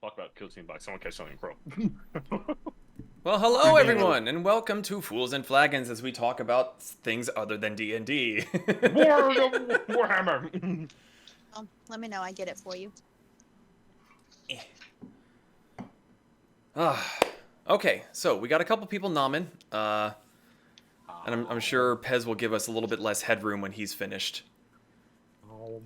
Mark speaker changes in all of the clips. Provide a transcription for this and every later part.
Speaker 1: talk about kill scene by someone catch something pro.
Speaker 2: Well, hello everyone, and welcome to Fools and Flagons as we talk about things other than D&D.
Speaker 1: Warhammer.
Speaker 3: Let me know. I get it for you.
Speaker 2: Okay, so we got a couple people nomming, and I'm sure Pez will give us a little bit less headroom when he's finished.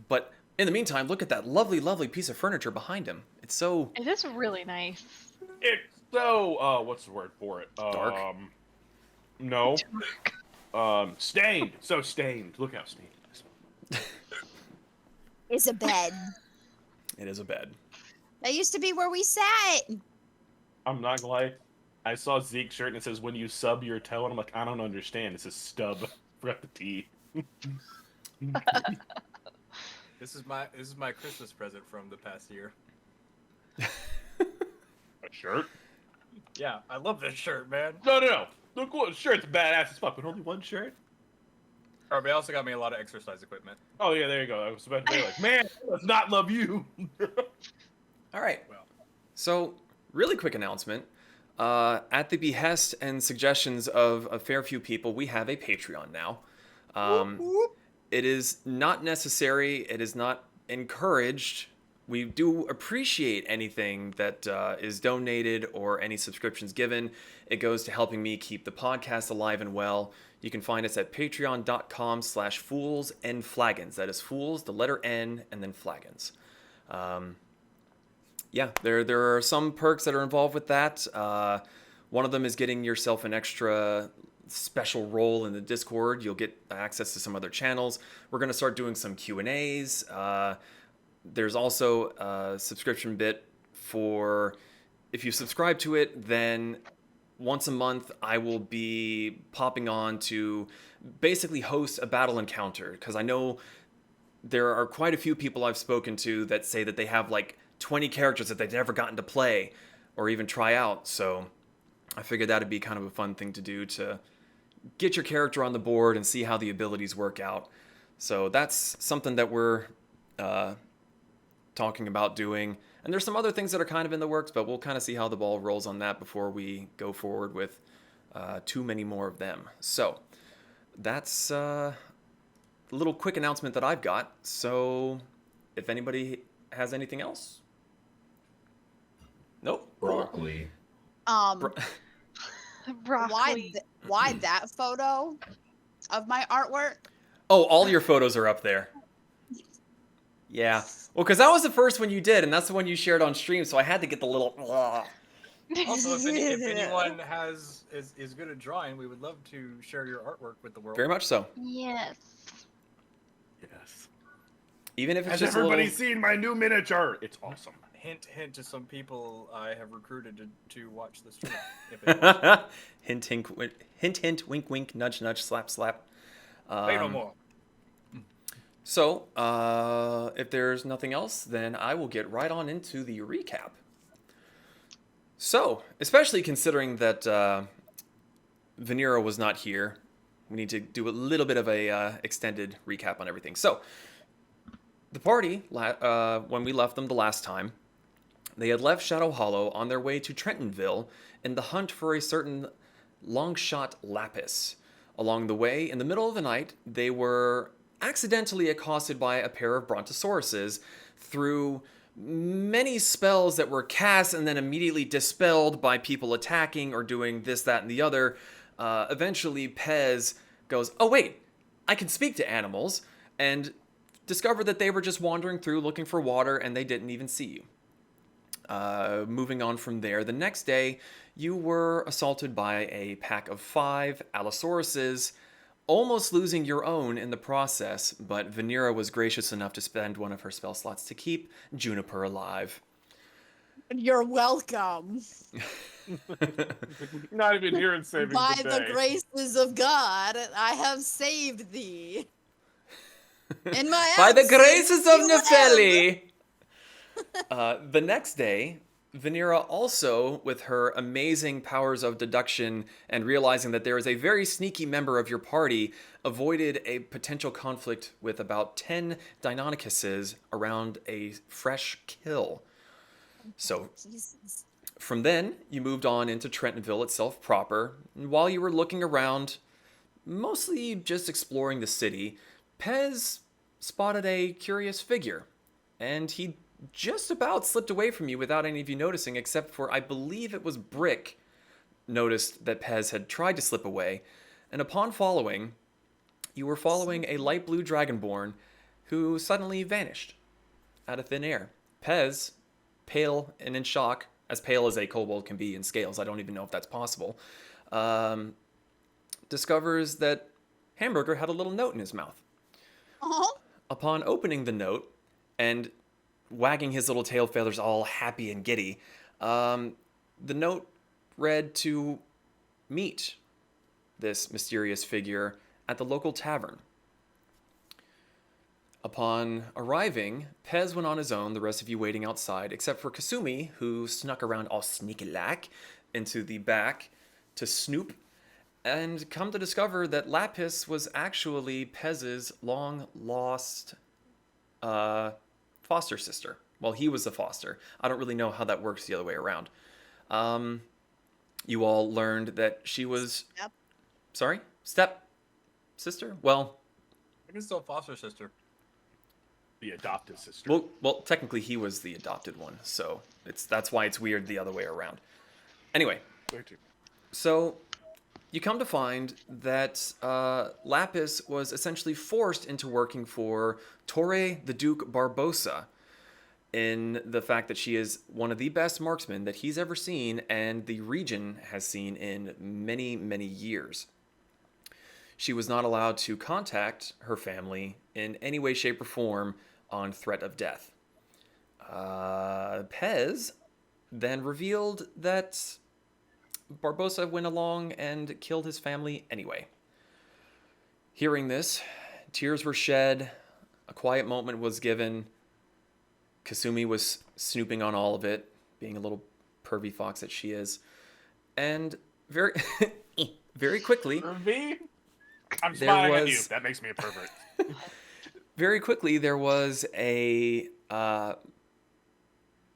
Speaker 2: But in the meantime, look at that lovely, lovely piece of furniture behind him. It's so...
Speaker 4: It is really nice.
Speaker 1: It's so what's the word for it?
Speaker 2: Dark?
Speaker 1: No. Stained. So stained. Look how stained it is.
Speaker 3: It's a bed.
Speaker 2: It is a bed.
Speaker 3: That used to be where we sat.
Speaker 1: I'm not gonna lie. I saw Zeke's shirt and it says when you sub your toe, and I'm like, I don't understand. It says stub. Forgot the T.
Speaker 5: This is my Christmas present from the past year.
Speaker 1: A shirt?
Speaker 5: Yeah, I love this shirt, man.
Speaker 1: No. Look what shirt's badass as fuck, but only one shirt?
Speaker 5: But they also got me a lot of exercise equipment.
Speaker 1: Oh yeah, there you go. I was about to be like, man, let's not love you.
Speaker 2: All right.
Speaker 5: Well,
Speaker 2: So, really quick announcement. At the behest and suggestions of a fair few people, we have a Patreon now. It is not necessary. It is not encouraged. We do appreciate anything that is donated or any subscriptions given. It goes to helping me keep the podcast alive and well. You can find us at patreon.com/fools&flagons. That is fools, the letter N, and then flagons. Yeah, there are some perks that are involved with that. One of them is getting yourself an extra special role in the Discord. You'll get access to some other channels. We're going to start doing some Q&As. There's also a subscription bit for, if you subscribe to it, then once a month I will be popping on to basically host a battle encounter, because I know there are quite a few people I've spoken to that say that they have like 20 characters that they've never gotten to play or even try out. So I figured that'd be kind of a fun thing to do, to get your character on the board and see how the abilities work out. So that's something that we're talking about doing. And there's some other things that are kind of in the works, but we'll kind of see how the ball rolls on that before we go forward with too many more of them. So that's a little quick announcement that I've got. So if anybody has anything else? Nope.
Speaker 6: Broccoli.
Speaker 4: Broccoli.
Speaker 3: Why that photo of my artwork?
Speaker 2: Oh, all your photos are up there. Yeah. Well, because that was the first one you did, and that's the one you shared on stream, so I had to get the little...
Speaker 5: also, if anyone is good at drawing, we would love to share your artwork with the world.
Speaker 2: Very much so.
Speaker 4: Yes.
Speaker 1: Yes.
Speaker 2: Even if it's
Speaker 1: Has
Speaker 2: just a
Speaker 1: everybody
Speaker 2: little...
Speaker 1: seen my new miniature? It's awesome.
Speaker 5: Hint to some people I have recruited to watch the stream. If it
Speaker 2: hint, hint, wink, wink, nudge, nudge, slap, slap.
Speaker 5: Say no more.
Speaker 2: So, if there's nothing else, then I will get right on into the recap. So, especially considering that Vanera was not here, we need to do a little bit of a extended recap on everything. So, the party, when we left them the last time, they had left Shadow Hollow on their way to Trentonville in the hunt for a certain long-shot lapis. Along the way, in the middle of the night, they were accidentally accosted by a pair of brontosauruses through many spells that were cast and then immediately dispelled by people attacking or doing this, that, and the other. Eventually, Pez goes, oh wait, I can speak to animals, and discovered that they were just wandering through looking for water and they didn't even see you. Moving on from there, the next day, you were assaulted by a pack of 5 Allosauruses, almost losing your own in the process, but Vanera was gracious enough to spend one of her spell slots to keep Juniper alive.
Speaker 3: You're welcome.
Speaker 1: Not even here in saving
Speaker 3: By
Speaker 1: the
Speaker 3: the
Speaker 1: day.
Speaker 3: graces of God, I have saved thee. In my
Speaker 2: By the
Speaker 3: absence,
Speaker 2: graces of
Speaker 3: you have-
Speaker 2: Nefeli! The next day, Vanera also, with her amazing powers of deduction and realizing that there is a very sneaky member of your party, avoided a potential conflict with about 10 Deinonychuses around a fresh kill. So
Speaker 3: Jesus.
Speaker 2: from then, you moved on into Trentonville itself proper. And while you were looking around, mostly just exploring the city, Pez spotted a curious figure. And he just about slipped away from you without any of you noticing, except for, I believe it was Brick, noticed that Pez had tried to slip away. And upon following, you were following a light blue dragonborn who suddenly vanished out of thin air. Pez, pale and in shock, as pale as a kobold can be in scales, I don't even know if that's possible, discovers that Hamburger had a little note in his mouth.
Speaker 3: Oh,
Speaker 2: Upon opening the note and wagging his little tail feathers all happy and giddy, the note read to meet this mysterious figure at the local tavern. Upon arriving, Pez went on his own, the rest of you waiting outside, except for Kasumi, who snuck around all sneaky-lack into the back to snoop, and come to discover that Lapis was actually Pez's long-lost foster sister. Well, he was the foster. I don't really know how that works the other way around. You all learned that she was...
Speaker 3: Yep.
Speaker 2: Sorry? Step sister? Well...
Speaker 5: I can still foster sister.
Speaker 1: The adopted sister.
Speaker 2: Well, technically he was the adopted one, so that's why it's weird the other way around. Anyway, so you come to find that Lapis was essentially forced into working for Torre the Duke Barbosa, in the fact that she is one of the best marksmen that he's ever seen and the region has seen in many, many years. She was not allowed to contact her family in any way, shape, or form on threat of death. Pez then revealed that Barbosa went along and killed his family anyway. Hearing this, tears were shed, a quiet moment was given. Kasumi was snooping on all of it, being a little pervy fox that she is. And very, very quickly...
Speaker 1: Pervy? I'm
Speaker 2: There
Speaker 1: smiling at
Speaker 2: was-
Speaker 1: you. That makes me a pervert.
Speaker 2: Very quickly, there was a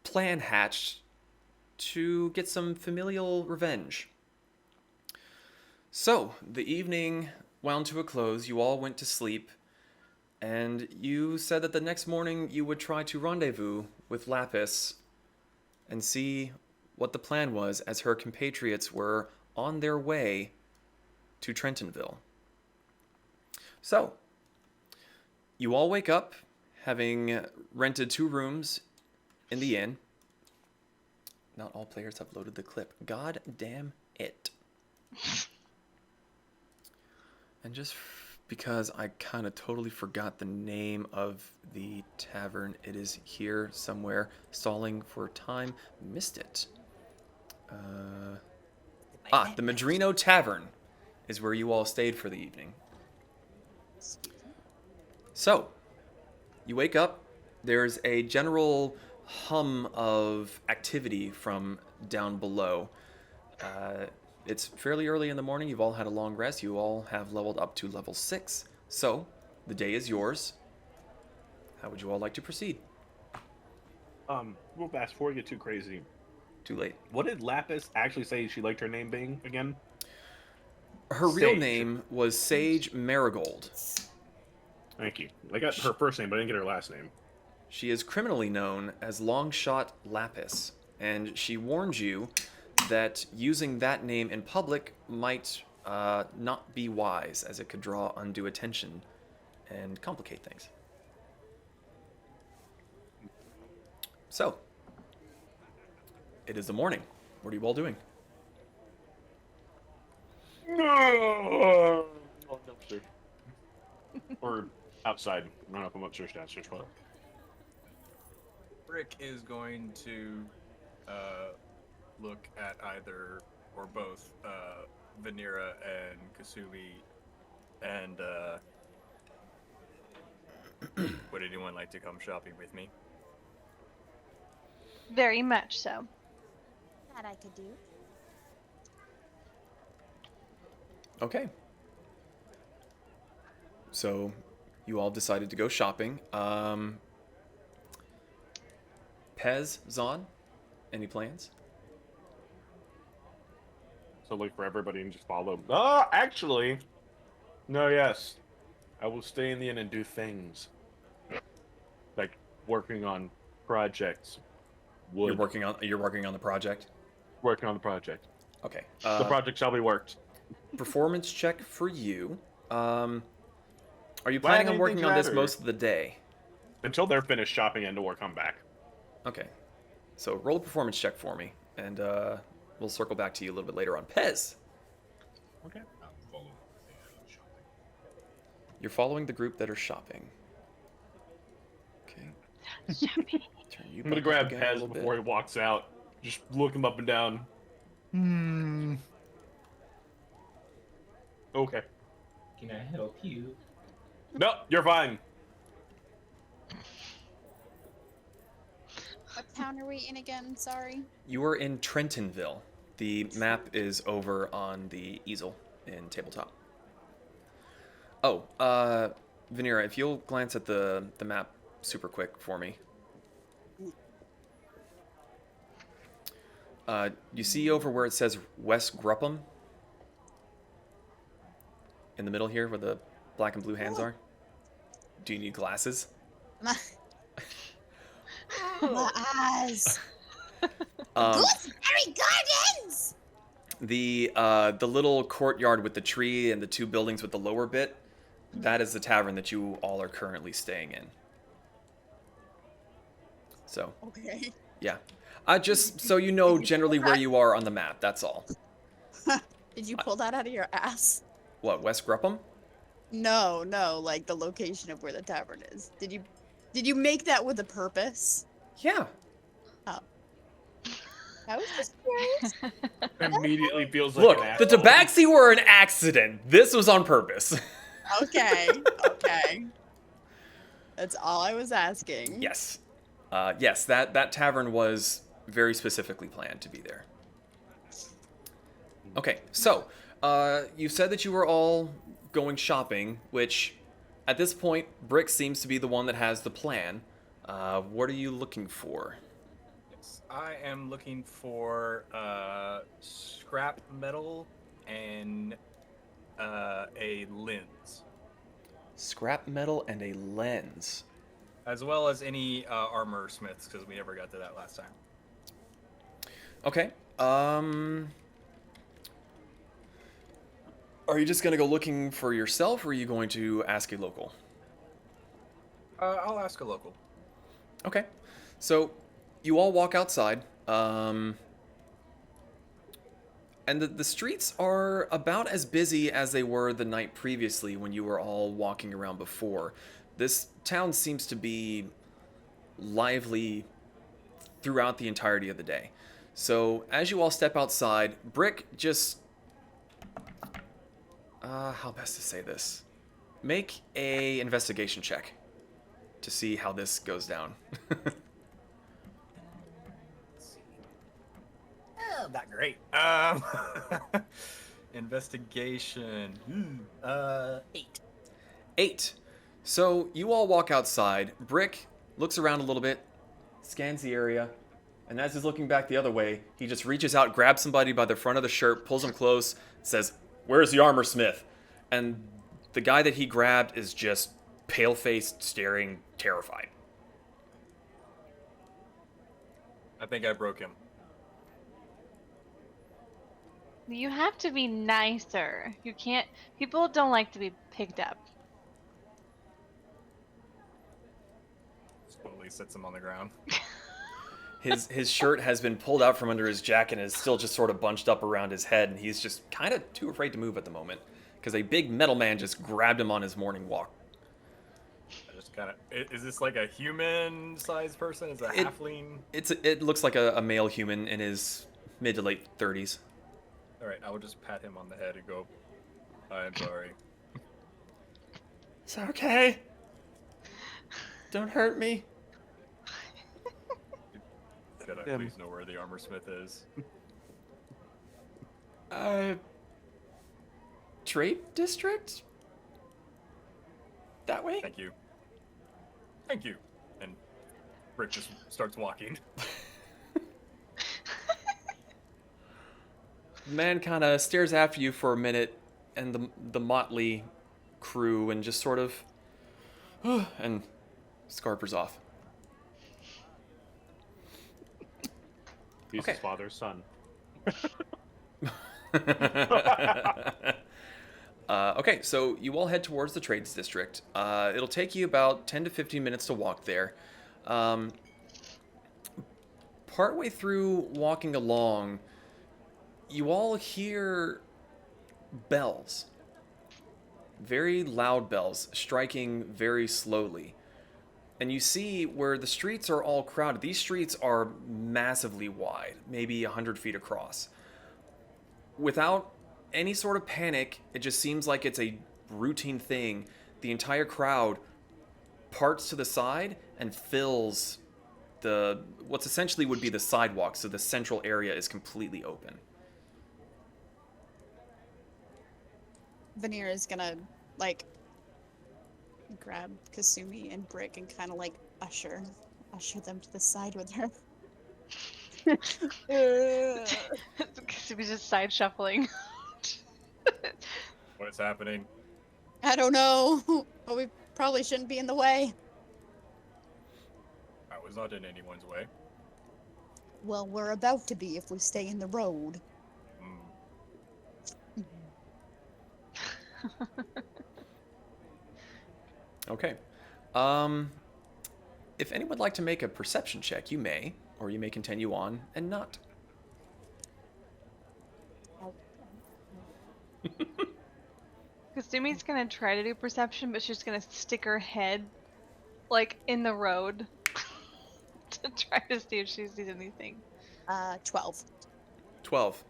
Speaker 2: plan hatched to get some familial revenge. So, the evening wound to a close. You all went to sleep, and you said that the next morning you would try to rendezvous with Lapis and see what the plan was as her compatriots were on their way to Trentonville. So, you all wake up, having rented 2 rooms in the inn. Not all players have loaded the clip. God damn it. And just because I kind of totally forgot the name of the tavern, it is here somewhere. Stalling for time. Missed it. The Madrino Tavern is where you all stayed for the evening. So, you wake up, there's a general hum of activity from down below. It's fairly early in the morning, you've all had a long rest, you all have leveled up to level 6. So, the day is yours. How would you all like to proceed?
Speaker 1: Real fast, before we get too crazy.
Speaker 2: Too late.
Speaker 1: What did Lapis actually say she liked her name being again?
Speaker 2: Her real
Speaker 1: Sage.
Speaker 2: name was Sage Marigold.
Speaker 1: Thank you. I got her first name, but I didn't get her last name.
Speaker 2: She is criminally known as Longshot Lapis, and she warned you that using that name in public might not be wise, as it could draw undue attention and complicate things. So, it is the morning. What are you all doing?
Speaker 1: No! Dumpster. Or outside. I don't know if I'm upstairs, downstairs, but...
Speaker 5: Rick is going to look at either or both Vanira and Kasumi and would anyone like to come shopping with me?
Speaker 4: Very much so.
Speaker 3: That I could do.
Speaker 2: Okay. So, you all decided to go shopping. Pez, Zon, Any plans?
Speaker 1: So look for everybody and just follow. Actually, no. Yes, I will stay in the inn and do things like working on projects.
Speaker 2: You're working on the project.
Speaker 1: Working on the project.
Speaker 2: Okay.
Speaker 1: The project shall be worked.
Speaker 2: Performance check for you. Are you
Speaker 1: Why
Speaker 2: planning on
Speaker 1: anything
Speaker 2: working on this
Speaker 1: matter?
Speaker 2: most of the day?
Speaker 1: Until they're finished shopping and or come back.
Speaker 2: Okay. So roll a performance check for me, and we'll circle back to you a little bit later on. Pez,
Speaker 1: Okay.
Speaker 2: you're following the group that are shopping. Okay. Turn you
Speaker 1: I'm gonna
Speaker 2: back up
Speaker 1: grab
Speaker 2: again a
Speaker 1: Pez
Speaker 2: little
Speaker 1: before
Speaker 2: bit.
Speaker 1: he walks out. Just look him up and down. Okay.
Speaker 6: Can I help you?
Speaker 1: No, you're fine.
Speaker 3: What town are we in again? Sorry.
Speaker 2: You are in Trentonville. The map is over on the easel in tabletop. Oh, Vanera, if you'll glance at the map super quick for me. You see over where it says West Grupham? In the middle here where the black and blue hands are? Do you need glasses?
Speaker 3: My eyes.
Speaker 2: Um,
Speaker 3: Gooseberry Gardens!
Speaker 2: the little courtyard with the tree and the two buildings with the lower bit, that is the tavern that you all are currently staying in. So,
Speaker 3: Okay.
Speaker 2: yeah. Just so you know generally where you are on the map, that's all.
Speaker 3: Did you pull that out of your ass?
Speaker 2: What, West Grupham?
Speaker 3: No, like the location of where the tavern is. Did you make that with a purpose?
Speaker 2: Yeah.
Speaker 3: Oh. I was just curious.
Speaker 1: Immediately feels like
Speaker 2: Look,
Speaker 1: an
Speaker 2: the
Speaker 1: asshole.
Speaker 2: tabaxi were an accident. This was on purpose.
Speaker 3: Okay. That's all I was asking.
Speaker 2: Yes. Yes, that tavern was very specifically planned to be there. Okay, so, you said that you were all going shopping, which, at this point, Brick seems to be the one that has the plan. What are you looking for?
Speaker 5: Yes, I am looking for scrap metal and a lens,
Speaker 2: Scrap metal and a lens.
Speaker 5: as well as any armor smiths, because we never got to that last time.
Speaker 2: Okay, are you just gonna go looking for yourself, or are you going to ask a local?
Speaker 5: I'll ask a local.
Speaker 2: Okay, so you all walk outside, and the streets are about as busy as they were the night previously when you were all walking around before. This town seems to be lively throughout the entirety of the day. So as you all step outside, Brick just... how best to say this? Make a investigation check to see how this goes down.
Speaker 5: Not great. Investigation. 8.
Speaker 2: 8. So you all walk outside. Brick looks around a little bit, scans the area, and as he's looking back the other way, he just reaches out, grabs somebody by the front of the shirt, pulls him close, says, "Where's the armor smith?" And the guy that he grabbed is just pale-faced, staring, terrified.
Speaker 5: I think I broke him.
Speaker 4: You have to be nicer. You can't. People don't like to be picked up.
Speaker 5: Slowly sets him on the ground.
Speaker 2: His shirt has been pulled out from under his jacket and is still just sort of bunched up around his head, and he's just kind of too afraid to move at the moment because a big metal man just grabbed him on his morning walk.
Speaker 5: I just kind of. Is this like a human-sized person? Is it a halfling?
Speaker 2: It looks like a male human in his mid to late 30s.
Speaker 5: All right, I will just pat him on the head and go, "I'm sorry."
Speaker 2: It's okay. Don't hurt me.
Speaker 5: Could I please know where the armor smith is?
Speaker 2: Trade district? That way?
Speaker 5: Thank you. Thank you. And Rick just starts walking.
Speaker 2: The man kind of stares after you for a minute, and the motley crew, and just sort of, and scarpers off.
Speaker 1: He's
Speaker 2: Okay.
Speaker 1: his father's son.
Speaker 2: Okay, so you all head towards the trades district. It'll take you about 10 to 15 minutes to walk there. Partway through walking along, you all hear bells. Very loud bells, striking very slowly. And you see where the streets are all crowded. These streets are massively wide, maybe 100 feet across. Without any sort of panic, it just seems like it's a routine thing. The entire crowd parts to the side and fills what's essentially would be the sidewalk, so the central area is completely open.
Speaker 3: Veneer is gonna, like, grab Kasumi and Brick and kind of, like, usher them to the side with her.
Speaker 4: Because was just side shuffling.
Speaker 5: What is happening?
Speaker 3: I don't know, but we probably shouldn't be in the way.
Speaker 5: I was not in anyone's way.
Speaker 3: Well, we're about to be if we stay in the road.
Speaker 2: Okay. If anyone would like to make a perception check, you may, or you may continue on and not.
Speaker 4: Kasumi's gonna try to do perception, but she's gonna stick her head, like, in the road to try to see if she sees anything.
Speaker 3: 12.
Speaker 2: 12.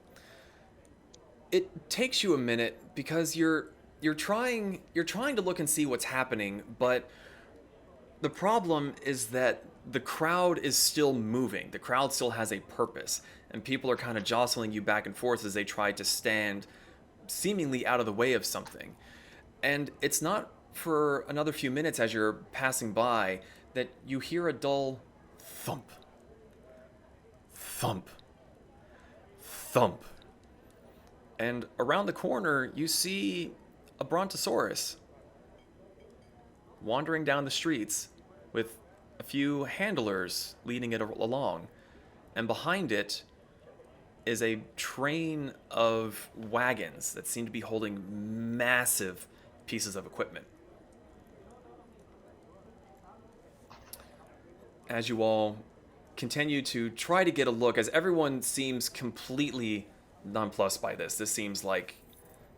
Speaker 2: It takes you a minute because you're trying to look and see what's happening, but the problem is that the crowd is still moving. The crowd still has a purpose, and people are kind of jostling you back and forth as they try to stand seemingly out of the way of something. And it's not for another few minutes as you're passing by that you hear a dull thump. Thump. Thump. And around the corner, you see a brontosaurus wandering down the streets with a few handlers leading it along. And behind it is a train of wagons that seem to be holding massive pieces of equipment. As you all continue to try to get a look, as everyone seems completely nonplussed by this. This seems like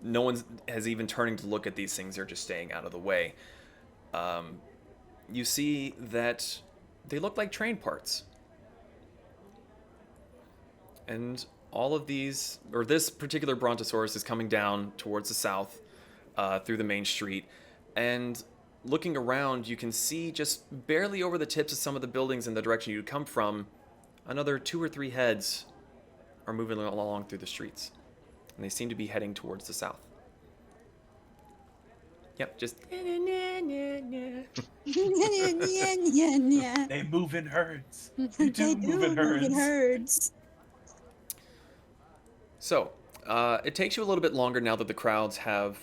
Speaker 2: no one has even turning to look at these things. They're just staying out of the way. You see that they look like train parts. And all of these, or this particular brontosaurus is coming down towards the south through the main street. And looking around, you can see just barely over the tips of some of the buildings in the direction you'd come from, another 2 or 3 heads are moving along through the streets. And they seem to be heading towards the south. Yep, just...
Speaker 1: They move in herds.
Speaker 3: They do move in herds.
Speaker 2: So, it takes you a little bit longer now that the crowds have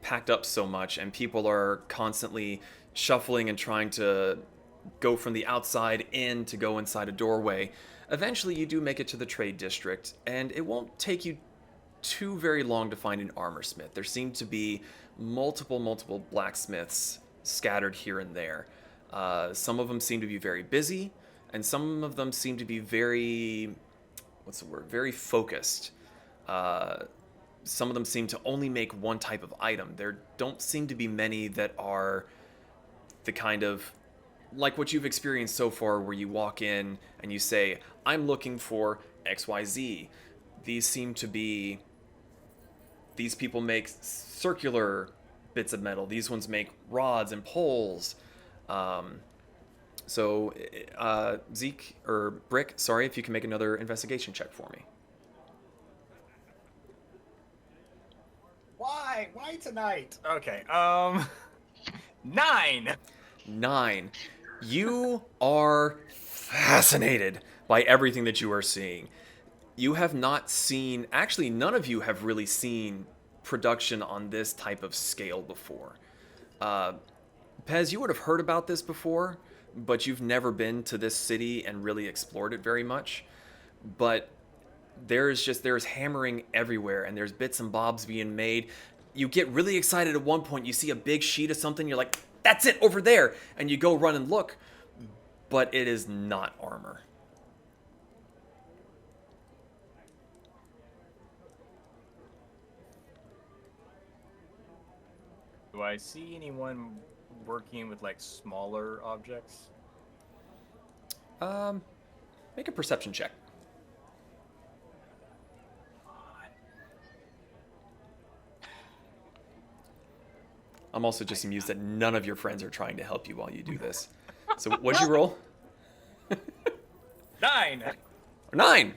Speaker 2: packed up so much and people are constantly shuffling and trying to go from the outside in to go inside a doorway. Eventually, you do make it to the trade district, and it won't take you too very long to find an armor smith. There seem to be multiple blacksmiths scattered here and there. Some of them seem to be very busy, and some of them seem to be very, very focused. Some of them seem to only make one type of item. There don't seem to be many that are the kind of, like what you've experienced so far, where you walk in and you say, I'm looking for XYZ. These seem to be, these people make circular bits of metal. These ones make rods and poles. Zeke, or Brick, sorry, if you can make another investigation check for me.
Speaker 5: Why? Why tonight? Okay, 9!
Speaker 2: 9. You are fascinated by everything that you are seeing. You have not seen, actually, none of you have really seen production on this type of scale before. Pez, you would have heard about this before, but you've never been to this city and really explored it very much. But there's hammering everywhere, and there's bits and bobs being made. You get really excited at one point, you see a big sheet of something, you're like, that's it, over there! And you go run and look, but it is not armor.
Speaker 5: Do I see anyone working with like smaller objects?
Speaker 2: Make a perception check. I'm also just amused that none of your friends are trying to help you while you do this. So what'd you roll?
Speaker 5: 9!
Speaker 2: 9!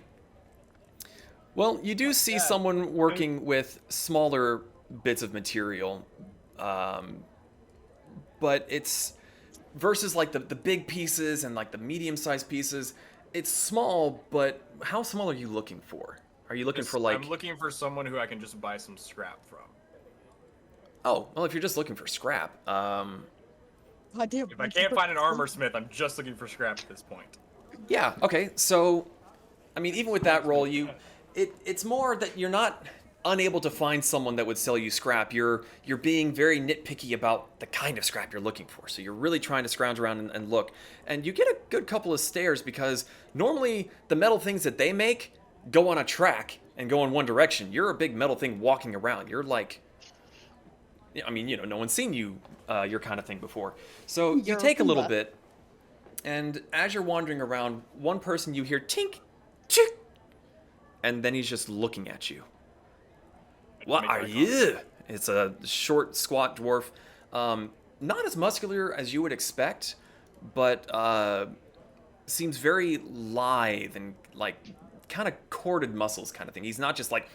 Speaker 2: Well, you do see someone working with smaller bits of material, but it's versus like the big pieces and like the medium-sized pieces. It's small, but how small are you looking for? Are you looking for like?
Speaker 5: I'm looking for someone who I can just buy some scrap from.
Speaker 2: Oh, well, if you're just looking for scrap,
Speaker 3: God damn,
Speaker 5: If I can't find an armor smith, I'm just looking for scrap at this point.
Speaker 2: yeah, okay. So, I mean, even with that roll, it's more that you're not unable to find someone that would sell you scrap. You're being very nitpicky about the kind of scrap you're looking for. So you're really trying to scrounge around and look. And you get a good couple of stares because normally the metal things that they make go on a track and go in one direction. You're a big metal thing walking around. You're like, I mean, you know, no one's seen you, your kind of thing before. So you
Speaker 3: You're a
Speaker 2: take a little
Speaker 3: Pumbaa.
Speaker 2: bit, and as you're wandering around, one person you hear tink, tink, and then he's just looking at you. What
Speaker 5: Make eye
Speaker 2: are
Speaker 5: contact.
Speaker 2: you? It's a short, squat dwarf. Not as muscular as you would expect, but seems very lithe and like kind of corded muscles kind of thing. He's not just like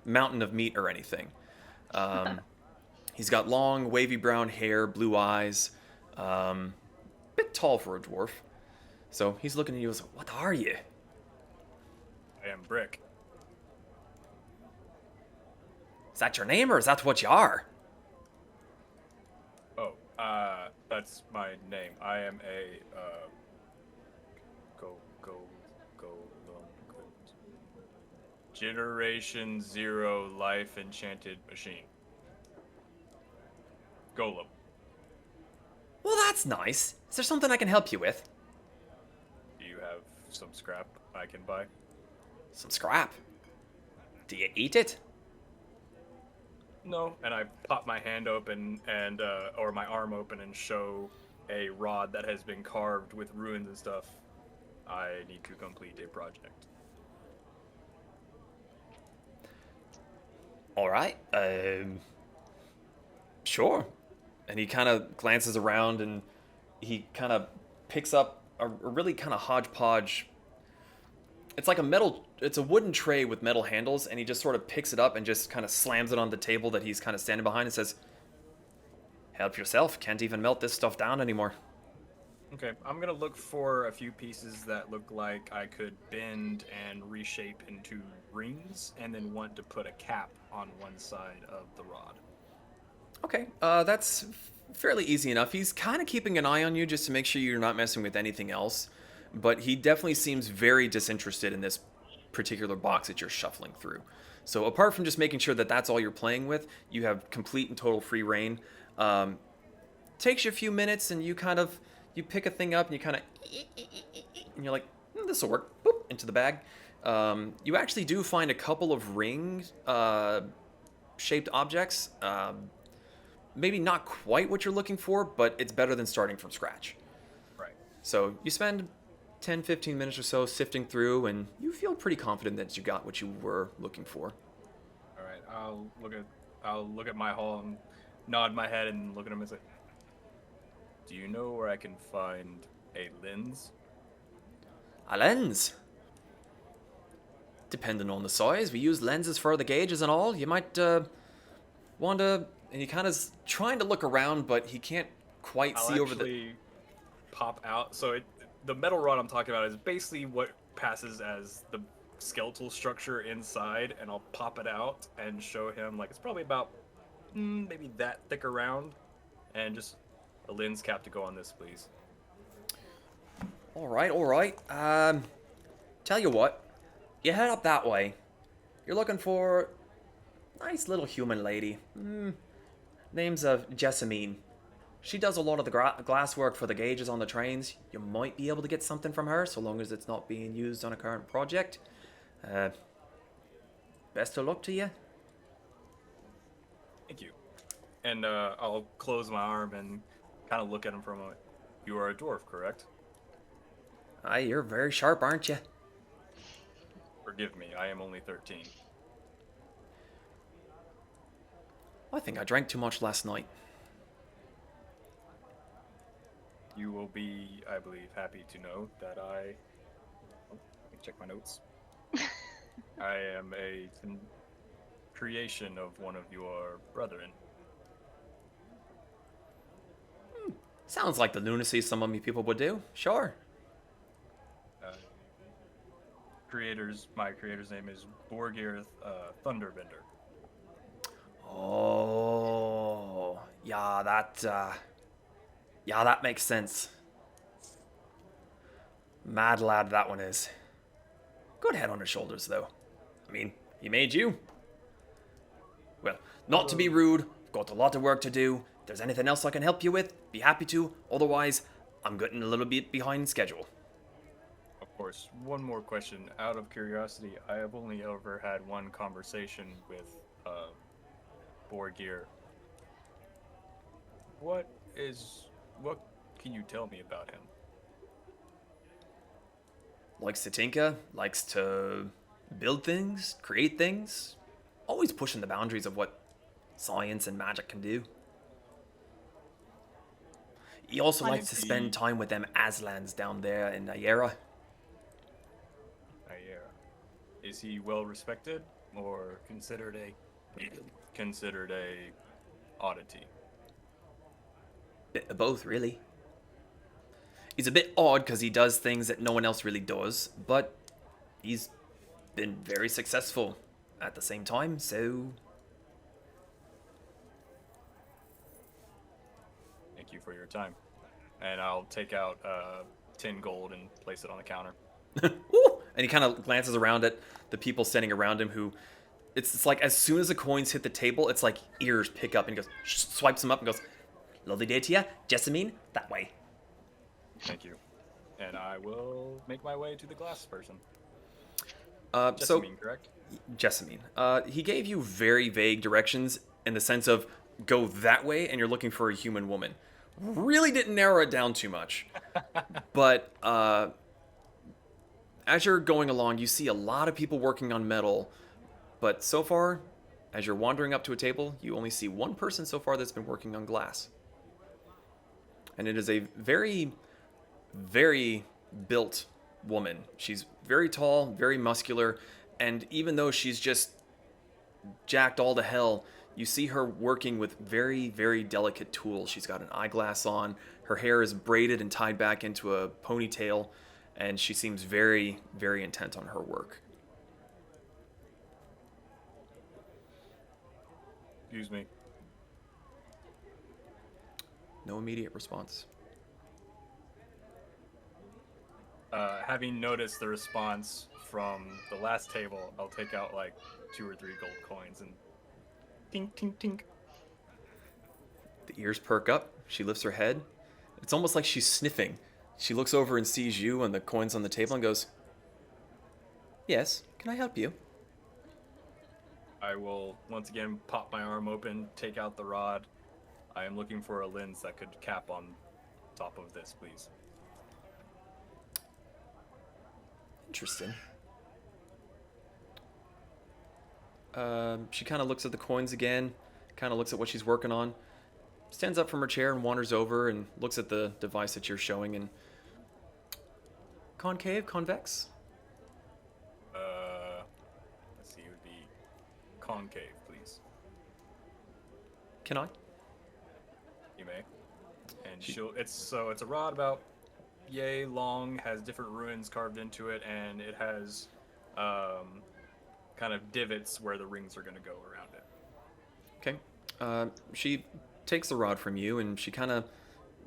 Speaker 2: mountain of meat or anything. He's got long, wavy brown hair, blue eyes. Bit tall for a dwarf. So he's looking at you and says, "What are you?"
Speaker 5: I am Brick.
Speaker 2: Is that your name or is that what you are?
Speaker 5: Oh, that's my name. I am a, Generation 0 life enchanted machine. Golem.
Speaker 2: Well, that's nice. Is there something I can help you with?
Speaker 5: Do you have some scrap I can buy?
Speaker 2: Some scrap. Do you eat it?
Speaker 5: No. And I pop my hand open and, or my arm open and show a rod that has been carved with runes and stuff. I need to complete a project.
Speaker 2: All right. Sure. And he kind of glances around and he kind of picks up a really kind of hodgepodge. It's like it's a wooden tray with metal handles, and he just sort of picks it up and just kind of slams it on the table that he's kind of standing behind and says, "Help yourself. Can't even melt this stuff down anymore."
Speaker 5: Okay, I'm gonna look for a few pieces that look like I could bend and reshape into rings, and then want to put a cap on one side of the rod.
Speaker 2: Okay, that's fairly easy enough. He's kind of keeping an eye on you just to make sure you're not messing with anything else, but he definitely seems very disinterested in this particular box that you're shuffling through. So apart from just making sure that that's all you're playing with, you have complete and total free reign. Takes you a few minutes, and you pick a thing up, and you kind of, and you're like, this will work. Boop, into the bag. You actually do find a couple of ring-shaped objects. Maybe not quite what you're looking for, but it's better than starting from scratch.
Speaker 5: Right.
Speaker 2: So you spend 10, 15 minutes or so sifting through, and you feel pretty confident that you got what you were looking for.
Speaker 5: All right. I'll look at my haul and nod my head and look at him and say, "Do you know where I can find a lens?"
Speaker 2: A lens? Depending on the size, we use lenses for the gauges and all. You might want to... And he kind of is trying to look around, but he can't quite
Speaker 5: I'll
Speaker 2: see over the...
Speaker 5: actually pop out. So the metal rod I'm talking about is basically what passes as the skeletal structure inside, and I'll pop it out and show him like it's probably about maybe that thick around, and just a lens cap to go on this, please.
Speaker 2: All right, all right. Tell you what, you head up that way. You're looking for a nice little human lady. Name's of Jessamine. She does a lot of the glass work for the gauges on the trains. You might be able to get something from her, so long as it's not being used on a current project. Best of luck to you.
Speaker 5: Thank you. And I'll close my arm and kind of look at him for a moment. You are a dwarf, correct?
Speaker 2: Aye, you're very sharp, aren't you?
Speaker 5: Forgive me, I am only 13.
Speaker 2: I think I drank too much last night.
Speaker 5: You will be, I believe, happy to know that let me check my notes. I am a creation of one of your brethren.
Speaker 2: Sounds like the lunacy some of me people would do. Sure.
Speaker 5: My creator's name is Borgir Thunderbender.
Speaker 2: Oh, yeah, that makes sense. Mad lad that one is. Good head on his shoulders, though. I mean, he made you. Well, not to be rude, I've got a lot of work to do. If there's anything else I can help you with, be happy to. Otherwise, I'm getting a little bit behind schedule.
Speaker 5: Of course, one more question. Out of curiosity, I have only ever had one conversation with Borgir. What can you tell me about him?
Speaker 2: Likes to tinker, likes to build things, create things. Always pushing the boundaries of what science and magic can do. He also likes to spend time with them Aslans down there in Ayera.
Speaker 5: Is he well respected or considered a oddity?
Speaker 2: Bit of both, really. He's a bit odd because he does things that no one else really does, but he's been very successful at the same time, so...
Speaker 5: Thank you for your time. And I'll take out 10 gold and place it on the counter.
Speaker 2: Ooh! And he kind of glances around at the people standing around him who... It's like as soon as the coins hit the table, it's like ears pick up and he goes, swipes them up and goes, "Lovely day to you, Jessamine, that way."
Speaker 5: Thank you. And I will make my way to the glass person.
Speaker 2: Jessamine,
Speaker 5: correct?
Speaker 2: Jessamine. He gave you very vague directions in the sense of go that way and you're looking for a human woman. Really didn't narrow it down too much. But as you're going along, you see a lot of people working on metal. But so far, as you're wandering up to a table, you only see one person so far that's been working on glass. And it is a very, very built woman. She's very tall, very muscular, and even though she's just jacked all to hell, you see her working with very, very delicate tools. She's got an eyeglass on, her hair is braided and tied back into a ponytail, and she seems very, very intent on her work.
Speaker 5: Excuse me.
Speaker 2: No immediate response.
Speaker 5: Having noticed the response from the last table, I'll take out like 2 or 3 gold coins and tink, tink, tink.
Speaker 2: The ears perk up. She lifts her head. It's almost like she's sniffing. She looks over and sees you and the coins on the table and goes, "Yes, can I help you?"
Speaker 5: I will once again pop my arm open, take out the rod. I am looking for a lens that could cap on top of this, please.
Speaker 2: Interesting. She kind of looks at the coins again, kind of looks at what she's working on, stands up from her chair and wanders over and looks at the device that you're showing and... Concave? Convex?
Speaker 5: Let's see, it would be concave, please.
Speaker 2: Can I?
Speaker 5: You may. And it's a rod about yay long, has different runes carved into it, and it has kind of divots where the rings are going to go around it.
Speaker 2: Okay. She takes the rod from you and she kind of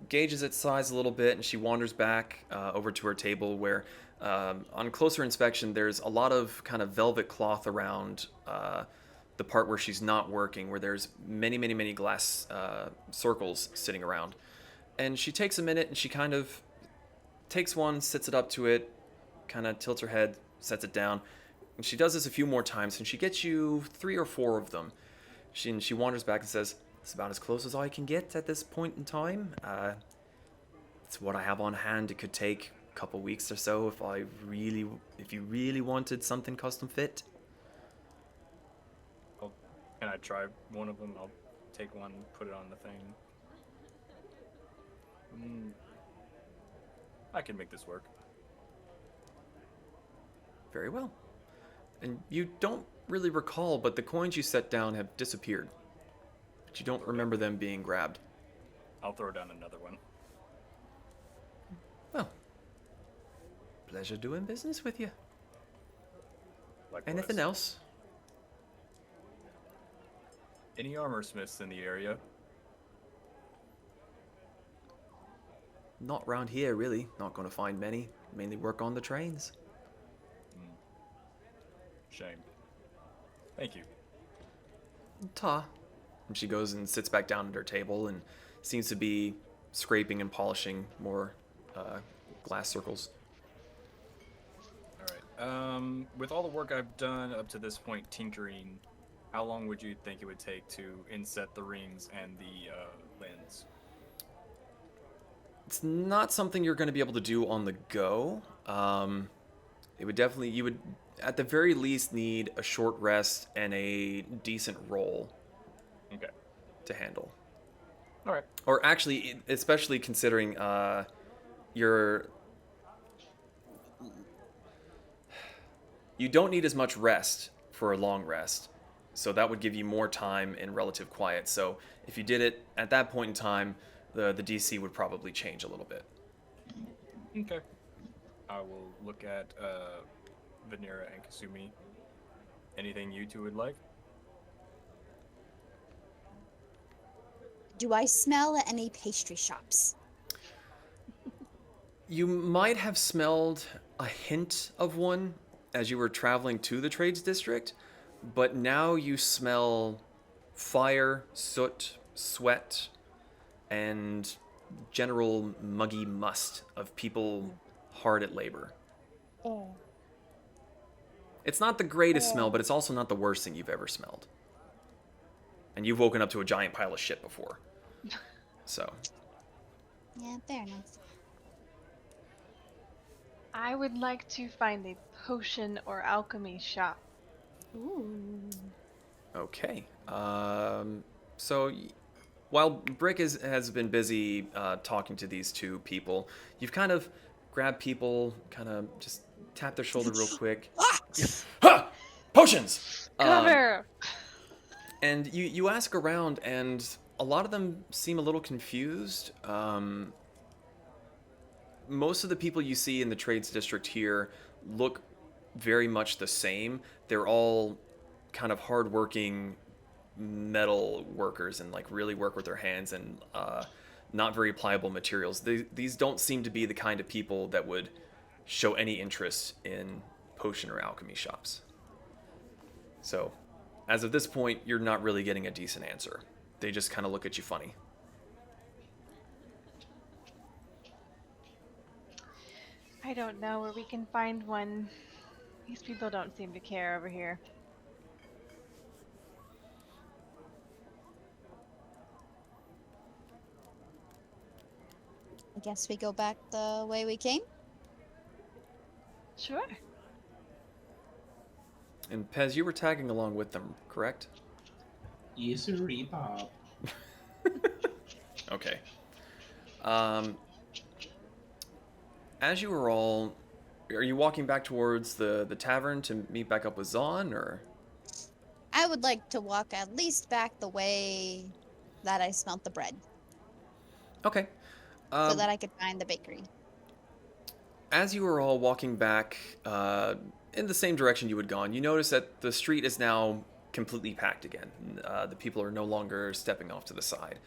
Speaker 2: gauges its size a little bit, and she wanders back over to her table where, on closer inspection, there's a lot of kind of velvet cloth around the part where she's not working, where there's many glass circles sitting around. And she takes a minute and she kind of takes one, sits it up to it, kind of tilts her head, sets it down. And she does this a few more times, and she gets you 3 or 4 of them. She wanders back and says, "It's about as close as I can get at this point in time. It's what I have on hand. It could take a couple weeks or so if you really wanted something custom fit."
Speaker 5: Can I try one of them? I'll take one, put it on the thing. I can make this work.
Speaker 2: Very well. And you don't really recall, but the coins you set down have disappeared. But you don't remember them being grabbed.
Speaker 5: I'll throw down another one.
Speaker 2: Well, pleasure doing business with you.
Speaker 5: Likewise.
Speaker 2: Anything else?
Speaker 5: Any armor smiths in the area?
Speaker 2: Not round here, really. Not going to find many. Mainly work on the trains.
Speaker 5: Shame. Thank you.
Speaker 2: Ta. And she goes and sits back down at her table and seems to be scraping and polishing more glass circles.
Speaker 5: Alright. With all the work I've done up to this point tinkering, how long would you think it would take to inset the rings and the lens?
Speaker 2: It's not something you're going to be able to do on the go. You would at the very least need a short rest and a decent roll.
Speaker 5: Okay.
Speaker 2: To handle.
Speaker 5: All right.
Speaker 2: Or actually, especially considering you don't need as much rest for a long rest. So that would give you more time in relative quiet. So if you did it at that point in time, the DC would probably change a little bit.
Speaker 5: Okay. I will look at Vanera and Kasumi. Anything you two would like?
Speaker 3: Do I smell any pastry shops?
Speaker 2: You might have smelled a hint of one as you were traveling to the trades district, but now you smell fire, soot, sweat, and general muggy must of people hard at labor.
Speaker 3: Oh.
Speaker 2: It's not the greatest smell, but it's also not the worst thing you've ever smelled. And you've woken up to a giant pile of shit before. So.
Speaker 3: Yeah, fair enough.
Speaker 4: I would like to find a potion or alchemy shop.
Speaker 3: Ooh.
Speaker 2: Okay. So while Brick has been busy talking to these two people, you've kind of grabbed people, kind of just tap their shoulder real quick. Ha! Potions!
Speaker 4: Cover!
Speaker 2: And you ask around, and a lot of them seem a little confused. Most of the people you see in the trades district here look very much the same. They're all kind of hardworking metal workers and like really work with their hands and not very pliable materials. These don't seem to be the kind of people that would show any interest in potion or alchemy shops. So, as of this point, you're not really getting a decent answer. They just kind of look at you funny.
Speaker 4: I don't know where we can find one. These people don't seem to care over here.
Speaker 3: I guess we go back the way we came.
Speaker 4: Sure.
Speaker 2: And Pez, you were tagging along with them, correct?
Speaker 6: Yes, sir, Pop.
Speaker 2: Okay. As you were all, are you walking back towards the tavern to meet back up with Zahn, or?
Speaker 3: I would like to walk at least back the way that I smelt the bread,
Speaker 2: Okay.
Speaker 3: so that I could find the bakery.
Speaker 2: As you were all walking back, in the same direction you had gone, you notice that the street is now completely packed again. The people are no longer stepping off to the side.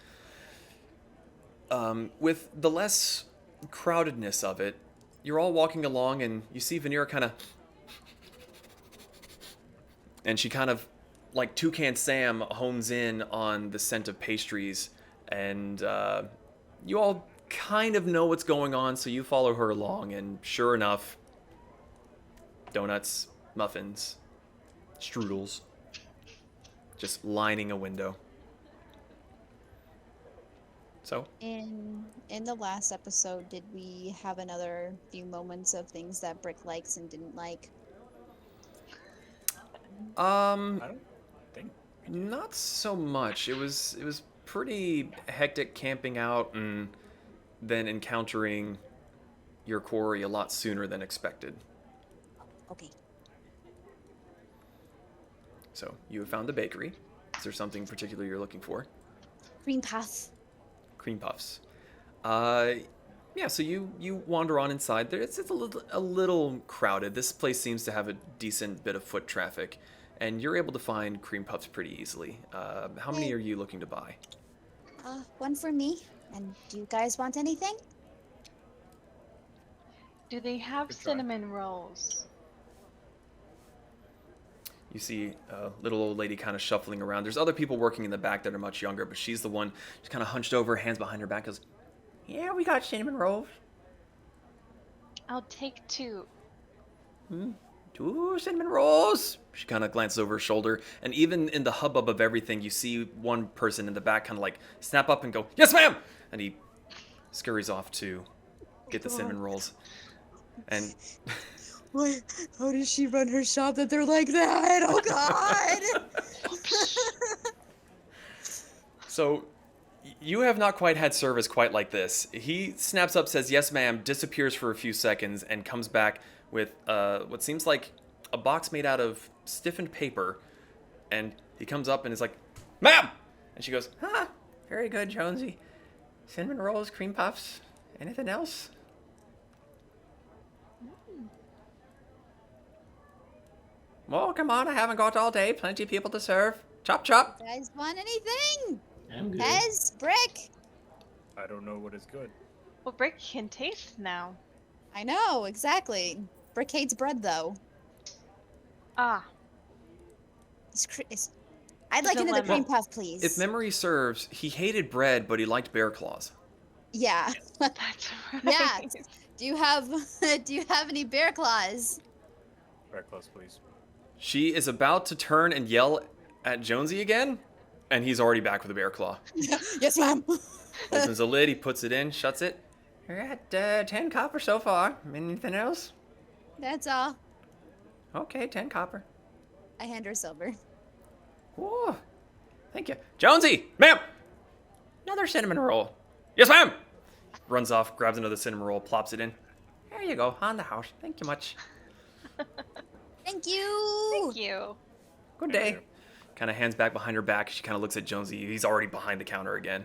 Speaker 2: With the less crowdedness of it, you're all walking along and you see Vanera kind of... And she kind of, like Toucan Sam, hones in on the scent of pastries. And you all kind of know what's going on, so you follow her along. And sure enough, donuts, muffins, strudels, just lining a window. So?
Speaker 3: In the last episode, did we have another few moments of things that Brick likes and didn't like?
Speaker 5: I don't think.
Speaker 2: Not so much. It was pretty hectic camping out and then encountering your quarry a lot sooner than expected.
Speaker 3: Okay.
Speaker 2: So, you have found the bakery. Is there something particular you're looking for?
Speaker 3: Green path.
Speaker 2: Cream puffs. Yeah, so you wander on inside. There, it's a little crowded. This place seems to have a decent bit of foot traffic, and you're able to find cream puffs pretty easily. How many
Speaker 3: Hey.
Speaker 2: are you looking to buy?
Speaker 3: One for me. And do you guys want anything?
Speaker 4: Do they have
Speaker 5: Good try.
Speaker 4: cinnamon rolls?
Speaker 2: You see a little old lady kind of shuffling around. There's other people working in the back that are much younger, but she's the one just kind of hunched over, hands behind her back, goes, "Yeah, we got cinnamon rolls.
Speaker 4: I'll take 2.
Speaker 2: 2 cinnamon rolls." She kind of glances over her shoulder, and even in the hubbub of everything, you see one person in the back kind of like snap up and go, "Yes, ma'am!" And he scurries off to get the cinnamon rolls. And
Speaker 3: What? How does she run her shop that they're like that? Oh God!
Speaker 2: so you have not quite had service quite like this. He snaps up, says, "Yes, ma'am," disappears for a few seconds, and comes back with what seems like a box made out of stiffened paper. And he comes up and is like, "Ma'am!" And she goes, "Very good, Jonesy. Cinnamon rolls, cream puffs, anything else?" "Well, come on, I haven't got all day. Plenty of people to serve. Chop, chop."
Speaker 3: You guys want anything?
Speaker 6: I'm good.
Speaker 3: Pez? Brick?
Speaker 5: I don't know what is good.
Speaker 4: Well, Brick can taste now.
Speaker 3: I know, exactly. Brick hates bread, though.
Speaker 4: Ah,
Speaker 3: I'd like another
Speaker 4: Dilemma.
Speaker 3: cream puff, please.
Speaker 2: If memory serves, he hated bread, but he liked bear claws.
Speaker 3: Yeah.
Speaker 4: that's right.
Speaker 3: Yeah. Do you have any bear claws?
Speaker 5: Very close, please.
Speaker 2: She is about to turn and yell at Jonesy again, and he's already back with a bear claw.
Speaker 3: Yes, ma'am.
Speaker 2: Opens the lid, he puts it in, shuts it. "You're at 10 copper so far. Anything else?"
Speaker 3: That's all.
Speaker 2: "Okay, 10 copper.
Speaker 3: I hand her silver.
Speaker 2: Whoa, thank you. Jonesy, ma'am! Another cinnamon roll." "Yes, ma'am!" Runs off, grabs another cinnamon roll, plops it in. "There you go, on the house. Thank you much.
Speaker 3: Thank you.
Speaker 4: Thank you.
Speaker 2: Good
Speaker 5: Thank
Speaker 2: day."
Speaker 5: you.
Speaker 2: Kind of hands back behind her back. She kind of looks at Jonesy. He's already behind the counter again.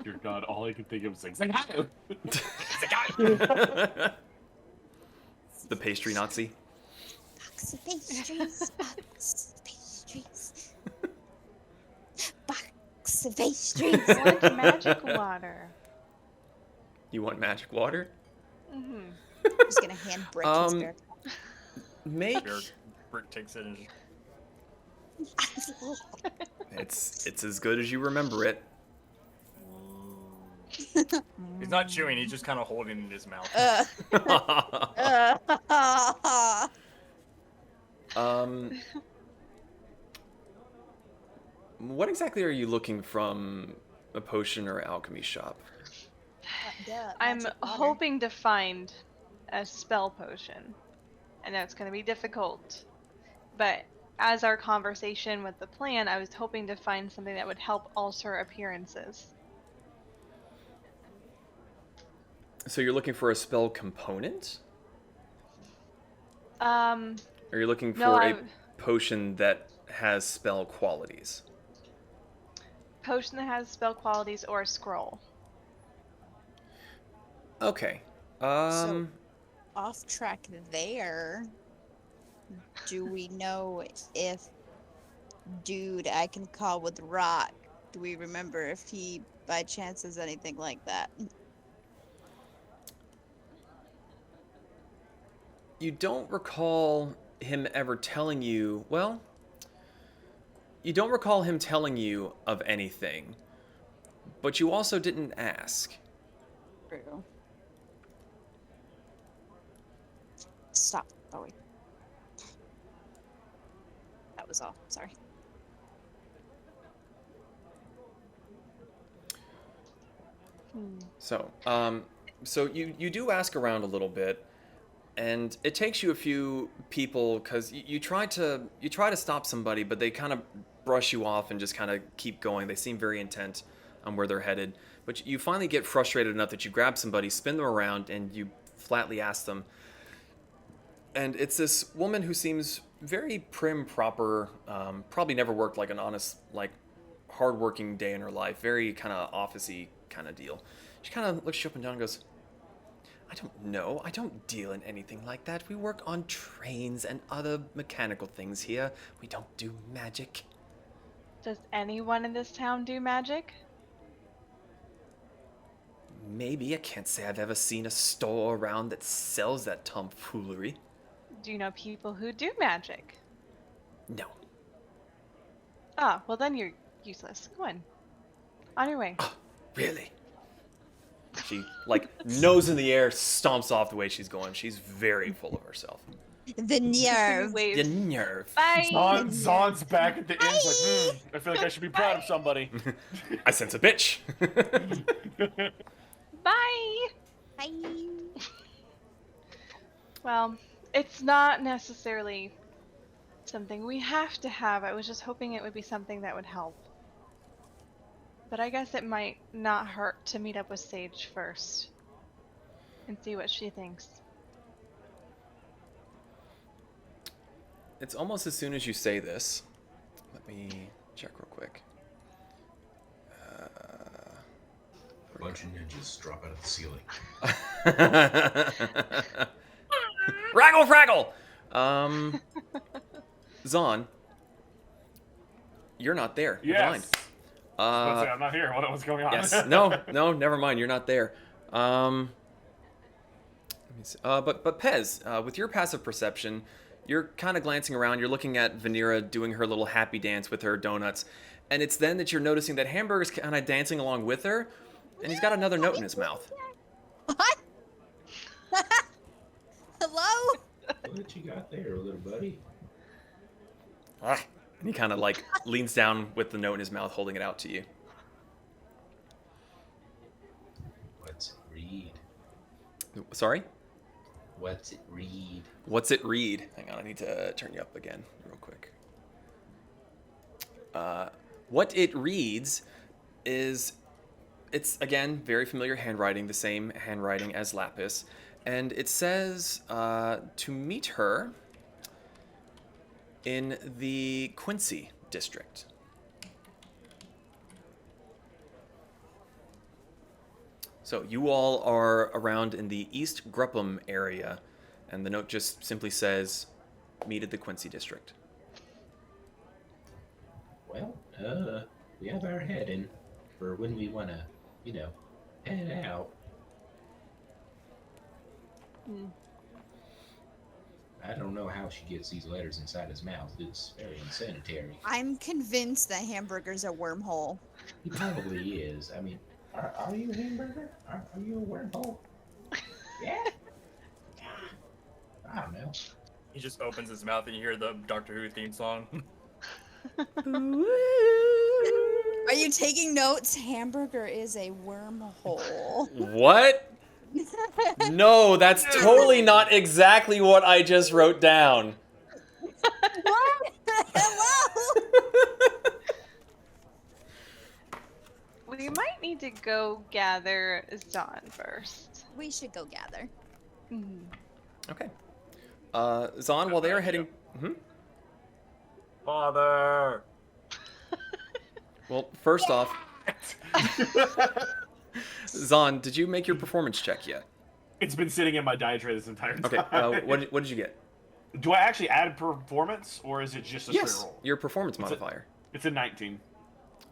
Speaker 1: Dear God, all I can think of is like, "Zagato!"
Speaker 2: The pastry Nazi.
Speaker 3: Box of pastries. Box of pastries. Box of pastries.
Speaker 4: Want magic water.
Speaker 2: You want magic water?
Speaker 4: Mm-hmm.
Speaker 3: I'm just gonna hand Brick his bear claw.
Speaker 2: Make
Speaker 5: Brick takes it and
Speaker 2: it's as good as you remember it.
Speaker 5: he's not chewing, he's just kind of holding it in his mouth.
Speaker 2: What exactly are you looking from a potion or alchemy shop?
Speaker 4: I'm
Speaker 3: Magic water.
Speaker 4: hoping to find a spell potion. I know it's going to be difficult, but as our conversation with the plan, I was hoping to find something that would help alter appearances.
Speaker 2: So you're looking for a spell component?
Speaker 4: Um,
Speaker 2: Or you're looking for
Speaker 4: no,
Speaker 2: a potion that has spell qualities?
Speaker 4: potion that has spell qualities or a scroll.
Speaker 2: Okay.
Speaker 3: off track there. Do we know if dude I can call with rock? Do we remember if he by chance has anything like that?
Speaker 2: You don't recall him ever telling you, well, you don't recall him telling you of anything, but you also didn't ask.
Speaker 3: True. Stop. Oh wait. That was all. Sorry.
Speaker 2: So you do ask around a little bit, and it takes you a few people because you try to stop somebody, but they kind of brush you off and just kind of keep going. They seem very intent on where they're headed, but you finally get frustrated enough that you grab somebody, spin them around, and you flatly ask them. And it's this woman who seems very prim, proper, probably never worked like an honest, like hardworking day in her life, very kind of officey kind of deal. She kind of looks you up and down and goes, I don't know. I don't deal in anything like that. We work on trains and other mechanical things here. We don't do magic.
Speaker 4: Does anyone in this town do magic?
Speaker 2: Maybe. I can't say I've ever seen a store around that sells that tomfoolery.
Speaker 4: Do you know people who do magic?
Speaker 2: No.
Speaker 4: Ah, well then you're useless. Go on your way.
Speaker 2: Oh, really? She, like, nose in the air, stomps off the way she's going. She's very full of herself.
Speaker 3: The nerve.
Speaker 2: The nerve.
Speaker 4: Bye.
Speaker 1: Zon's back at the inn. Like, I feel like I should be proud of somebody.
Speaker 2: I sense a bitch.
Speaker 4: Bye.
Speaker 3: Bye.
Speaker 4: Well, it's not necessarily something we have to have. I was just hoping it would be something that would help. But I guess it might not hurt to meet up with Sage first and see what she thinks.
Speaker 2: It's almost as soon as you say this. Let me check real quick.
Speaker 6: A bunch of ninjas drop out of the ceiling.
Speaker 2: Raggle fraggle! Zon, you're not there. You're blind.
Speaker 1: Yes. I was about to say, I'm not here. What's going on?
Speaker 2: Yes. No, never mind. You're not there. Let me see. But Pez, with your passive perception, you're kind of glancing around. You're looking at Vanera doing her little happy dance with her donuts, and it's then that you're noticing that Hamburger's kind of dancing along with her, and he's got another note in his mouth.
Speaker 3: What? Hello?
Speaker 6: What you got there, little buddy?
Speaker 2: And he kind of like leans down with the note in his mouth, holding it out to you.
Speaker 6: What's it read?
Speaker 2: Sorry?
Speaker 6: What's it read?
Speaker 2: What's it read? Hang on, I need to turn you up again real quick. What it reads is, it's again very familiar handwriting, the same handwriting as Lapis, and it says to meet her in the Quincy district. So you all are around in the East Grupham area, and the note just simply says, meet at the Quincy district.
Speaker 6: Well, we have our head in for when we want to, head out. I don't know how she gets these letters inside his mouth. It's very unsanitary.
Speaker 3: I'm convinced that Hamburger's a wormhole.
Speaker 6: He probably is. I mean, are you a hamburger? Are you a wormhole? Yeah? I don't know.
Speaker 5: He just opens his mouth and you hear the Doctor Who theme song.
Speaker 3: Are you taking notes? Hamburger is a wormhole.
Speaker 2: What? No, that's totally not exactly what I just wrote down.
Speaker 3: What? Hello?
Speaker 4: We might need to go gather Zon first.
Speaker 3: We should go gather.
Speaker 2: Okay. Zon, while they are heading...
Speaker 5: Father!
Speaker 2: Well, first off... Zon, did you make your performance check yet?
Speaker 1: It's been sitting in my diet tray this entire time.
Speaker 2: Okay, what did you get?
Speaker 1: Do I actually add performance, or is it just a straight roll?
Speaker 2: Your performance modifier.
Speaker 1: It's a 19.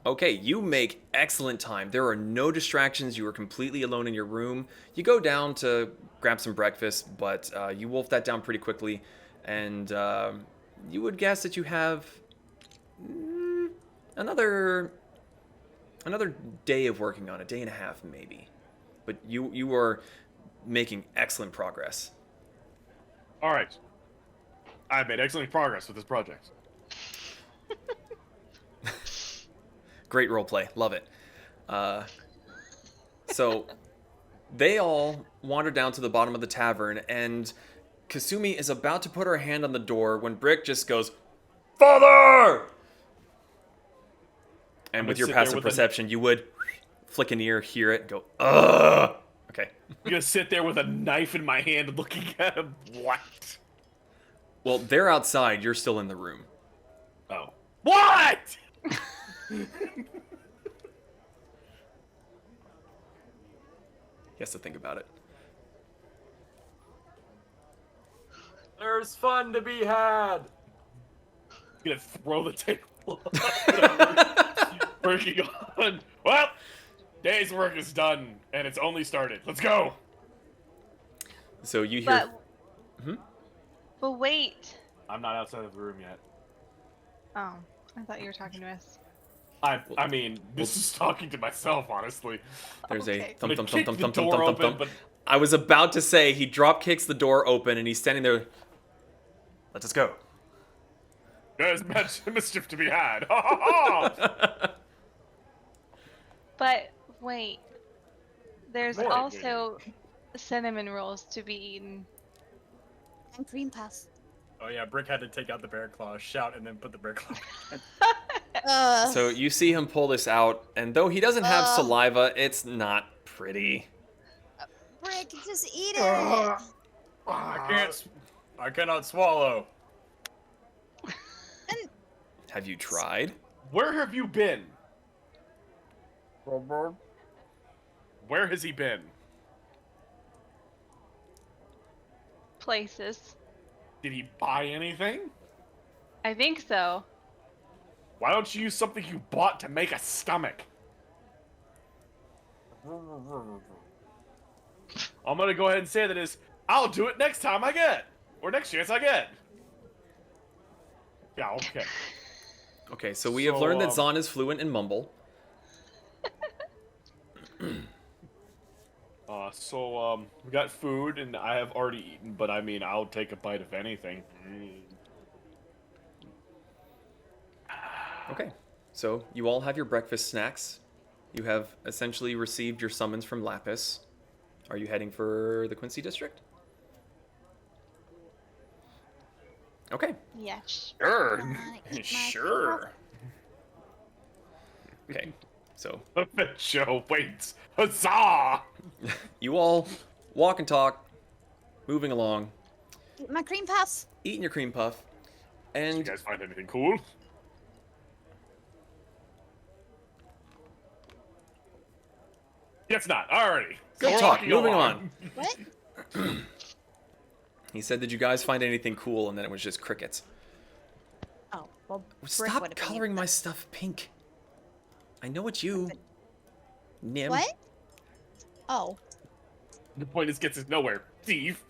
Speaker 2: Okay, you make excellent time. There are no distractions. You are completely alone in your room. You go down to grab some breakfast, but you wolf that down pretty quickly. And you would guess that you have another day of working on it, day and a half maybe. But you are making excellent progress.
Speaker 1: All right. I've made excellent progress with this project.
Speaker 2: Great roleplay. Love it. So they all wander down to the bottom of the tavern, and Kasumi is about to put her hand on the door when Brick just goes, "Father!" And with your passive perception, you would flick an ear, hear it, go, "Ugh!" Okay.
Speaker 1: I'm gonna sit there with a knife in my hand looking at him. What?
Speaker 2: Well, they're outside. You're still in the room.
Speaker 1: Oh. What?
Speaker 2: He has to think about it.
Speaker 5: There's fun to be had.
Speaker 1: I'm gonna throw the table. Working on. Well, day's work is done, and it's only started. Let's go.
Speaker 2: So you hear...
Speaker 4: But wait.
Speaker 1: I'm not outside of the room yet.
Speaker 4: Oh, I thought you were talking to us.
Speaker 1: I mean, this is talking to myself, honestly.
Speaker 2: There's
Speaker 4: Okay.
Speaker 2: a thump, thump,
Speaker 1: Kick
Speaker 2: thump,
Speaker 1: the
Speaker 2: thump, thump,
Speaker 1: door
Speaker 2: thump, thump,
Speaker 1: open,
Speaker 2: thump.
Speaker 1: but
Speaker 2: I was about to say he drop kicks the door open and he's standing there. Let us go.
Speaker 1: there's mischief to be had. Ha ha ha!
Speaker 4: But wait. There's
Speaker 1: More
Speaker 4: also cinnamon rolls to be eaten.
Speaker 3: And cream puffs.
Speaker 5: Oh yeah, Brick had to take out the bear claw, shout, and then put the bear claw.
Speaker 2: So you see him pull this out, and though he doesn't have saliva, it's not pretty.
Speaker 3: Brick, just eat it.
Speaker 5: I cannot swallow.
Speaker 2: Have you tried?
Speaker 1: Where have you been? Where has he been?
Speaker 4: Places.
Speaker 1: Did he buy anything?
Speaker 4: I think so.
Speaker 1: Why don't you use something you bought to make a stomach? I'm gonna go ahead and say that is, I'll do it next time I get. Or next chance I get. Yeah, okay.
Speaker 2: Okay, so we have learned that Zahn is fluent in mumble.
Speaker 1: We got food, and I have already eaten, but I mean, I'll take a bite of anything.
Speaker 2: Okay, so you all have your breakfast snacks. You have essentially received your summons from Lapis. Are you heading for the Quincy district? Okay.
Speaker 4: Yes.
Speaker 1: Sure.
Speaker 3: Sure.
Speaker 2: Okay, so
Speaker 1: The show waits. Huzzah!
Speaker 2: you all walk and talk, moving along,
Speaker 3: Eat my cream puffs.
Speaker 2: eating your cream puff,
Speaker 1: Did you
Speaker 2: and
Speaker 1: guys find anything cool? Guess not. Alrighty.
Speaker 2: good
Speaker 1: We're
Speaker 2: talk.
Speaker 1: walking
Speaker 2: Moving
Speaker 1: along.
Speaker 2: on.
Speaker 3: What?
Speaker 2: He said, "Did you guys find anything cool?" And then it was just crickets.
Speaker 3: Oh, well, Brick
Speaker 2: Stop
Speaker 3: would've
Speaker 2: coloring
Speaker 3: eaten
Speaker 2: my stuff pink. I know it's you, Nim.
Speaker 3: What? Oh.
Speaker 1: The point is, gets us nowhere. Thief.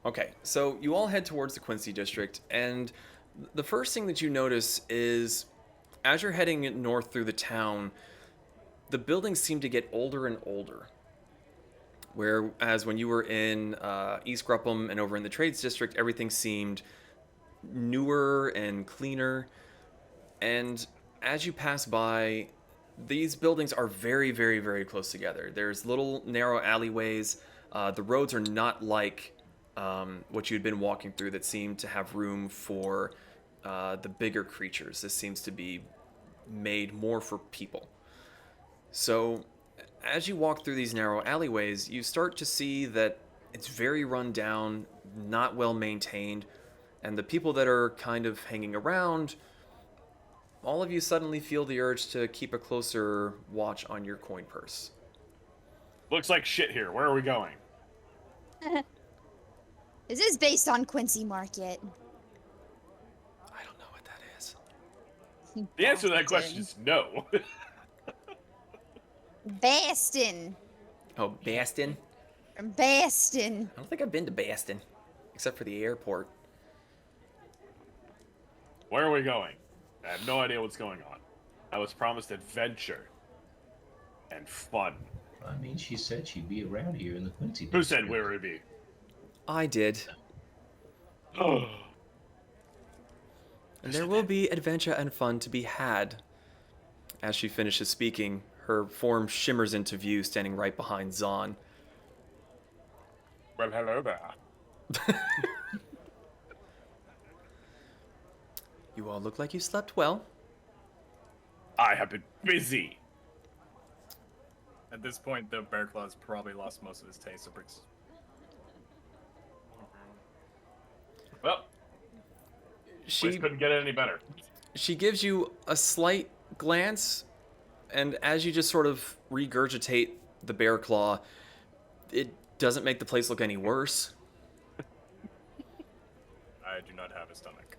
Speaker 2: Okay, so you all head towards the Quincy district, and the first thing that you notice is, as you're heading north through the town, the buildings seem to get older and older. Whereas when you were in East Grupham and over in the Trades District, everything seemed newer and cleaner. And as you pass by, these buildings are very, very, very close together. There's little narrow alleyways. The roads are not like what you'd been walking through that seemed to have room for the bigger creatures. This seems to be made more for people. So as you walk through these narrow alleyways, you start to see that it's very run down, not well maintained, and the people that are kind of hanging around, all of you suddenly feel the urge to keep a closer watch on your coin purse.
Speaker 1: Looks like shit here. Where are we going?
Speaker 3: This is based on Quincy Market.
Speaker 2: I don't know what that is.
Speaker 1: The answer to that question is no.
Speaker 3: Baston.
Speaker 2: Oh, Baston?
Speaker 3: From Baston.
Speaker 2: I don't think I've been to Baston, except for the airport.
Speaker 1: Where are we going? I have no idea what's going on. I was promised adventure and fun.
Speaker 6: I mean, she said she'd be around here in the Quincy.
Speaker 1: Who said
Speaker 6: district.
Speaker 1: where would be?
Speaker 2: I did.
Speaker 1: Oh.
Speaker 2: And there will be adventure and fun to be had. As she finishes speaking, her form shimmers into view, standing right behind Zahn.
Speaker 1: Well, hello there.
Speaker 2: You all look like you slept well.
Speaker 1: I have been busy.
Speaker 5: At this point, the bear claw's probably lost most of his taste, so Brick's...
Speaker 1: Well,
Speaker 2: She
Speaker 1: couldn't get it any better.
Speaker 2: She gives you a slight glance, and as you just sort of regurgitate the bear claw, it doesn't make the place look any worse.
Speaker 5: I do not have a stomach.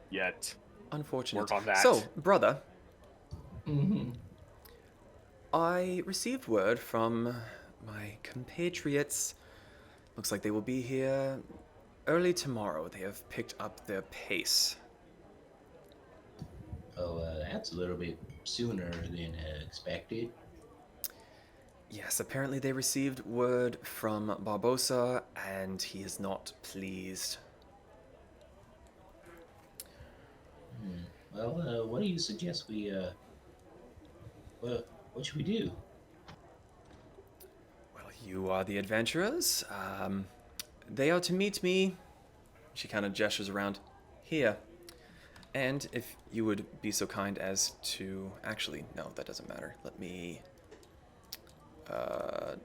Speaker 1: Yet.
Speaker 2: Unfortunate.
Speaker 1: Work on that.
Speaker 2: So, brother,
Speaker 6: Mm-hmm.
Speaker 2: I received word from my compatriots. Looks like they will be here early tomorrow. They have picked up their pace.
Speaker 6: Oh, that's a little bit sooner than expected.
Speaker 2: Yes, apparently they received word from Barbosa, and he is not pleased.
Speaker 6: Well, what do you suggest we, what should we do?
Speaker 2: Well, you are the adventurers. They are to meet me. She kind of gestures around here. And if you would be so kind as to... Actually, no, that doesn't matter. Let me...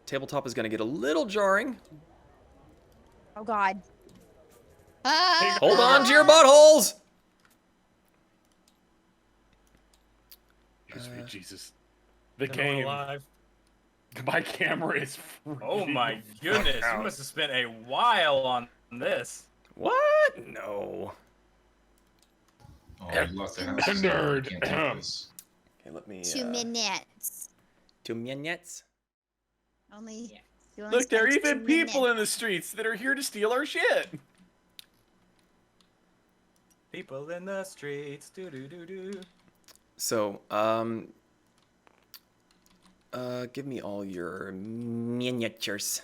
Speaker 2: tabletop is going to get a little jarring.
Speaker 3: Oh God. Ah!
Speaker 2: Hold on to your buttholes!
Speaker 1: Sweet Jesus. The
Speaker 5: Still
Speaker 1: game.
Speaker 5: alive.
Speaker 1: My camera is
Speaker 5: Oh my
Speaker 1: freezing the
Speaker 5: goodness,
Speaker 1: fuck
Speaker 5: you
Speaker 1: out.
Speaker 5: must have spent a while on this.
Speaker 2: What? No.
Speaker 6: Oh, I lost the house.
Speaker 1: Nerd.
Speaker 6: Can't take this.
Speaker 2: Okay, let me...
Speaker 3: 2 minutes.
Speaker 2: 2 minutes.
Speaker 3: Only. you only
Speaker 1: Look, there are
Speaker 3: spent
Speaker 1: even
Speaker 3: 2
Speaker 1: people in
Speaker 3: minutes.
Speaker 1: the streets that are here to steal our shit.
Speaker 5: People in the streets, do do do do.
Speaker 2: So, give me all your miniatures.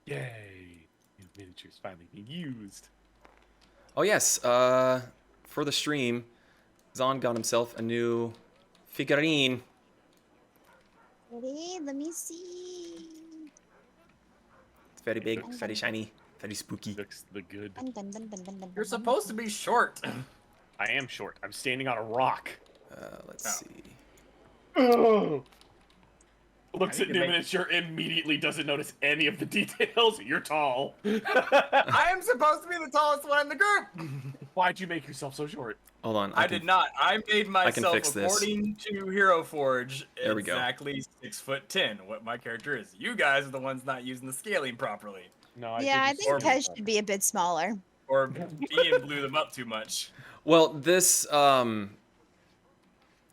Speaker 1: Yay. These miniatures finally being used.
Speaker 2: Oh yes, for the stream, Zahn got himself a new figurine.
Speaker 3: Ready? Let me see.
Speaker 2: It's very big, very shiny, very spooky.
Speaker 1: Looks the good.
Speaker 3: Dun, dun, dun, dun, dun, dun,
Speaker 5: You're
Speaker 3: dun,
Speaker 5: supposed to be short.
Speaker 1: I am short. I'm standing on a rock.
Speaker 2: Let's
Speaker 5: Oh.
Speaker 2: see.
Speaker 1: Oh. Looks
Speaker 5: I
Speaker 1: at
Speaker 5: need to
Speaker 1: new
Speaker 5: make-
Speaker 1: miniature, immediately doesn't notice any of the details. You're tall.
Speaker 5: I am supposed to be the tallest one in the group.
Speaker 1: Why'd you make yourself so short?
Speaker 2: Hold on.
Speaker 5: I did not. I made myself,
Speaker 2: fix this.
Speaker 5: according to Hero Forge,
Speaker 2: There we go.
Speaker 5: exactly 6'10", what my character is. You guys are the ones not using the scaling properly.
Speaker 1: No,
Speaker 3: Yeah, I
Speaker 1: did
Speaker 3: think
Speaker 1: you
Speaker 3: Pez
Speaker 1: see-
Speaker 3: should be a bit smaller.
Speaker 5: Or Ian blew them up too much.
Speaker 2: Well, this, you know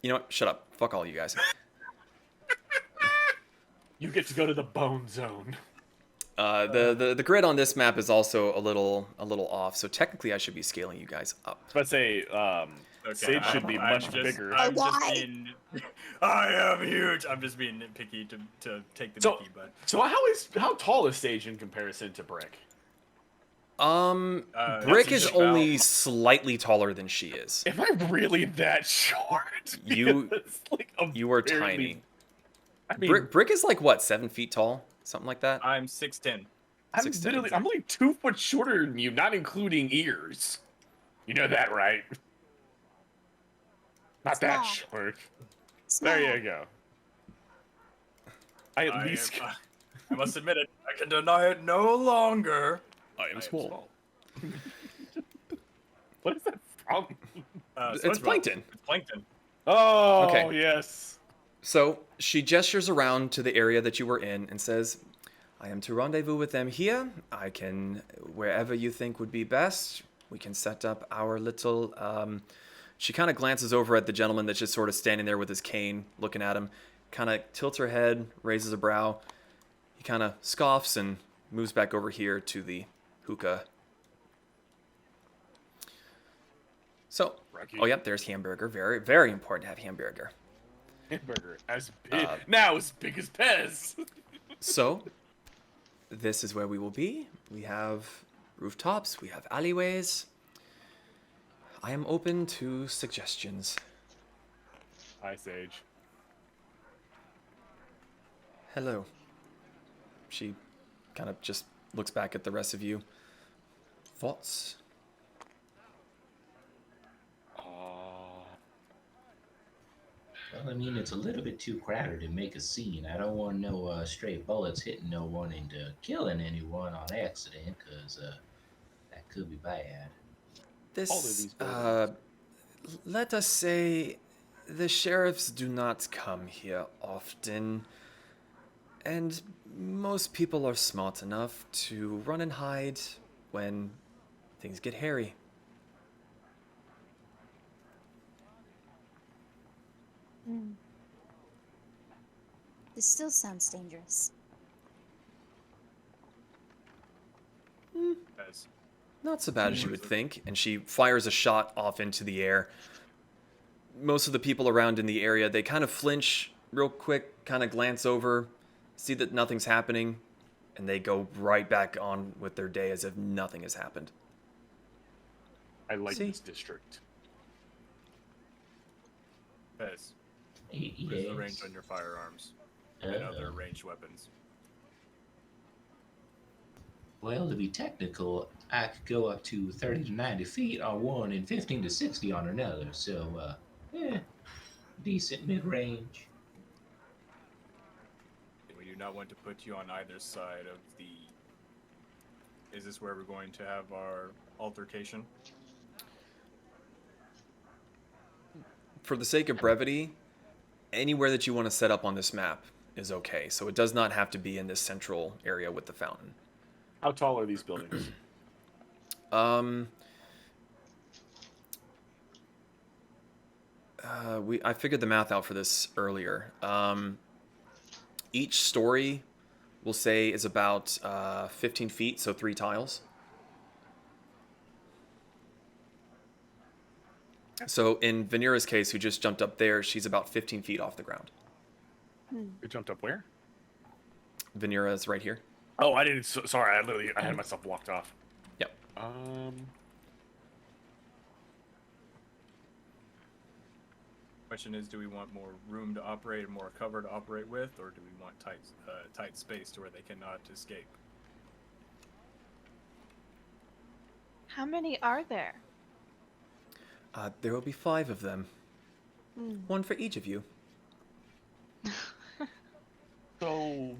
Speaker 2: what? Shut up. Fuck all you guys.
Speaker 1: You get to go to the bone zone.
Speaker 2: The grid on this map is also a little off, so technically I should be scaling you guys up.
Speaker 1: Let's say,
Speaker 5: Okay,
Speaker 1: Sage should be
Speaker 5: I'm
Speaker 1: much
Speaker 5: just-
Speaker 1: bigger.
Speaker 5: I'm
Speaker 3: Oh,
Speaker 5: just
Speaker 3: why?
Speaker 5: being, I am huge. I'm just being nitpicky to take the
Speaker 1: So-
Speaker 5: Mickey, but
Speaker 1: So how tall is Sage in comparison to Brick?
Speaker 2: Brick
Speaker 5: that's
Speaker 2: is
Speaker 5: about-
Speaker 2: only slightly taller than she is.
Speaker 1: Am I really that short?
Speaker 2: You-
Speaker 1: Because, like, I'm
Speaker 2: You are
Speaker 1: barely-
Speaker 2: tiny.
Speaker 1: I mean,
Speaker 2: Brick is like what, 7 feet tall, something like that.
Speaker 5: I'm 6'10".
Speaker 1: I'm
Speaker 2: 6'10".
Speaker 1: literally, I'm like 2 foot shorter than you, not including ears. You know that, right? Not that
Speaker 3: Small.
Speaker 1: short.
Speaker 3: Small.
Speaker 1: There you go. I at least.
Speaker 5: I must admit it. I can deny it no longer.
Speaker 2: I am small.
Speaker 1: What is that from?
Speaker 2: It's
Speaker 5: SpongeBob.
Speaker 2: plankton.
Speaker 5: It's plankton.
Speaker 1: Oh,
Speaker 2: Okay.
Speaker 1: yes.
Speaker 2: So she gestures around to the area that you were in and says, I am to rendezvous with them here. I can, wherever you think would be best, we can set up our little. She kind of glances over at the gentleman that's just sort of standing there with his cane, looking at him, kind of tilts her head, raises a brow. He kind of scoffs and moves back over here to the hookah. So,
Speaker 1: Rocky.
Speaker 2: oh, yep, there's hamburger. Very, very important to have hamburger.
Speaker 1: Hamburger as big, now as big as Pez.
Speaker 2: So, this is where we will be. We have rooftops, we have alleyways. I am open to suggestions.
Speaker 1: Hi, Sage.
Speaker 2: Hello. She kind of just looks back at the rest of you. Thoughts?
Speaker 6: Well, I mean, it's a little bit too crowded to make a scene. I don't want no stray bullets hitting no one and killing anyone on accident, because that could be bad.
Speaker 1: All of
Speaker 2: This,
Speaker 1: these buildings.
Speaker 2: let us say, the sheriffs do not come here often, and most people are smart enough to run and hide when things get hairy.
Speaker 3: This still sounds dangerous.
Speaker 5: Pez.
Speaker 2: Not so bad as you would think, and she fires a shot off into the air. Most of the people around in the area, they kind of flinch real quick, kind of glance over, see that nothing's happening, and they go right back on with their day as if nothing has happened.
Speaker 1: I like
Speaker 2: See?
Speaker 1: this district.
Speaker 5: Pez. What is
Speaker 6: Yes.
Speaker 5: the range on your firearms and other ranged weapons?
Speaker 6: Well, to be technical, I could go up to 30 to 90 feet on one and 15 to 60 on another. So, decent mid-range.
Speaker 5: We do not want to put you on either side of the... Is this where we're going to have our altercation?
Speaker 2: For the sake of brevity, anywhere that you want to set up on this map is okay. So it does not have to be in this central area with the fountain.
Speaker 1: How tall are these buildings?
Speaker 2: I figured the math out for this earlier. Each story, we'll say, is about 15 feet, so 3 tiles. So in Vanira's case, who just jumped up there, she's about 15 feet off the ground.
Speaker 1: It jumped up where?
Speaker 2: Vanira is right here.
Speaker 1: Oh, I didn't. Sorry, I had myself blocked off.
Speaker 2: Yep.
Speaker 5: Question is, do we want more room to operate and more cover to operate with, or do we want tight space to where they cannot escape?
Speaker 4: How many are there?
Speaker 2: There will be 5 of them. 1 for each of you.
Speaker 1: So,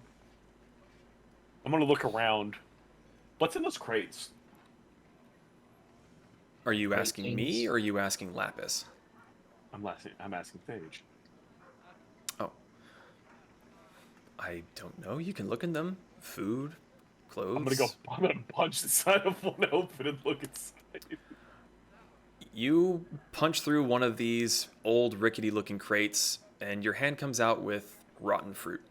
Speaker 1: I'm gonna look around. What's in those crates?
Speaker 2: Are you
Speaker 6: Great
Speaker 2: asking me,
Speaker 6: things.
Speaker 2: or are you asking Lapis?
Speaker 1: I'm asking Sage.
Speaker 2: Oh. I don't know. You can look in them. Food, clothes.
Speaker 1: I'm gonna punch the side of one open and look inside.
Speaker 2: You punch through one of these old, rickety-looking crates, and your hand comes out with rotten fruit.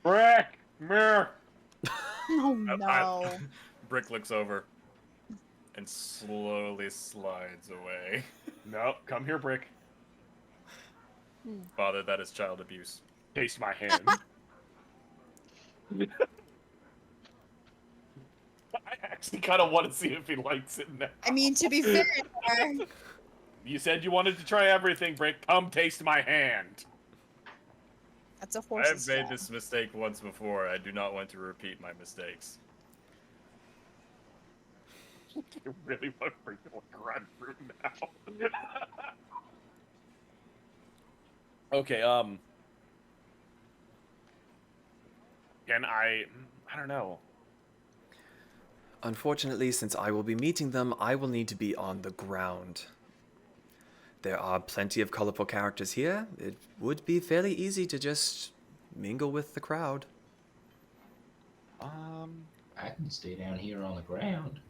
Speaker 1: Brick! Mirror!
Speaker 3: Oh no.
Speaker 5: Brick looks over and slowly slides away.
Speaker 1: No, come here, Brick.
Speaker 5: Father, that is child abuse.
Speaker 1: Taste my hand. I actually kind of want to see if he likes it now.
Speaker 3: I mean, to be fair,
Speaker 1: You said you wanted to try everything, Brick. Come taste my hand.
Speaker 3: that's a
Speaker 5: I
Speaker 3: horse's
Speaker 5: have made
Speaker 3: job.
Speaker 5: this mistake once before. I do not want to repeat my mistakes.
Speaker 1: You really want to bring the grunt fruit now? Okay, can I don't know.
Speaker 2: Unfortunately, since I will be meeting them, I will need to be on the ground. There are plenty of colorful characters here. It would be fairly easy to just mingle with the crowd.
Speaker 6: I can stay down here on the ground.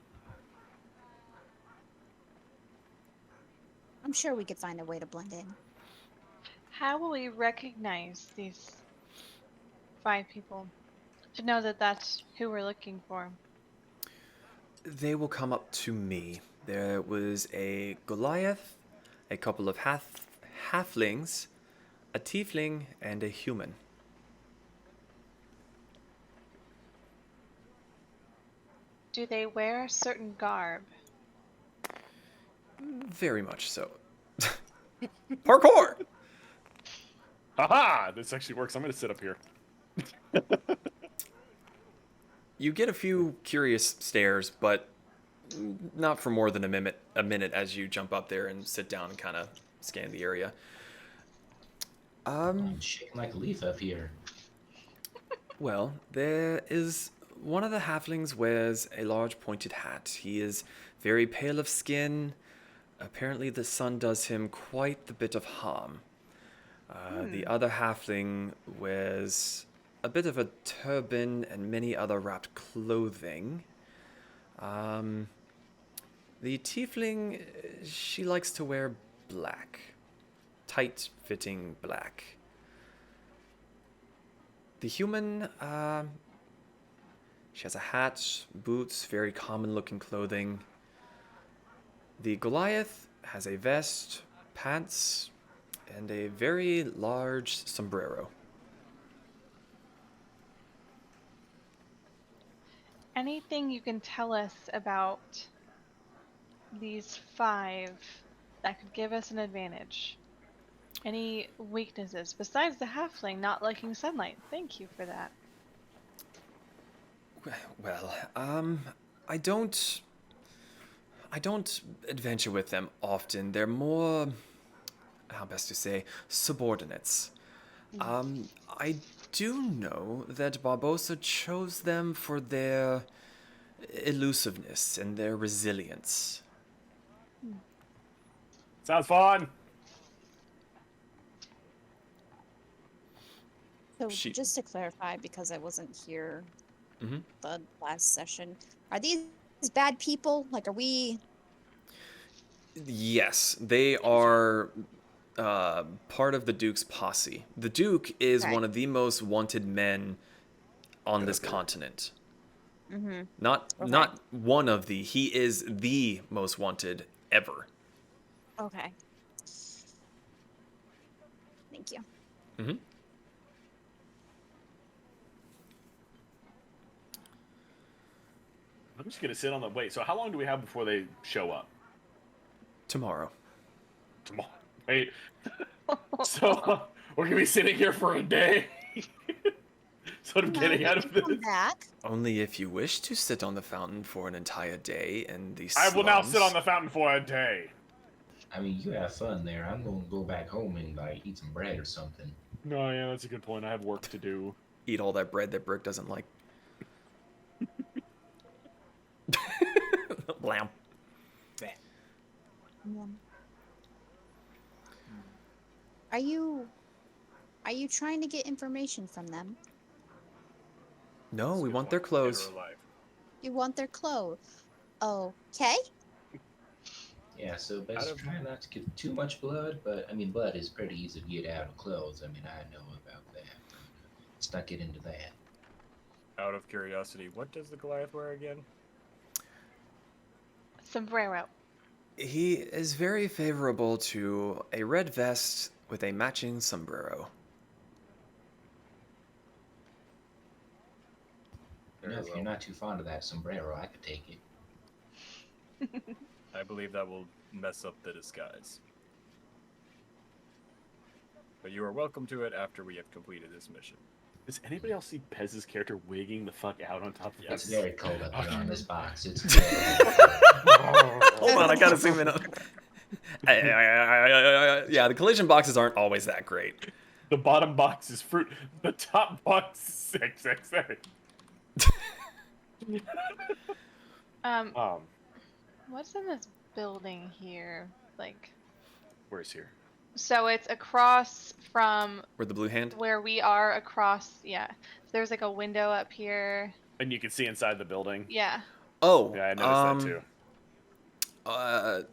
Speaker 3: I'm sure we could find a way to blend in.
Speaker 4: How will we recognize these 5 people to know that that's who we're looking for?
Speaker 2: They will come up to me. There was a Goliath, a couple of halflings, a tiefling, and a human.
Speaker 4: Do they wear a certain garb?
Speaker 2: Very much so. Parkour!
Speaker 1: Haha! This actually works. I'm gonna sit up here.
Speaker 2: You get a few curious stares, but not for more than a minute as you jump up there and sit down and kind of scan the area.
Speaker 6: I'm shaking like a leaf up here.
Speaker 2: Well, there is one of the halflings wears a large pointed hat. He is very pale of skin. Apparently the sun does him quite the bit of harm. The other halfling wears a bit of a turban and many other wrapped clothing. The tiefling, she likes to wear black. Tight-fitting black. The human, she has a hat, boots, very common-looking clothing. The Goliath has a vest, pants, and a very large sombrero.
Speaker 4: Anything you can tell us about these 5 that could give us an advantage? Any weaknesses besides the halfling not liking sunlight? Thank you for that.
Speaker 2: Well, I don't adventure with them often. They're more, how best to say, subordinates. I do know that Barbosa chose them for their elusiveness and their resilience.
Speaker 1: Sounds fun.
Speaker 3: So
Speaker 2: She-
Speaker 3: just to clarify, because I wasn't here
Speaker 2: Mhm.
Speaker 3: the last session, are these bad people? Like, are we?
Speaker 2: Yes, they are part of the Duke's posse. The Duke is
Speaker 3: Okay.
Speaker 2: one of the most wanted men on this continent.
Speaker 3: Mm-hmm.
Speaker 2: Not
Speaker 3: Okay.
Speaker 2: one of the. He is the most wanted ever.
Speaker 3: Okay. Thank you.
Speaker 2: Mm-hmm.
Speaker 1: I'm just gonna sit on the wait. So how long do we have before they show up?
Speaker 2: Tomorrow.
Speaker 1: Tomorrow. Wait. So we're gonna be sitting here for a day. Sort of getting out of this.
Speaker 3: Come back.
Speaker 2: Only if you wish to sit on the fountain for an entire day in the
Speaker 1: I will now
Speaker 2: slums.
Speaker 1: sit on the fountain for a day.
Speaker 6: I mean, you have fun there. I'm going to go back home and like eat some bread or something.
Speaker 1: No, yeah, that's a good point. I have work to do.
Speaker 2: Eat all that bread that Brick doesn't like. Blam.
Speaker 3: Are you trying to get information from them?
Speaker 2: No, we
Speaker 5: Still
Speaker 2: want their
Speaker 5: dead or
Speaker 2: clothes.
Speaker 5: alive.
Speaker 3: You want their clothes? Okay.
Speaker 6: Yeah, so best
Speaker 5: Out of-
Speaker 6: try not to get too much blood, but I mean, blood is pretty easy to get out of clothes. I mean, I know about that. Let's not get into that.
Speaker 5: Out of curiosity, what does the Goliath wear again?
Speaker 4: Sombrero.
Speaker 2: He is very favorable to a red vest with a matching sombrero.
Speaker 6: You know,
Speaker 5: Very
Speaker 6: if
Speaker 5: well.
Speaker 6: you're not too fond of that sombrero, I could take it.
Speaker 5: I believe that will mess up the disguise. But you are welcome to it after we have completed this mission.
Speaker 1: Does anybody else see Pez's character wigging the fuck out on top of
Speaker 5: Yes.
Speaker 6: It's very cold up here on this box. It's
Speaker 2: Hold on, I gotta zoom in on. Yeah, the collision boxes aren't always that great.
Speaker 1: The bottom box is fruit. The top box is XXX.
Speaker 4: What's in this building here? Like,
Speaker 1: Where's here?
Speaker 4: So it's across from
Speaker 2: Where the blue hand?
Speaker 4: where we are across. Yeah. So there's like a window up here.
Speaker 1: And you can see inside the building.
Speaker 4: Yeah.
Speaker 2: Oh,
Speaker 1: Yeah, I noticed that too.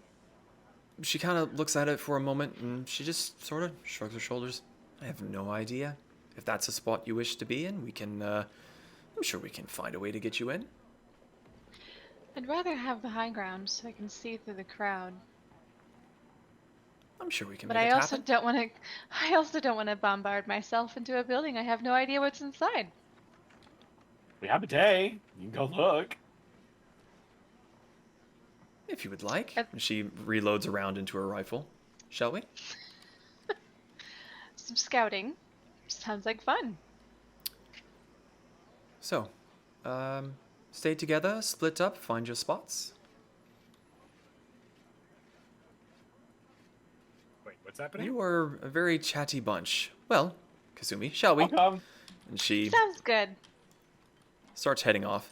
Speaker 2: She kind of looks at it for a moment, and she just sort of shrugs her shoulders. I have no idea. If that's a spot you wish to be in, we can, I'm sure we can find a way to get you in.
Speaker 4: I'd rather have the high ground so I can see through the crowd.
Speaker 2: I'm sure we can
Speaker 4: But
Speaker 2: make
Speaker 4: I
Speaker 2: it
Speaker 4: also
Speaker 2: happen.
Speaker 4: don't want to. I also don't want to bombard myself into a building. I have no idea what's inside.
Speaker 1: We have a day. You can go look.
Speaker 2: If you would like.
Speaker 4: Uh,
Speaker 2: She reloads around into her rifle. Shall we?
Speaker 4: Some scouting. Sounds like fun.
Speaker 2: So, stay together, split up, find your spots.
Speaker 5: Wait, what's happening?
Speaker 2: You are a very chatty bunch. Well, Kazumi, shall we?
Speaker 1: I'll come.
Speaker 2: And she
Speaker 4: Sounds good.
Speaker 2: starts heading off.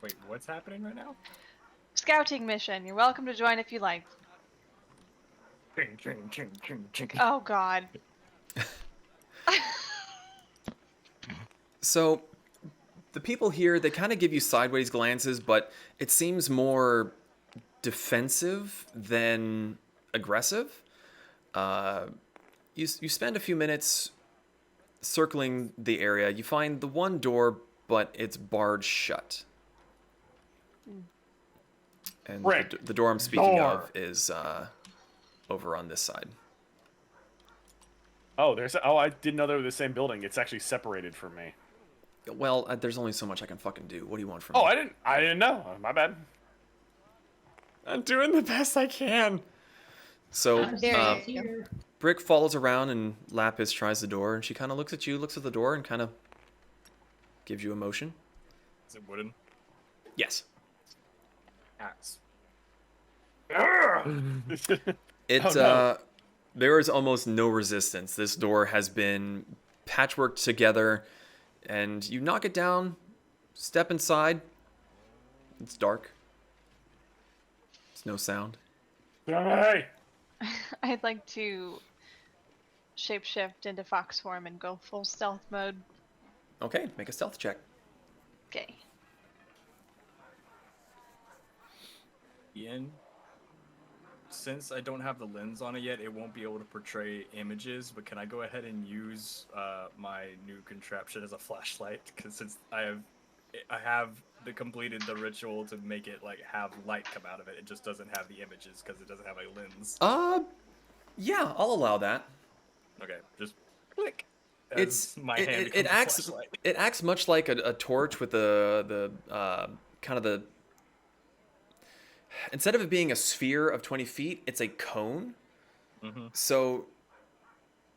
Speaker 5: Wait, what's happening right now?
Speaker 4: Scouting mission. You're welcome to join if you like.
Speaker 5: Ching, ching, ching, ching, ching.
Speaker 4: Oh God.
Speaker 2: So, the people here, they kind of give you sideways glances, but it seems more defensive than aggressive. You spend a few minutes circling the area. You find the one door, but it's barred shut. And
Speaker 1: Frick.
Speaker 2: the door I'm speaking
Speaker 1: Door.
Speaker 2: of is over on this side.
Speaker 1: Oh, I didn't know they were the same building. It's actually separated from me.
Speaker 2: Well, there's only so much I can fucking do. What do you want from
Speaker 1: Oh,
Speaker 2: me?
Speaker 1: I didn't know. My bad.
Speaker 2: I'm doing the best I can. So,
Speaker 3: There you go.
Speaker 2: Brick follows around and Lapis tries the door, and she kind of looks at you, looks at the door, and kind of gives you a motion.
Speaker 5: Is it wooden?
Speaker 2: Yes.
Speaker 5: Axe.
Speaker 2: It,
Speaker 1: Oh, no.
Speaker 2: There is almost no resistance. This door has been patchworked together, and you knock it down, step inside. It's dark. It's no sound.
Speaker 1: Hey!
Speaker 4: I'd like to shapeshift into fox form and go full stealth mode.
Speaker 2: Okay, make a stealth check.
Speaker 4: Okay.
Speaker 5: Ian, since I don't have the lens on it yet, it won't be able to portray images, but can I go ahead and use my new contraption as a flashlight? Because since I have completed the ritual to make it like have light come out of it, it just doesn't have the images because it doesn't have a lens.
Speaker 2: Yeah, I'll allow that.
Speaker 5: Okay, just click.
Speaker 2: It's
Speaker 5: as my
Speaker 2: it,
Speaker 5: hand
Speaker 2: it,
Speaker 5: becomes
Speaker 2: it
Speaker 5: a
Speaker 2: acts
Speaker 5: flashlight.
Speaker 2: it acts much like a torch with the kind of the instead of it being a sphere of 20 feet, it's a cone.
Speaker 5: Mm-hmm.
Speaker 2: So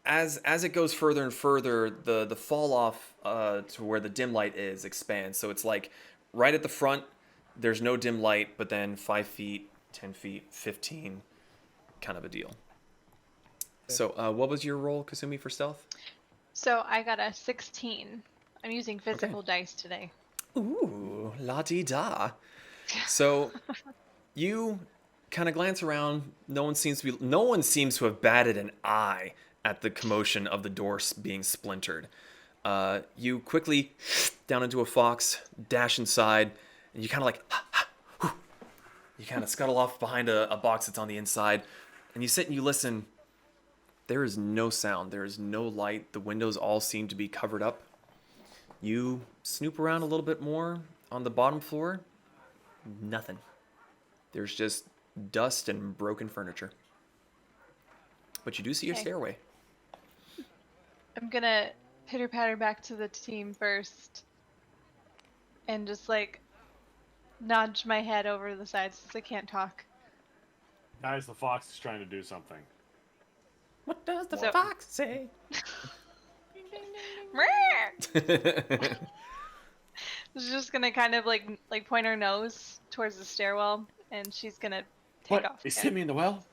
Speaker 2: as it goes further and further, the fall off to where the dim light is expands. So it's like right at the front, there's no dim light, but then 5 feet, 10 feet, 15, kind of a deal. So what was your roll, Kasumi, for stealth?
Speaker 4: So I got a 16. I'm using physical dice today.
Speaker 2: Ooh, la-di-da. So you kind of glance around. No one seems to have batted an eye at the commotion of the door being splintered. You quickly down into a fox, dash inside, and you kind of like you kind of scuttle off behind a box that's on the inside, and you sit and you listen. There is no sound. There is no light. The windows all seem to be covered up. You snoop around a little bit more on the bottom floor. Nothing. There's just dust and broken furniture. But you do see your
Speaker 4: Okay.
Speaker 2: stairway.
Speaker 4: I'm gonna pitter patter back to the team first and just like nudge my head over to the side since I can't talk.
Speaker 1: Guys, the fox is trying to do something.
Speaker 2: What does the
Speaker 4: So-
Speaker 2: fox say?
Speaker 4: She's just gonna kind of like point her nose towards the stairwell, and she's gonna take
Speaker 1: What?
Speaker 4: off.
Speaker 1: Is
Speaker 4: again.
Speaker 1: Timmy in the well?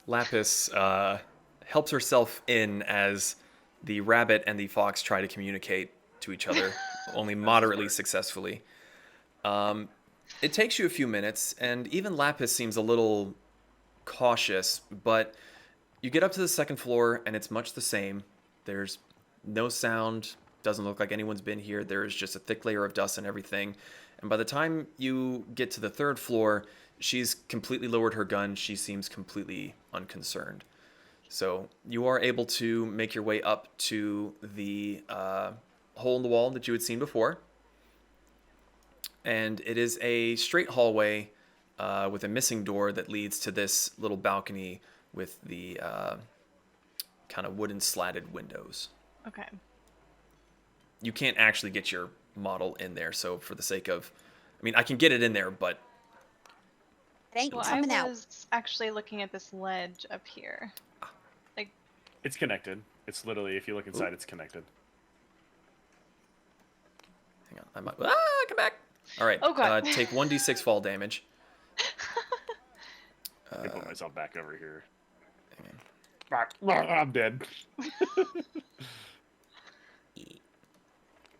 Speaker 2: Lapis helps herself in as the rabbit and the fox try to communicate to each other, only moderately successfully. It takes you a few minutes, and even Lapis seems a little cautious, but you get up to the second floor and it's much the same. There's no sound, doesn't look like anyone's been here. There's just a thick layer of dust and everything. And by the time you get to the third floor, she's completely lowered her gun. She seems completely unconcerned. So you are able to make your way up to the hole in the wall that you had seen before. And it is a straight hallway with a missing door that leads to this little balcony with the kind of wooden slatted windows.
Speaker 4: Okay.
Speaker 2: You can't actually get your model in there, so for the sake of... I mean, I can get it in there, but...
Speaker 3: It ain't
Speaker 4: Well,
Speaker 3: coming
Speaker 4: I
Speaker 3: out.
Speaker 4: was actually looking at this ledge up here. Like,
Speaker 1: It's connected. It's literally, if you look inside, it's connected.
Speaker 2: Hang on. I might... come back! All right.
Speaker 4: Oh, God.
Speaker 2: Take 1d6 fall damage.
Speaker 1: I put myself back over here.
Speaker 2: Hang on.
Speaker 1: I'm dead.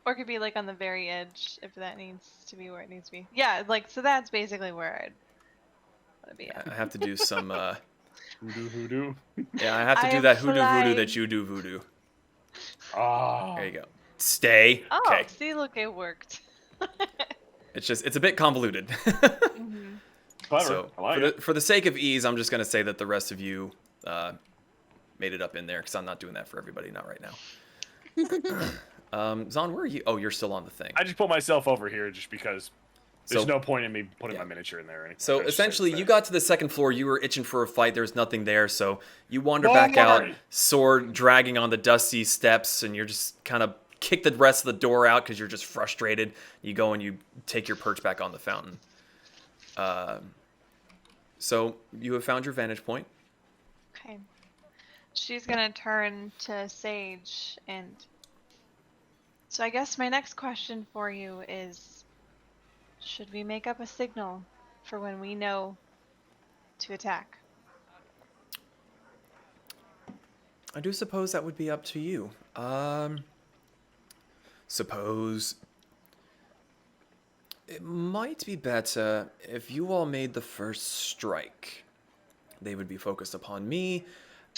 Speaker 4: or it could be like on the very edge if that needs to be where it needs to be. Yeah, like, so that's basically where I'd want to be at.
Speaker 2: I have to do some...
Speaker 1: Hoodoo.
Speaker 2: Yeah, I have to
Speaker 4: I
Speaker 2: do
Speaker 4: am
Speaker 2: that hoodoo voodoo
Speaker 4: flying.
Speaker 2: that you do voodoo.
Speaker 1: Ah.
Speaker 2: There you go. Stay.
Speaker 4: Oh,
Speaker 2: Okay.
Speaker 4: see, look, it worked.
Speaker 2: It's a bit convoluted.
Speaker 4: Mhm.
Speaker 1: Clever.
Speaker 2: So
Speaker 1: I like it.
Speaker 2: for the sake of ease, I'm just going to say that the rest of you made it up in there because I'm not doing that for everybody, not right now. Zon, where are you? Oh, you're still on the thing.
Speaker 1: I just put myself over here just because there's
Speaker 2: So-
Speaker 1: no point in me putting
Speaker 2: yeah.
Speaker 1: my miniature in there or anything.
Speaker 2: So
Speaker 1: I just
Speaker 2: essentially,
Speaker 1: say
Speaker 2: you
Speaker 1: it's
Speaker 2: got to the second floor. You were itching for a fight. There's nothing there, so you wander
Speaker 1: Don't
Speaker 2: back out,
Speaker 1: worry.
Speaker 2: sword dragging on the dusty steps, and you're just kind of kick the rest of the door out because you're just frustrated. You go and you take your perch back on the fountain. So you have found your vantage point.
Speaker 4: Okay. She's gonna turn to Sage, and so I guess my next question for you is, should we make up a signal for when we know to attack?
Speaker 2: I do suppose that would be up to you. Suppose it might be better if you all made the first strike. They would be focused upon me,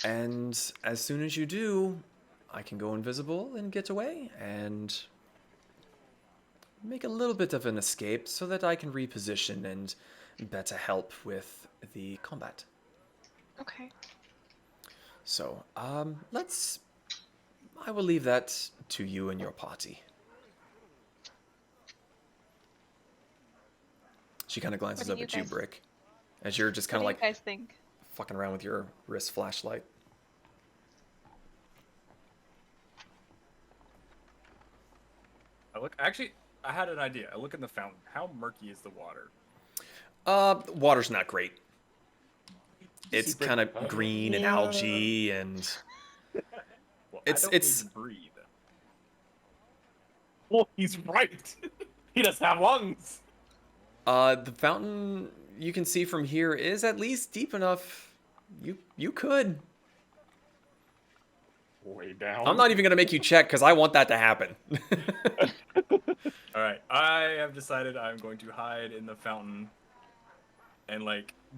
Speaker 2: and as soon as you do, I can go invisible and get away and make a little bit of an escape so that I can reposition and better help with the combat.
Speaker 4: Okay.
Speaker 2: So, I will leave that to you and your party. She kind of glances
Speaker 4: What
Speaker 2: up
Speaker 4: do
Speaker 2: at
Speaker 4: you
Speaker 2: you,
Speaker 4: guys-
Speaker 2: Brick, as you're just kind of
Speaker 4: What
Speaker 2: like
Speaker 4: do you guys think?
Speaker 2: fucking around with your wrist flashlight.
Speaker 5: Actually, I had an idea. I look in the fountain. How murky is the water?
Speaker 2: Water's not great. It's
Speaker 1: Secret.
Speaker 2: kind of green and algae, and
Speaker 5: Well,
Speaker 2: It's-
Speaker 5: I don't
Speaker 2: it's-
Speaker 5: need to breathe.
Speaker 1: Well, he's right. He doesn't have lungs.
Speaker 2: the fountain you can see from here is at least deep enough. You could.
Speaker 1: Way down.
Speaker 2: I'm not even gonna make you check because I want that to happen.
Speaker 5: All right, I have decided I'm going to hide in the fountain, and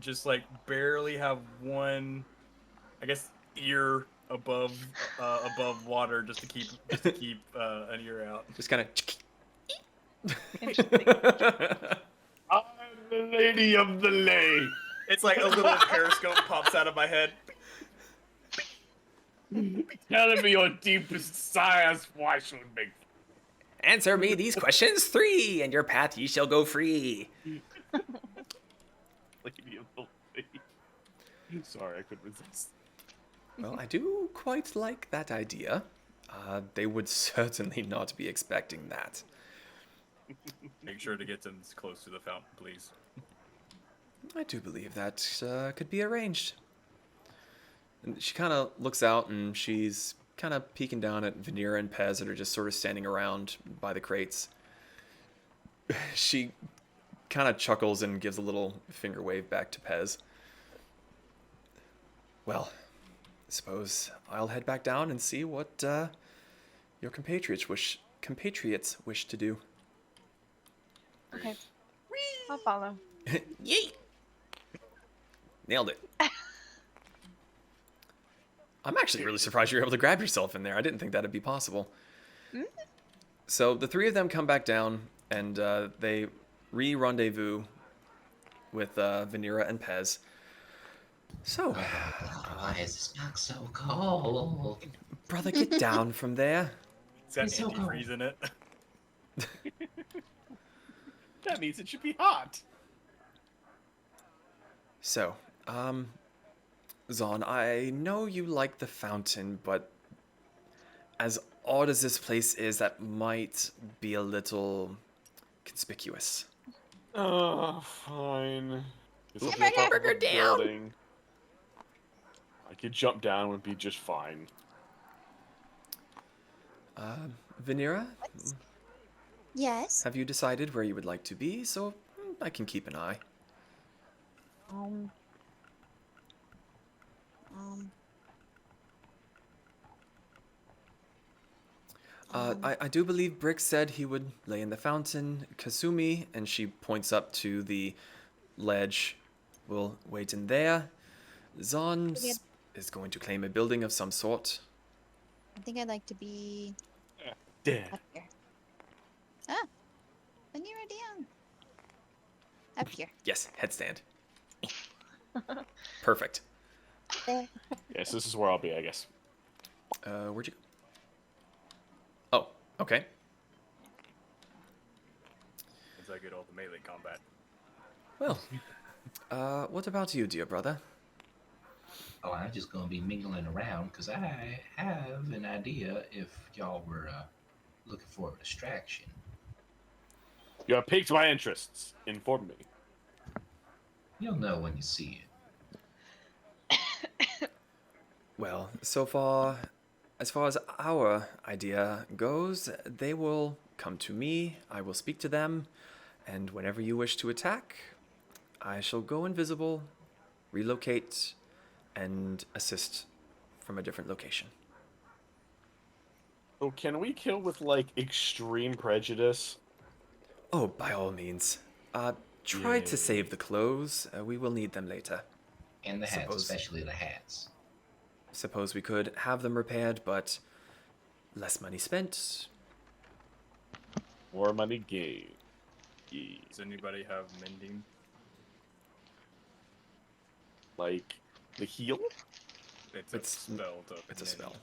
Speaker 5: just barely have one, I guess, ear above water just to keep an ear out.
Speaker 2: Just kind
Speaker 4: Interesting.
Speaker 2: of.
Speaker 1: I'm the lady of the lake.
Speaker 5: It's like a little periscope pops out of my head.
Speaker 1: Telling me your deepest sighs, why should make
Speaker 2: Answer me these questions 3, and your path ye shall go free.
Speaker 1: lady of the lake? Sorry, I couldn't resist.
Speaker 2: Well, I do quite like that idea. They would certainly not be expecting that.
Speaker 5: Make sure to get them close to the fountain, please.
Speaker 2: I do believe that could be arranged. And she kind of looks out, and she's kind of peeking down at Vanera and Pez that are just sort of standing around by the crates. She kind of chuckles and gives a little finger wave back to Pez. Well, I suppose I'll head back down and see what your compatriots wish to do.
Speaker 4: Okay. I'll follow.
Speaker 2: Yeet! Nailed it. I'm actually really surprised you were able to grab yourself in there. I didn't think that'd be possible.
Speaker 4: Mm.
Speaker 2: So the three of them come back down, and they re-rendezvous with Vanera and Pez. So,
Speaker 6: Why is this box so cold?
Speaker 2: brother, get down from there.
Speaker 5: Is that
Speaker 6: It's so cold.
Speaker 5: antifreeze in it?
Speaker 1: That means it should be hot.
Speaker 2: So, Zon, I know you like the fountain, but as odd as this place is, that might be a little conspicuous.
Speaker 1: Oh, fine. It's up
Speaker 3: Hamburger!
Speaker 1: on top of a
Speaker 2: Hamburger down!
Speaker 1: building. I could jump down, would be just fine.
Speaker 2: Vanera,
Speaker 3: Yes.
Speaker 2: have you decided where you would like to be? So I can keep an eye.
Speaker 3: Um.
Speaker 2: I do believe Brick said he would lay in the fountain. Kasumi, and she points up to the ledge, will wait in there. Zon is going to claim a building of some sort.
Speaker 3: I think I'd like to be
Speaker 1: Dead.
Speaker 3: up here. Ah, Vanera down. Up here.
Speaker 2: Yes, headstand. Perfect.
Speaker 3: There.
Speaker 1: Yes, this is where I'll be, I guess.
Speaker 2: Where'd you go? Oh, okay.
Speaker 5: As I get all the melee combat.
Speaker 2: Well, what about you, dear brother?
Speaker 6: Oh, I'm just gonna be mingling around because I have an idea if y'all were looking for a distraction.
Speaker 1: You have piqued my interests. Inform me.
Speaker 6: You'll know when you see it.
Speaker 2: Well, as far as our idea goes, they will come to me, I will speak to them, and whenever you wish to attack, I shall go invisible, relocate, and assist from a different location.
Speaker 1: Oh, can we kill with, like, extreme prejudice?
Speaker 2: Oh, by all means. Try to
Speaker 1: Yay.
Speaker 2: save the clothes. We will need them later.
Speaker 6: And the hats,
Speaker 2: Suppose-
Speaker 6: especially the hats.
Speaker 2: Suppose we could have them repaired, but less money spent.
Speaker 1: More money gained. Yeah.
Speaker 5: Does anybody have mending?
Speaker 1: Like, the heal?
Speaker 5: It's
Speaker 2: It's-
Speaker 5: a spell to
Speaker 2: It's a
Speaker 5: mend.
Speaker 2: spell.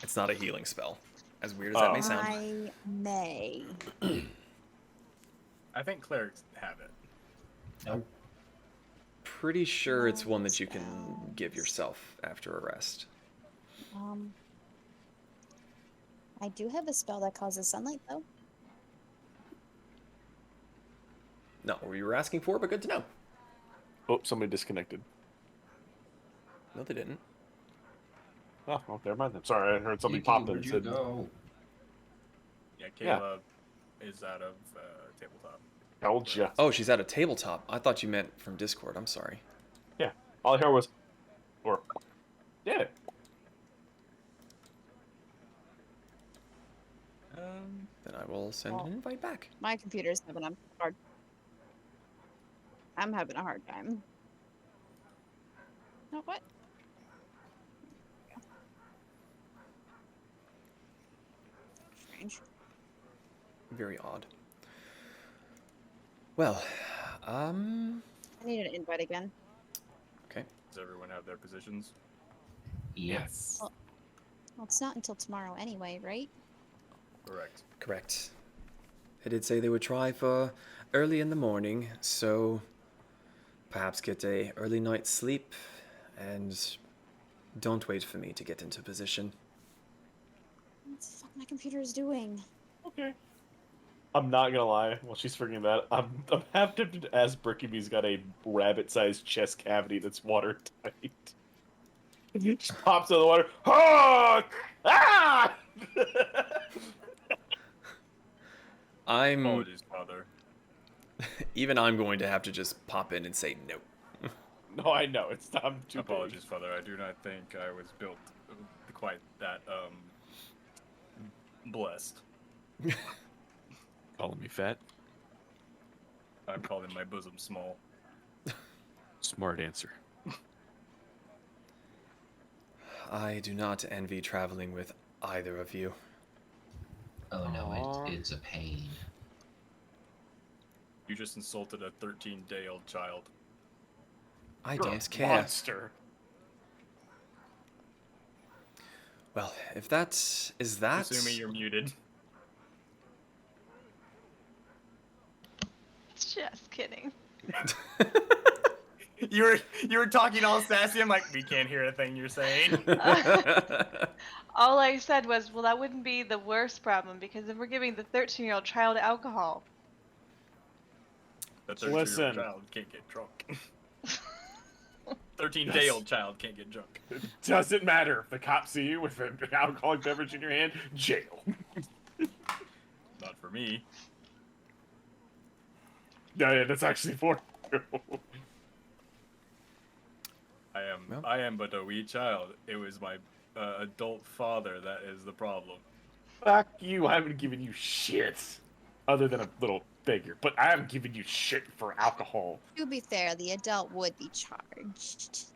Speaker 2: It's not a healing spell, as weird as that may
Speaker 1: Oh.
Speaker 2: sound.
Speaker 3: I may.
Speaker 5: I think clerics have it.
Speaker 6: Nope.
Speaker 2: Pretty sure it's one that you can give yourself after a rest.
Speaker 3: I do have a spell that causes sunlight, though.
Speaker 2: Not what you were asking for, but good to know.
Speaker 1: Oh, somebody disconnected.
Speaker 2: No, they didn't.
Speaker 1: Oh, well, never mind. I'm sorry, I heard somebody
Speaker 6: Kiki,
Speaker 1: pop in
Speaker 6: where'd
Speaker 1: and
Speaker 6: you
Speaker 1: said,
Speaker 6: go?
Speaker 5: Yeah,
Speaker 1: Yeah.
Speaker 5: Caleb is out of tabletop.
Speaker 1: told ya.
Speaker 2: Oh, she's at a tabletop. I thought you meant from Discord. I'm sorry.
Speaker 1: Yeah. All I heard was, or, yeah.
Speaker 2: Then I will send an invite back.
Speaker 3: My computer's having a hard. I'm having a hard time. No, what? Strange.
Speaker 2: Very odd. Well,
Speaker 3: I need an invite again.
Speaker 2: okay.
Speaker 5: Does everyone have their positions?
Speaker 6: Yes.
Speaker 3: Well, it's not until tomorrow anyway, right?
Speaker 5: Correct.
Speaker 2: Correct. They did say they would try for early in the morning, so perhaps get a early night's sleep, and don't wait for me to get into position.
Speaker 3: What the fuck my computer is doing?
Speaker 1: Okay. I'm not gonna lie, while she's figuring that, I'm half tempted as Brickybee's got a rabbit-sized chest cavity that's watertight. He just pops out of the water. Oh! Ah!
Speaker 2: I'm
Speaker 5: Apologies, Father.
Speaker 2: even I'm going to have to just pop in and say no.
Speaker 1: No, I know it's not. I'm too big.
Speaker 5: Apologies, Father. I do not think I was built quite that blessed.
Speaker 1: Calling me fat.
Speaker 5: I'm calling my bosom small.
Speaker 1: Smart answer.
Speaker 2: I do not envy traveling with either of you.
Speaker 6: Oh no,
Speaker 1: Aw.
Speaker 6: it's a pain.
Speaker 5: You just insulted a 13-day-old child.
Speaker 2: I
Speaker 1: You're a
Speaker 2: don't care.
Speaker 1: monster.
Speaker 2: Well, if that is that...
Speaker 5: Assuming you're muted.
Speaker 4: Just kidding.
Speaker 5: You were talking all sassy. I'm like, we can't hear a thing you're saying.
Speaker 4: All I said was, well, that wouldn't be the worst problem because then we're giving the 13-year-old child alcohol.
Speaker 5: The 13-year-old
Speaker 1: Listen.
Speaker 5: child can't get drunk. 13-day-old child can't get drunk.
Speaker 1: It doesn't matter if the cops see you with an alcoholic beverage in your hand. Jail.
Speaker 5: Not for me.
Speaker 1: Yeah, that's actually for you.
Speaker 5: I am but a wee child. It was my adult father that is the problem.
Speaker 1: Fuck you. I haven't given you shit. Other than a little figure. But I haven't given you shit for alcohol.
Speaker 3: To be fair, the adult would be charged.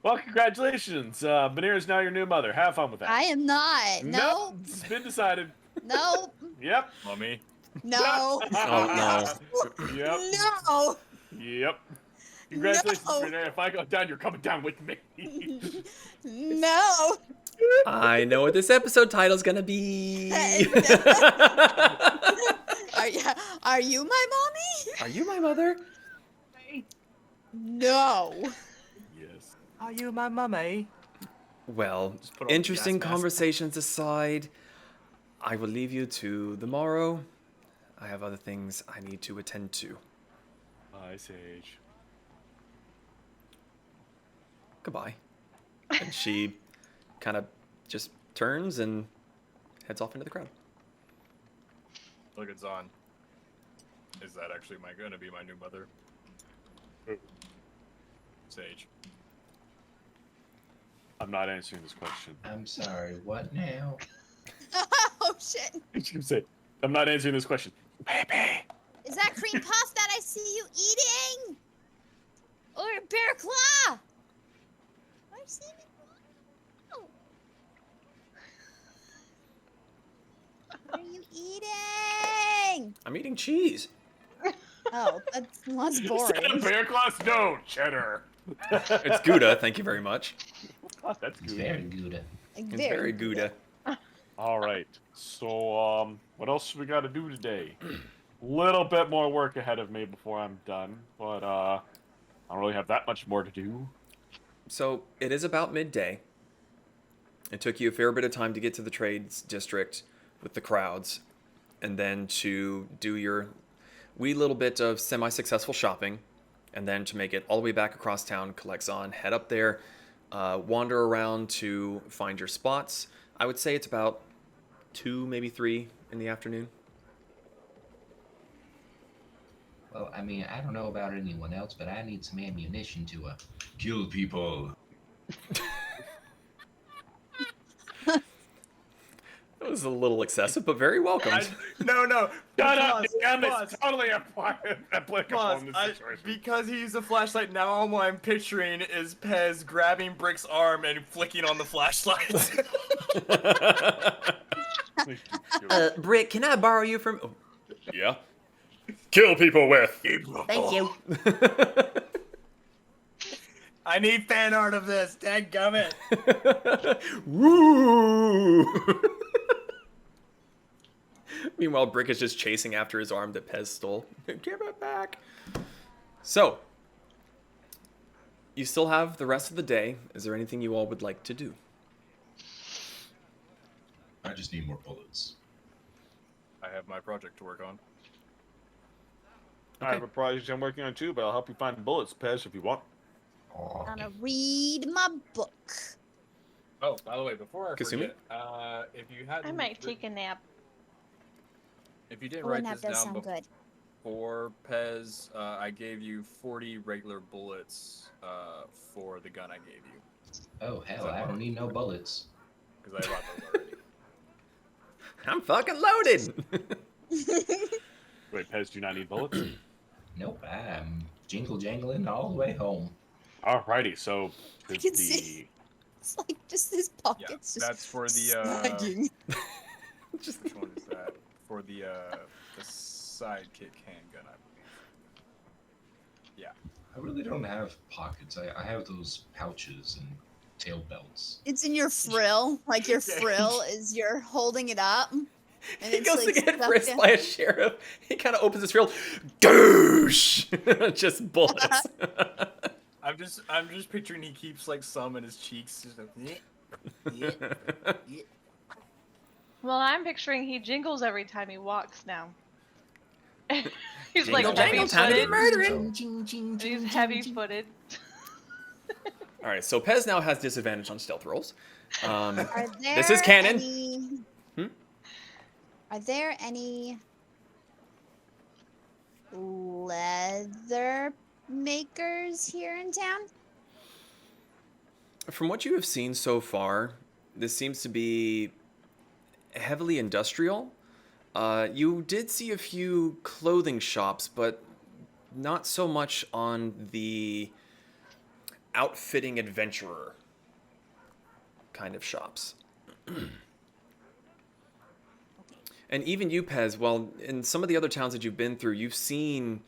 Speaker 1: Well, congratulations. Banera is now your new mother. Have fun with that.
Speaker 3: I am not. No.
Speaker 1: Nope, it's been decided.
Speaker 3: No.
Speaker 1: Yep.
Speaker 5: Mommy?
Speaker 3: No.
Speaker 2: Oh,
Speaker 1: Yep.
Speaker 3: No.
Speaker 1: Yep. Congratulations,
Speaker 3: No.
Speaker 1: Banera. If I go down, you're coming down with me.
Speaker 3: No.
Speaker 2: I know what this episode title's gonna be.
Speaker 3: Are you my mommy?
Speaker 2: Are you my mother?
Speaker 3: No.
Speaker 1: Yes.
Speaker 5: Are you my mummy?
Speaker 2: Well,
Speaker 5: Just put on the
Speaker 2: interesting
Speaker 5: gas mask.
Speaker 2: conversations aside, I will leave you to the morrow. I have other things I need to attend to.
Speaker 1: Bye, Sage.
Speaker 2: Goodbye. And she kind of just turns and heads off into the crowd.
Speaker 5: Look at Zahn. Is that actually gonna be my new mother?
Speaker 1: Who?
Speaker 5: Sage.
Speaker 1: I'm not answering this question.
Speaker 6: I'm sorry, what now?
Speaker 3: Oh shit.
Speaker 1: You say, I'm not answering this question. Baby.
Speaker 3: Is that cream puff that I see you eating? Or a bear claw? I see it. Oh. What are you eating?
Speaker 2: I'm eating cheese.
Speaker 3: Oh, that's less
Speaker 1: Is that a
Speaker 3: boring.
Speaker 1: bear class? No, cheddar.
Speaker 2: It's Gouda, thank you very much.
Speaker 1: Oh, that's
Speaker 6: It's
Speaker 1: good.
Speaker 6: very good.
Speaker 2: It's very Gouda.
Speaker 1: All right. So, what else we got to do today? Little bit more work ahead of me before I'm done, but I don't really have that much more to do.
Speaker 2: So it is about midday. It took you a fair bit of time to get to the trades district with the crowds, and then to do your wee little bit of semi-successful shopping, and then to make it all the way back across town, collect on, head up there, wander around to find your spots. I would say it's about 2, maybe 3 in the afternoon.
Speaker 6: Well, I mean, I don't know about anyone else, but I need some ammunition to kill people.
Speaker 2: It was a little excessive, but very welcome.
Speaker 5: No.
Speaker 1: Shut up,
Speaker 5: Pause,
Speaker 1: damn,
Speaker 5: pause,
Speaker 1: it's totally applicable
Speaker 5: pause.
Speaker 1: in this
Speaker 5: I-
Speaker 1: situation.
Speaker 5: because he used a flashlight, now all I'm picturing is Pez grabbing Brick's arm and flicking on the flashlight.
Speaker 2: Brick, can I borrow you from... Oh, yeah.
Speaker 1: Kill people with.
Speaker 2: Thank you.
Speaker 5: I need fan art of this. Dadgummit.
Speaker 2: Woo! Meanwhile, Brick is just chasing after his arm that Pez stole. Give it back. So, you still have the rest of the day. Is there anything you all would like to do?
Speaker 7: I just need more bullets.
Speaker 5: I have my project to work on.
Speaker 1: I have a project I'm working on too, but I'll help you find bullets, Pez, if you want.
Speaker 6: Oh,
Speaker 3: I'm gonna read my book.
Speaker 5: Oh, by the way, before I
Speaker 2: Kasumi?
Speaker 5: forget, if you hadn't,
Speaker 4: I might take a nap.
Speaker 5: if you didn't
Speaker 3: Oh,
Speaker 5: write
Speaker 3: and that
Speaker 5: this
Speaker 3: does
Speaker 5: down
Speaker 3: sound good.
Speaker 5: before, Pez, I gave you 40 regular bullets for the gun I gave you,
Speaker 6: oh hell, I don't need no bullets.
Speaker 5: because I bought those already.
Speaker 2: I'm fucking loaded!
Speaker 1: Wait, Pez, do you not need bullets?
Speaker 6: Nope, I'm jingle jangling all the way home.
Speaker 1: Alrighty, so
Speaker 3: I
Speaker 1: the,
Speaker 3: can see. It's like just his
Speaker 5: Yeah,
Speaker 3: pockets just
Speaker 5: that's for the
Speaker 3: sagging.
Speaker 5: which one is that? For the sidekick handgun, I believe. Yeah.
Speaker 7: I really don't have pockets. I have those pouches and tail belts.
Speaker 3: It's in your frill. Like your frill is you're holding it up. And
Speaker 2: He
Speaker 3: it's
Speaker 2: goes
Speaker 3: like
Speaker 2: to get
Speaker 3: stuck
Speaker 2: frisked
Speaker 3: in-
Speaker 2: by a sheriff. He kind of opens his field. Goosh! Just bullets.
Speaker 5: I'm just picturing he keeps like some in his cheeks. Just like,
Speaker 4: Well, I'm picturing he jingles every time he walks now. He's
Speaker 2: Jingle,
Speaker 4: like
Speaker 2: jangle, time to get
Speaker 4: heavy-footed.
Speaker 2: murdering.
Speaker 4: He's heavy-footed.
Speaker 2: All right, so Pez now has disadvantage on stealth rolls.
Speaker 3: Are there
Speaker 2: This is canon.
Speaker 3: Any...
Speaker 2: Hmm?
Speaker 3: Are there any leather makers here in town?
Speaker 2: From what you have seen so far, this seems to be heavily industrial. You did see a few clothing shops, but not so much on the outfitting adventurer kind of shops. And even you, Pez, well, in some of the other towns that you've been through, you've seen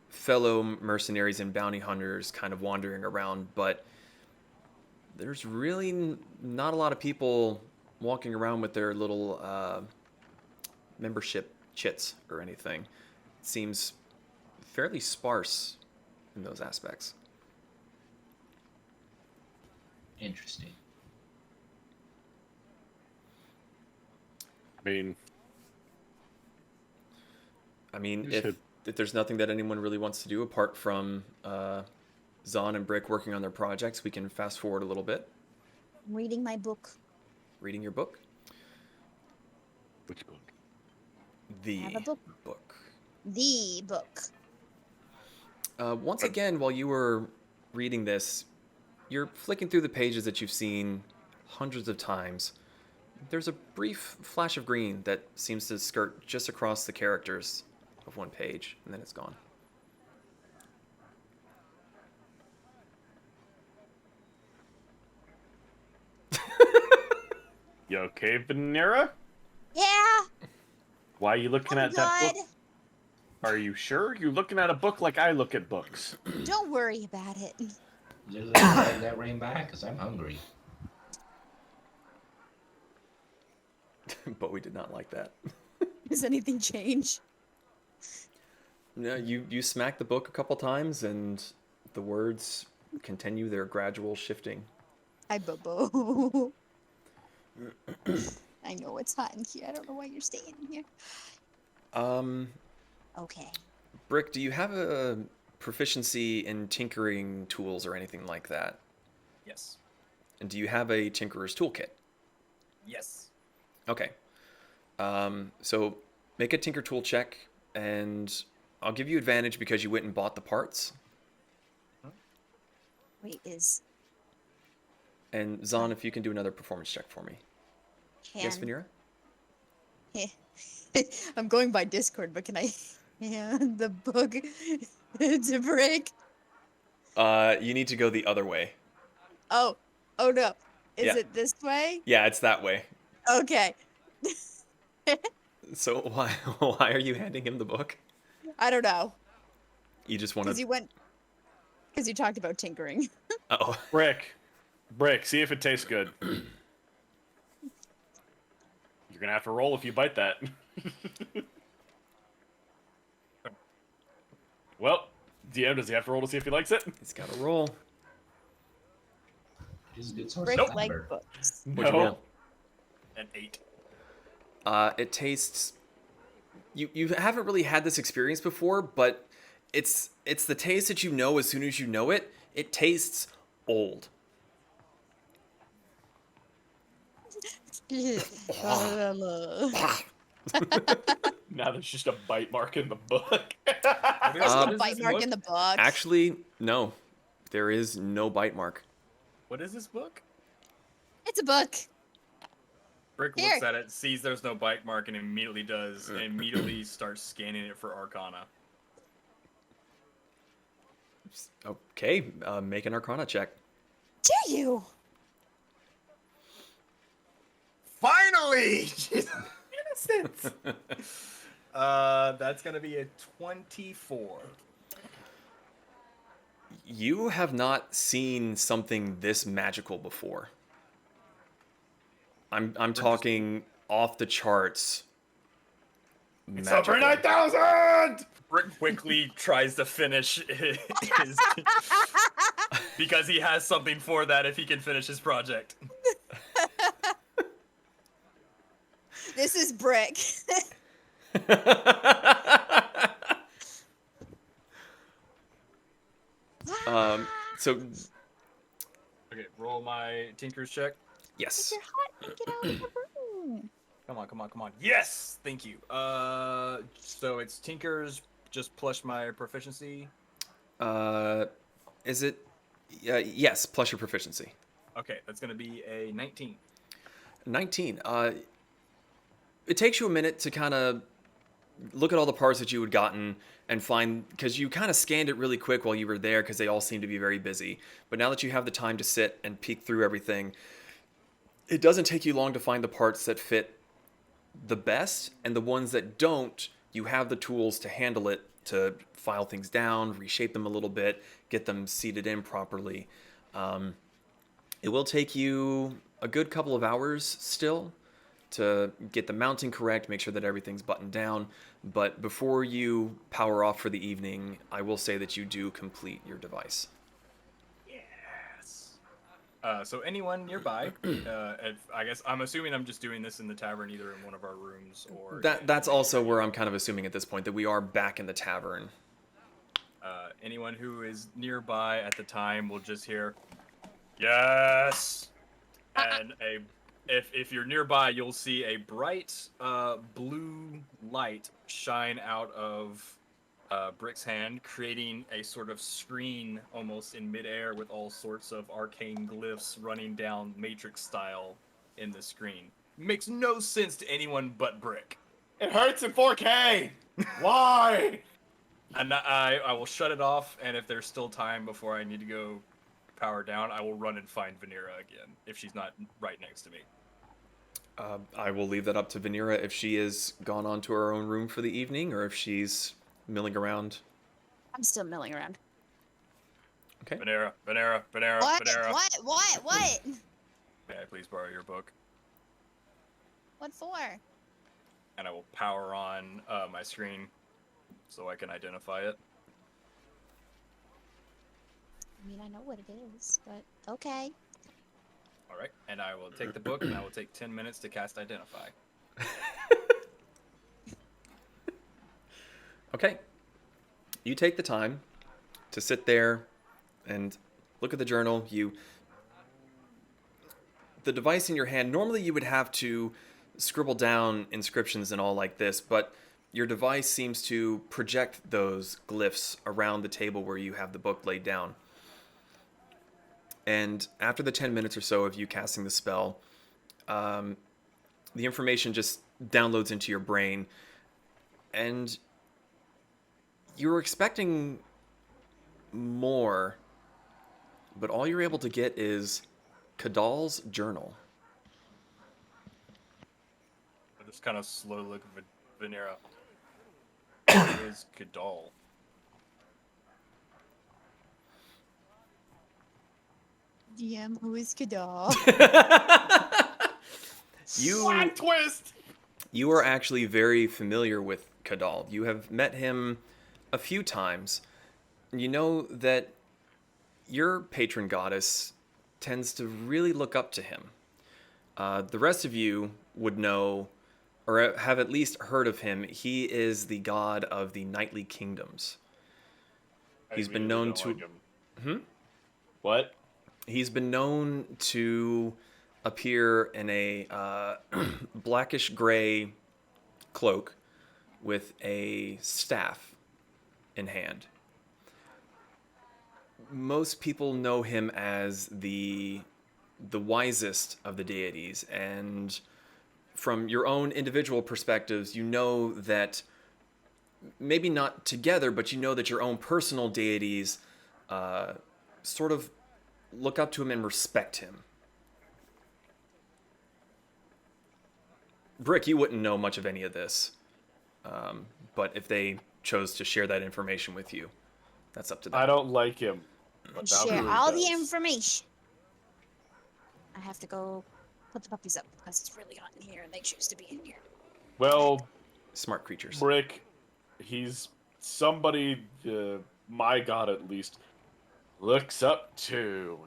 Speaker 2: fellow mercenaries and bounty hunters kind of wandering around, but there's really not a lot of people walking around with their little membership chits or anything. It seems fairly sparse in those aspects.
Speaker 6: Interesting.
Speaker 2: I mean,
Speaker 1: You
Speaker 2: if
Speaker 1: should-
Speaker 2: there's nothing that anyone really wants to do apart from Zahn and Brick working on their projects, we can fast forward a little bit.
Speaker 3: I'm reading my book.
Speaker 2: Reading your book.
Speaker 1: Which book?
Speaker 2: The
Speaker 3: have a book.
Speaker 2: book.
Speaker 3: The book.
Speaker 2: Once again, while you were reading this, you're flicking through the pages that you've seen hundreds of times. There's a brief flash of green that seems to skirt just across the characters of one page, and then it's gone.
Speaker 1: You okay, Vanera?
Speaker 3: Yeah.
Speaker 1: Why are you looking
Speaker 3: I'm
Speaker 1: at that
Speaker 3: good.
Speaker 1: book? Are you sure? You're looking at a book like I look at books.
Speaker 3: Don't worry about it.
Speaker 6: Just let that rain by, because I'm hungry.
Speaker 2: But we did not like that.
Speaker 3: Does anything change?
Speaker 2: No, you smack the book a couple times, and the words continue their gradual shifting.
Speaker 3: Hi, Bobo. I know it's hot in here. I don't know why you're staying here. Okay.
Speaker 2: Brick, do you have a proficiency in tinkering tools or anything like that?
Speaker 5: yes.
Speaker 2: And do you have a tinkerer's toolkit?
Speaker 5: Yes.
Speaker 2: Okay. So make a tinker tool check, and I'll give you advantage because you went and bought the parts.
Speaker 3: Wait, is
Speaker 2: And Zahn, if you can do another performance check for me. Yes,
Speaker 3: can
Speaker 2: Vanera?
Speaker 3: I'm going by Discord, but can I hand the book to Brick?
Speaker 2: You need to go the other way.
Speaker 3: Oh no. Is
Speaker 2: Yeah.
Speaker 3: it this way?
Speaker 2: Yeah, it's that way.
Speaker 3: Okay.
Speaker 2: So why are you handing him the book?
Speaker 3: I don't know.
Speaker 2: You just want
Speaker 3: Because
Speaker 2: to...
Speaker 3: you talked about tinkering.
Speaker 2: Uh-oh.
Speaker 1: Brick, see if it tastes good. You're gonna have to roll if you bite that. Well, DM, does he have to roll to see if he likes it?
Speaker 2: He's got to roll.
Speaker 6: It's a good source
Speaker 3: Brick
Speaker 6: of
Speaker 3: like
Speaker 6: fiber.
Speaker 3: books.
Speaker 2: What'd you roll?
Speaker 5: An 8.
Speaker 2: It tastes... You haven't really had this experience before, but it's the taste that you know as soon as you know it. It tastes old.
Speaker 1: Now there's just a bite mark in the book.
Speaker 3: There's
Speaker 2: Uh,
Speaker 3: no bite mark in the book.
Speaker 2: Actually, no. There is no bite mark.
Speaker 5: What is this book?
Speaker 3: It's a book.
Speaker 5: Brick
Speaker 3: Here.
Speaker 5: looks at it, sees there's no bite mark, and immediately immediately starts scanning it for Arcana.
Speaker 2: Okay, make an Arcana check.
Speaker 3: Do you?
Speaker 5: Finally! Innocent! That's gonna be a 24.
Speaker 2: You have not seen something this magical before. I'm talking off the charts.
Speaker 1: It's over
Speaker 2: Magical.
Speaker 1: 9,000!
Speaker 5: Brick quickly tries to finish his because he has something for that if he can finish his project.
Speaker 3: This is Brick.
Speaker 2: So
Speaker 5: Okay, roll my Tinker's check.
Speaker 2: yes.
Speaker 3: You're hot. Get out of the room.
Speaker 5: Come on. Yes! Thank you. So it's Tinker's just plus my proficiency.
Speaker 2: Is it? Yes, plus your proficiency.
Speaker 5: Okay, that's gonna be a 19.
Speaker 2: 19. It takes you a minute to kind of look at all the parts that you had gotten and find, because you kind of scanned it really quick while you were there because they all seem to be very busy. But now that you have the time to sit and peek through everything, it doesn't take you long to find the parts that fit the best, and the ones that don't, you have the tools to handle it, to file things down, reshape them a little bit, get them seated in properly. It will take you a good couple of hours still to get the mounting correct, make sure that everything's buttoned down. But before you power off for the evening, I will say that you do complete your device.
Speaker 5: Yes. So anyone nearby, I guess I'm assuming I'm just doing this in the tavern, either in one of our rooms or...
Speaker 2: That's also where I'm kind of assuming at this point that we are back in the tavern.
Speaker 5: Anyone who is nearby at the time will just hear, yes! And if you're nearby, you'll see a bright blue light shine out of Brick's hand, creating a sort of screen almost in midair with all sorts of arcane glyphs running down Matrix style in the screen. Makes no sense to anyone but Brick.
Speaker 1: It hurts in 4K! Why?
Speaker 5: And I will shut it off, and if there's still time before I need to go power down, I will run and find Vanera again, if she's not right next to me.
Speaker 2: I will leave that up to Vanera if she is gone on to her own room for the evening, or if she's milling around.
Speaker 3: I'm still milling around.
Speaker 2: Okay.
Speaker 5: Vanera.
Speaker 3: What?
Speaker 5: May I please borrow your book?
Speaker 3: What for?
Speaker 5: And I will power on my screen so I can identify it.
Speaker 3: I mean, I know what it is, but okay.
Speaker 5: All right, and I will take the book, and I will take 10 minutes to cast Identify.
Speaker 2: Okay. You take the time to sit there and look at the journal. The device in your hand, normally you would have to scribble down inscriptions and all like this, but your device seems to project those glyphs around the table where you have the book laid down. And after the 10 minutes or so of you casting the spell, the information just downloads into your brain, and you're expecting more, but all you're able to get is Kadal's journal.
Speaker 5: I just kind of slow look at Vanera. Who is Kadal?
Speaker 3: DM, who is Kadal?
Speaker 1: Slap twist!
Speaker 2: You are actually very familiar with Kadal. You have met him a few times. You know that your patron goddess tends to really look up to him. The rest of you would know, or have at least heard of him. He is the god of the nightly kingdoms. He's been known to...
Speaker 1: What?
Speaker 2: He's been known to appear in a blackish gray cloak with a staff in hand. Most people know him as the wisest of the deities, and from your own individual perspectives, you know that maybe not together, but you know that your own personal deities sort of look up to him and respect him. Brick, you wouldn't know much of any of this, but if they chose to share that information with you, that's up to them.
Speaker 1: I don't like him. But
Speaker 3: Share
Speaker 1: Valkyrie
Speaker 3: all the
Speaker 1: does.
Speaker 3: information. I have to go put the puppies up because it's really hot in here and they choose to be in here.
Speaker 1: Well,
Speaker 2: Smart creatures.
Speaker 1: Brick, he's somebody my god at least looks up to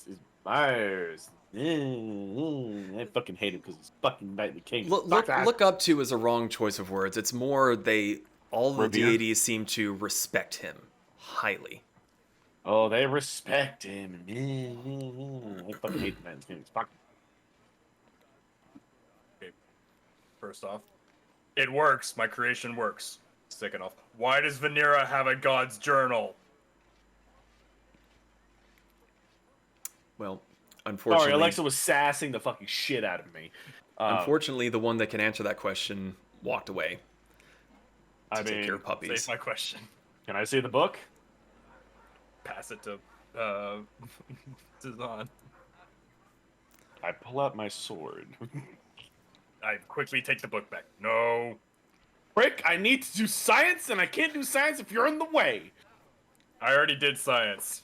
Speaker 1: and admires. I fucking hate him because he's fucking Nightly King.
Speaker 2: Look up to is a wrong choice of words. It's more all the
Speaker 1: Revere?
Speaker 2: deities seem to respect him highly.
Speaker 1: Oh, they respect him. I fucking hate the man's name. He's fucking.
Speaker 5: First off, it works. My creation works. Second off, why does Vanera have a god's journal?
Speaker 2: Well, unfortunately,
Speaker 1: Sorry, Alexa was sassing the fucking shit out of me.
Speaker 2: unfortunately, the one that can answer that question walked away to
Speaker 1: I
Speaker 2: take
Speaker 1: mean,
Speaker 2: care of puppies.
Speaker 5: State my question.
Speaker 1: can I see the book?
Speaker 5: Pass it to Zazan.
Speaker 1: I pull out my sword.
Speaker 5: I quickly take the book back. No.
Speaker 1: Brick, I need to do science, and I can't do science if you're in the way.
Speaker 5: I already did science.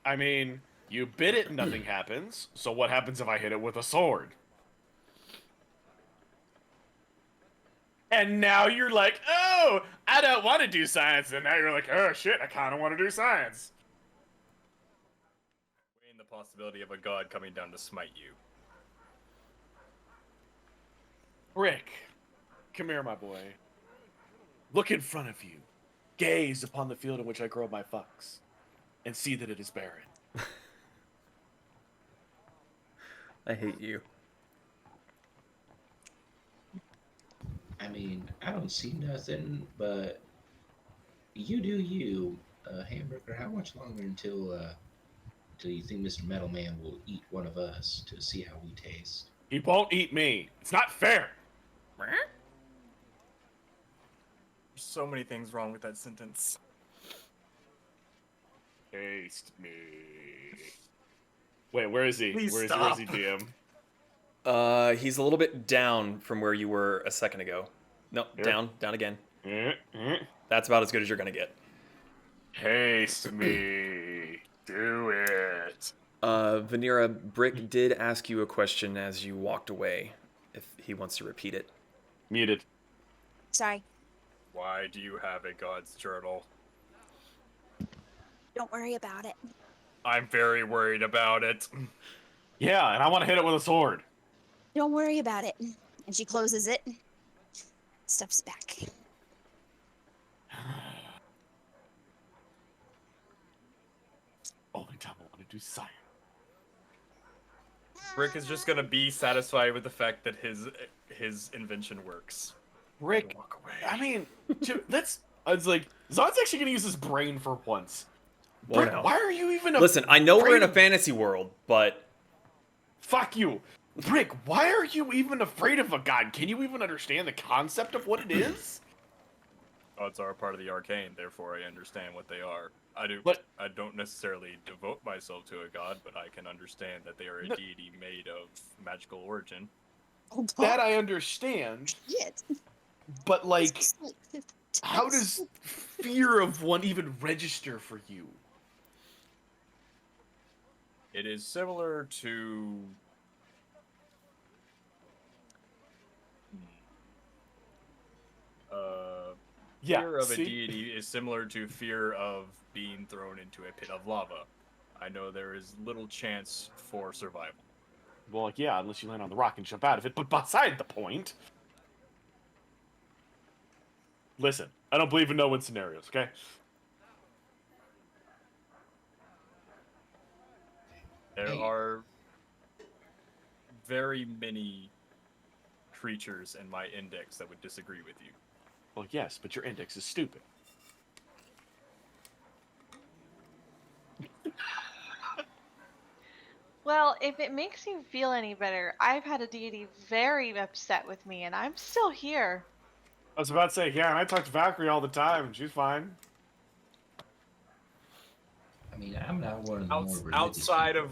Speaker 1: I mean, you bit it, nothing happens. So what happens if I hit it with a sword? And now you're like, oh, I don't want to do science. And now you're like, oh shit, I kind of want to do science.
Speaker 5: Weighing the possibility of a god coming down to smite you.
Speaker 1: Brick, come here, my boy. Look in front of you. Gaze upon the field in which I grow my fucks. And see that it is barren.
Speaker 2: I hate you.
Speaker 6: I mean, I don't see nothing, but you do you, Hamburger. How much longer until you think Mr. Metal Man will eat one of us to see how we taste?
Speaker 1: He won't eat me. It's not fair.
Speaker 5: There's so many things wrong with that sentence.
Speaker 1: Taste me. Wait, where is he?
Speaker 5: Please
Speaker 1: Where is
Speaker 5: stop.
Speaker 1: he, DM?
Speaker 2: He's a little bit down from where you were a second ago. No,
Speaker 1: Here?
Speaker 2: down again.
Speaker 1: Eh, eh.
Speaker 2: That's about as good as you're gonna get.
Speaker 1: Taste me. Do it.
Speaker 2: Vanera, Brick did ask you a question as you walked away. If he wants to repeat it.
Speaker 1: Muted.
Speaker 3: Sorry.
Speaker 5: Why do you have a god's journal?
Speaker 3: Don't worry about it.
Speaker 5: I'm very worried about it.
Speaker 1: Yeah, and I want to hit it with a sword.
Speaker 3: Don't worry about it. And she closes it. Stuffs it back.
Speaker 1: Only time I want to do science.
Speaker 5: Rick is just gonna be satisfied with the fact that his invention works.
Speaker 1: Rick,
Speaker 5: Walk away.
Speaker 1: I mean, it's like, Zod's actually going to use his brain for once.
Speaker 2: Well,
Speaker 1: Brick,
Speaker 2: no.
Speaker 1: why are you even
Speaker 2: Listen, I know we're in a
Speaker 1: afraid-
Speaker 2: fantasy world, but
Speaker 1: Fuck you. Brick, why are you even afraid of a god? Can you even understand the concept of what it is?
Speaker 5: Gods are a part of the arcane, therefore I understand what they are.
Speaker 1: But-
Speaker 5: I don't necessarily devote myself to a god, but I can understand that they are a
Speaker 1: No.
Speaker 5: deity made of magical origin.
Speaker 1: That I understand,
Speaker 3: Shit.
Speaker 1: but like,
Speaker 3: It's like 50
Speaker 1: how
Speaker 3: times.
Speaker 1: does fear of one even register for you?
Speaker 5: It is similar to
Speaker 1: Yeah,
Speaker 5: fear of
Speaker 1: see?
Speaker 5: a deity is similar to fear of being thrown into a pit of lava. I know there is little chance for survival.
Speaker 1: Well, like, yeah, unless you land on the rock and jump out of it. But beside the point. Listen, I don't believe in no-win scenarios, okay?
Speaker 5: There
Speaker 6: Hey.
Speaker 5: are very many creatures in my index that would disagree with you.
Speaker 1: Well, yes, but your index is stupid.
Speaker 4: Well, if it makes you feel any better, I've had a deity very upset with me, and I'm still here.
Speaker 1: I was about to say, yeah, and I talk to Valkyrie all the time, and she's fine.
Speaker 6: I mean, I'm not one of the more religious
Speaker 5: outside
Speaker 6: people.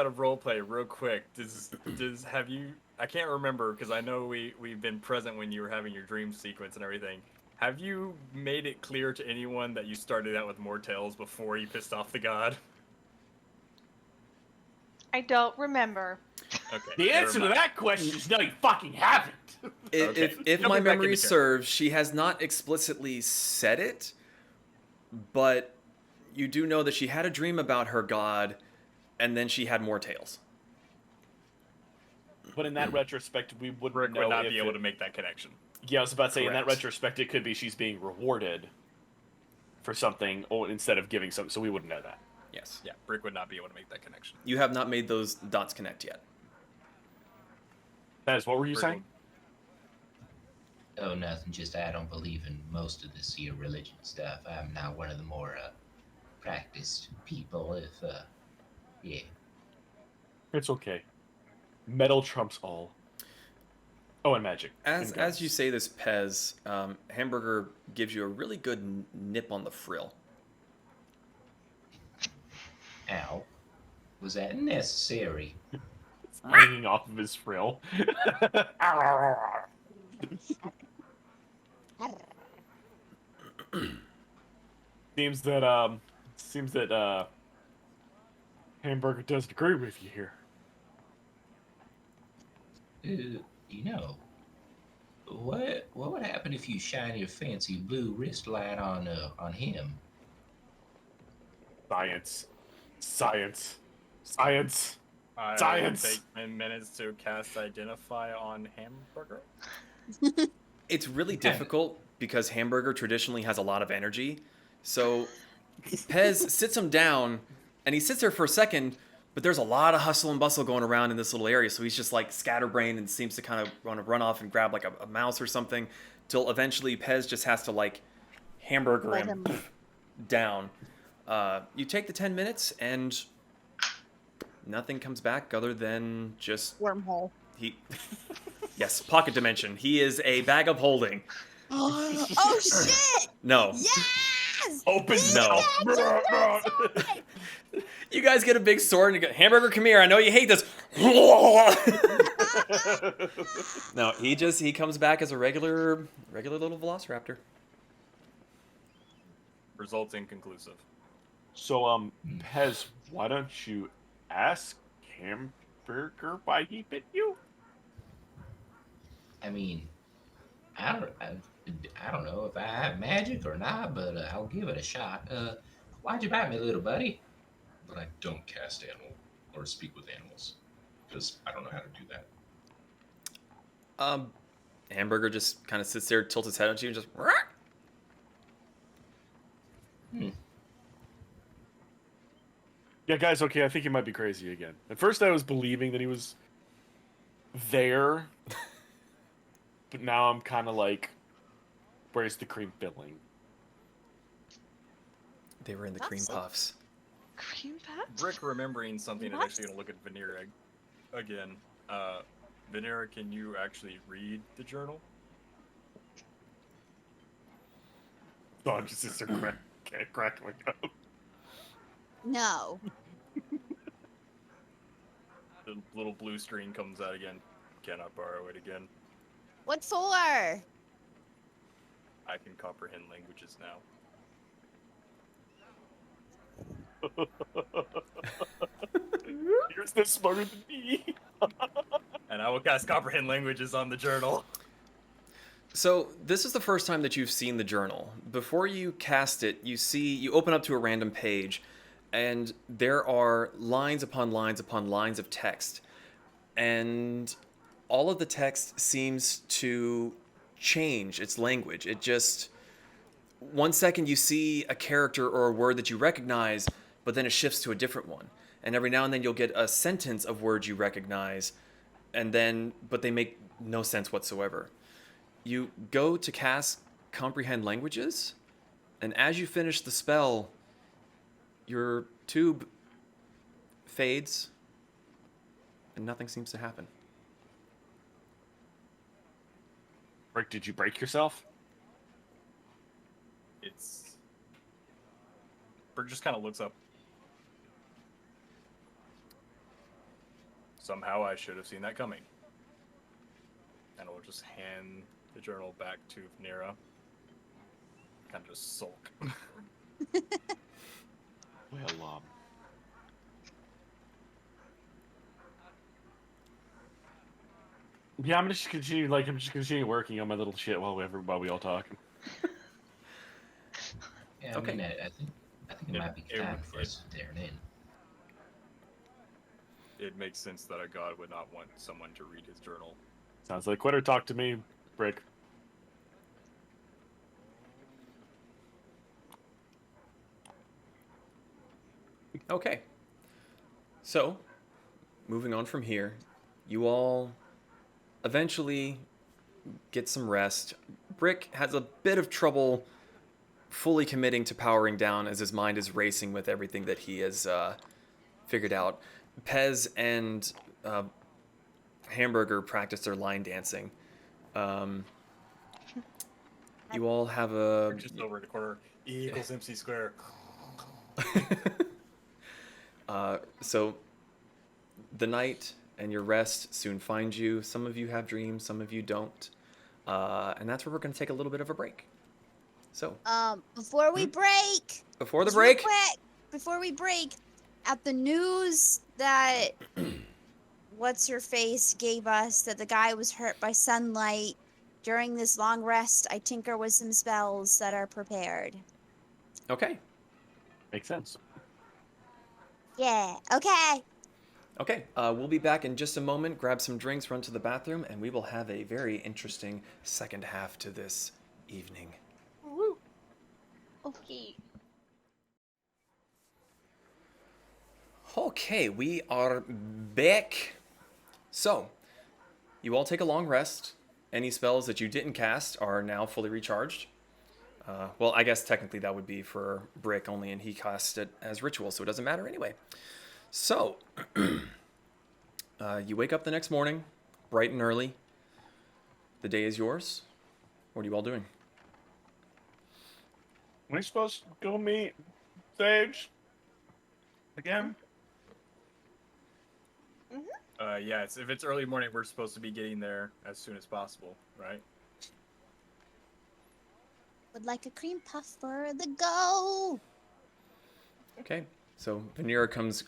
Speaker 5: of roleplay, real quick, does have you? I can't remember because I know we've been present when you were having your dream sequence and everything. Have you made it clear to anyone that you started out with more tails before you pissed off the god?
Speaker 4: I don't remember.
Speaker 5: Okay.
Speaker 1: The answer to that question is no, you fucking haven't.
Speaker 5: Okay.
Speaker 2: If
Speaker 5: Jumping
Speaker 2: my
Speaker 5: back
Speaker 2: memory
Speaker 5: into
Speaker 2: serves, she has not explicitly said it, but you do know that she had a dream about her god, and then she had more tales.
Speaker 1: But in that retrospect, we wouldn't
Speaker 5: Rick
Speaker 1: know
Speaker 5: would not
Speaker 1: if
Speaker 5: be able to make that connection.
Speaker 1: Yeah, I was about to say, in that
Speaker 5: Correct.
Speaker 1: retrospect, it could be she's being rewarded for something instead of giving something, so we wouldn't know that.
Speaker 2: Yes.
Speaker 5: Yeah, Brick would not be able to make that connection.
Speaker 2: You have not made those dots connect yet.
Speaker 1: That is, what were you
Speaker 5: Brick
Speaker 1: saying?
Speaker 6: Oh, nothing. Just I don't believe in most of this here religion stuff. I'm not one of the more practiced people. Yeah.
Speaker 1: It's okay. Metal trumps all. Oh, and magic.
Speaker 2: As
Speaker 1: And
Speaker 2: as you
Speaker 1: guns.
Speaker 2: say this, Pez, Hamburger gives you a really good nip on the frill.
Speaker 6: Ow. Was that necessary?
Speaker 1: It's hanging off of his frill. seems that Hamburger doesn't agree with you here.
Speaker 6: You know, what would happen if you shine your fancy blue wrist light on him?
Speaker 1: Science. Science. Science.
Speaker 5: I
Speaker 1: Science!
Speaker 5: take 10 minutes to cast Identify on Hamburger.
Speaker 2: It's really difficult because Hamburger traditionally has a lot of energy. So Pez sits him down, and he sits there for a second, but there's a lot of hustle and bustle going around in this little area. So he's just like scatterbrained and seems to kind of want to run off and grab like a mouse or something, till eventually Pez just has to like Hamburger
Speaker 3: Hold
Speaker 2: him
Speaker 3: him.
Speaker 2: down. You take the 10 minutes, and nothing comes back other than just
Speaker 3: Wormhole.
Speaker 2: he. Yes, pocket dimension. He is a bag of holding.
Speaker 3: Oh shit!
Speaker 2: No.
Speaker 3: Yes!
Speaker 1: Open
Speaker 2: No.
Speaker 3: Yes!
Speaker 2: You guys get a big sword and you go, Hamburger, come here. I know you hate this. No, he comes back as a regular little velociraptor.
Speaker 5: Results inconclusive.
Speaker 1: So, Pez, why don't you ask Hamburger why he bit you?
Speaker 6: I mean, I don't know if I have magic or not, but I'll give it a shot. Why'd you bite me, little buddy?
Speaker 7: But I don't cast animal or speak with animals because I don't know how to do that.
Speaker 2: Hamburger just kind of sits there, tilts his head at you, and just.
Speaker 1: Yeah, guys, okay, I think he might be crazy again. At first I was believing that he was there, but now I'm kind of like, where's the cream filling?
Speaker 2: They were in the
Speaker 3: That's
Speaker 2: cream
Speaker 3: it.
Speaker 2: puffs.
Speaker 4: Cream puffs?
Speaker 5: Brick remembering something is
Speaker 3: What?
Speaker 5: actually going to look at Vanera again. Vanera, can you actually read the journal?
Speaker 1: Dog just sits there crackling up.
Speaker 3: No.
Speaker 5: The little blue screen comes out again. Cannot borrow it again.
Speaker 3: What for?
Speaker 5: I can comprehend languages now.
Speaker 1: You're no smarter than me.
Speaker 5: And I will cast comprehend languages on the journal.
Speaker 2: So this is the first time that you've seen the journal. Before you cast it, you open up to a random page, and there are lines upon lines upon lines of text. And all of the text seems to change its language. It just, one second you see a character or a word that you recognize, but then it shifts to a different one. And every now and then you'll get a sentence of words you recognize, but they make no sense whatsoever. You go to cast comprehend languages, and as you finish the spell, your tube fades, and nothing seems to happen.
Speaker 1: Rick, did you break yourself?
Speaker 5: It's... Brick just kind of looks up Somehow I should have seen that coming. And I'll just hand the journal back to Vanera. Kind of just sulk.
Speaker 1: Well, yeah, I'm just continue working on my little shit while we all talk.
Speaker 6: Yeah,
Speaker 2: Okay.
Speaker 6: I mean, I think it might be time for us to turn in.
Speaker 5: It makes sense that a god would not want someone to read his journal.
Speaker 1: Sounds like quitter talk to me, Brick.
Speaker 2: Okay. So, moving on from here, you all eventually get some rest. Brick has a bit of trouble fully committing to powering down as his mind is racing with everything that he has figured out. Pez and Hamburger practice their line dancing. You all have
Speaker 5: We're just over in the corner. E equals MC squared.
Speaker 2: So the night and your rest soon find you. Some of you have dreams, some of you don't. And that's where we're going to take a little bit of a break. So,
Speaker 3: Before we break.
Speaker 2: before the
Speaker 3: just real
Speaker 2: break,
Speaker 3: quick, before we break, at the news that what's her face gave us that the guy was hurt by sunlight during this long rest, I tinker with some spells that are prepared.
Speaker 2: okay.
Speaker 1: Makes sense.
Speaker 3: Yeah. Okay.
Speaker 2: Okay, we'll be back in just a moment. Grab some drinks, run to the bathroom, and we will have a very interesting second half to this evening.
Speaker 4: Woo. Okay.
Speaker 2: Okay, we are back. So, you all take a long rest. Any spells that you didn't cast are now fully recharged. Well, I guess technically that would be for Brick only, and he cast it as ritual, so it doesn't matter anyway. So, you wake up the next morning, bright and early. The day is yours. What are you all doing?
Speaker 1: Are we supposed to go meet Sage again?
Speaker 5: Yeah, if it's early morning, we're supposed to be getting there as soon as possible, right?
Speaker 3: Would like a cream puff for the go.
Speaker 2: Okay, so Vanera comes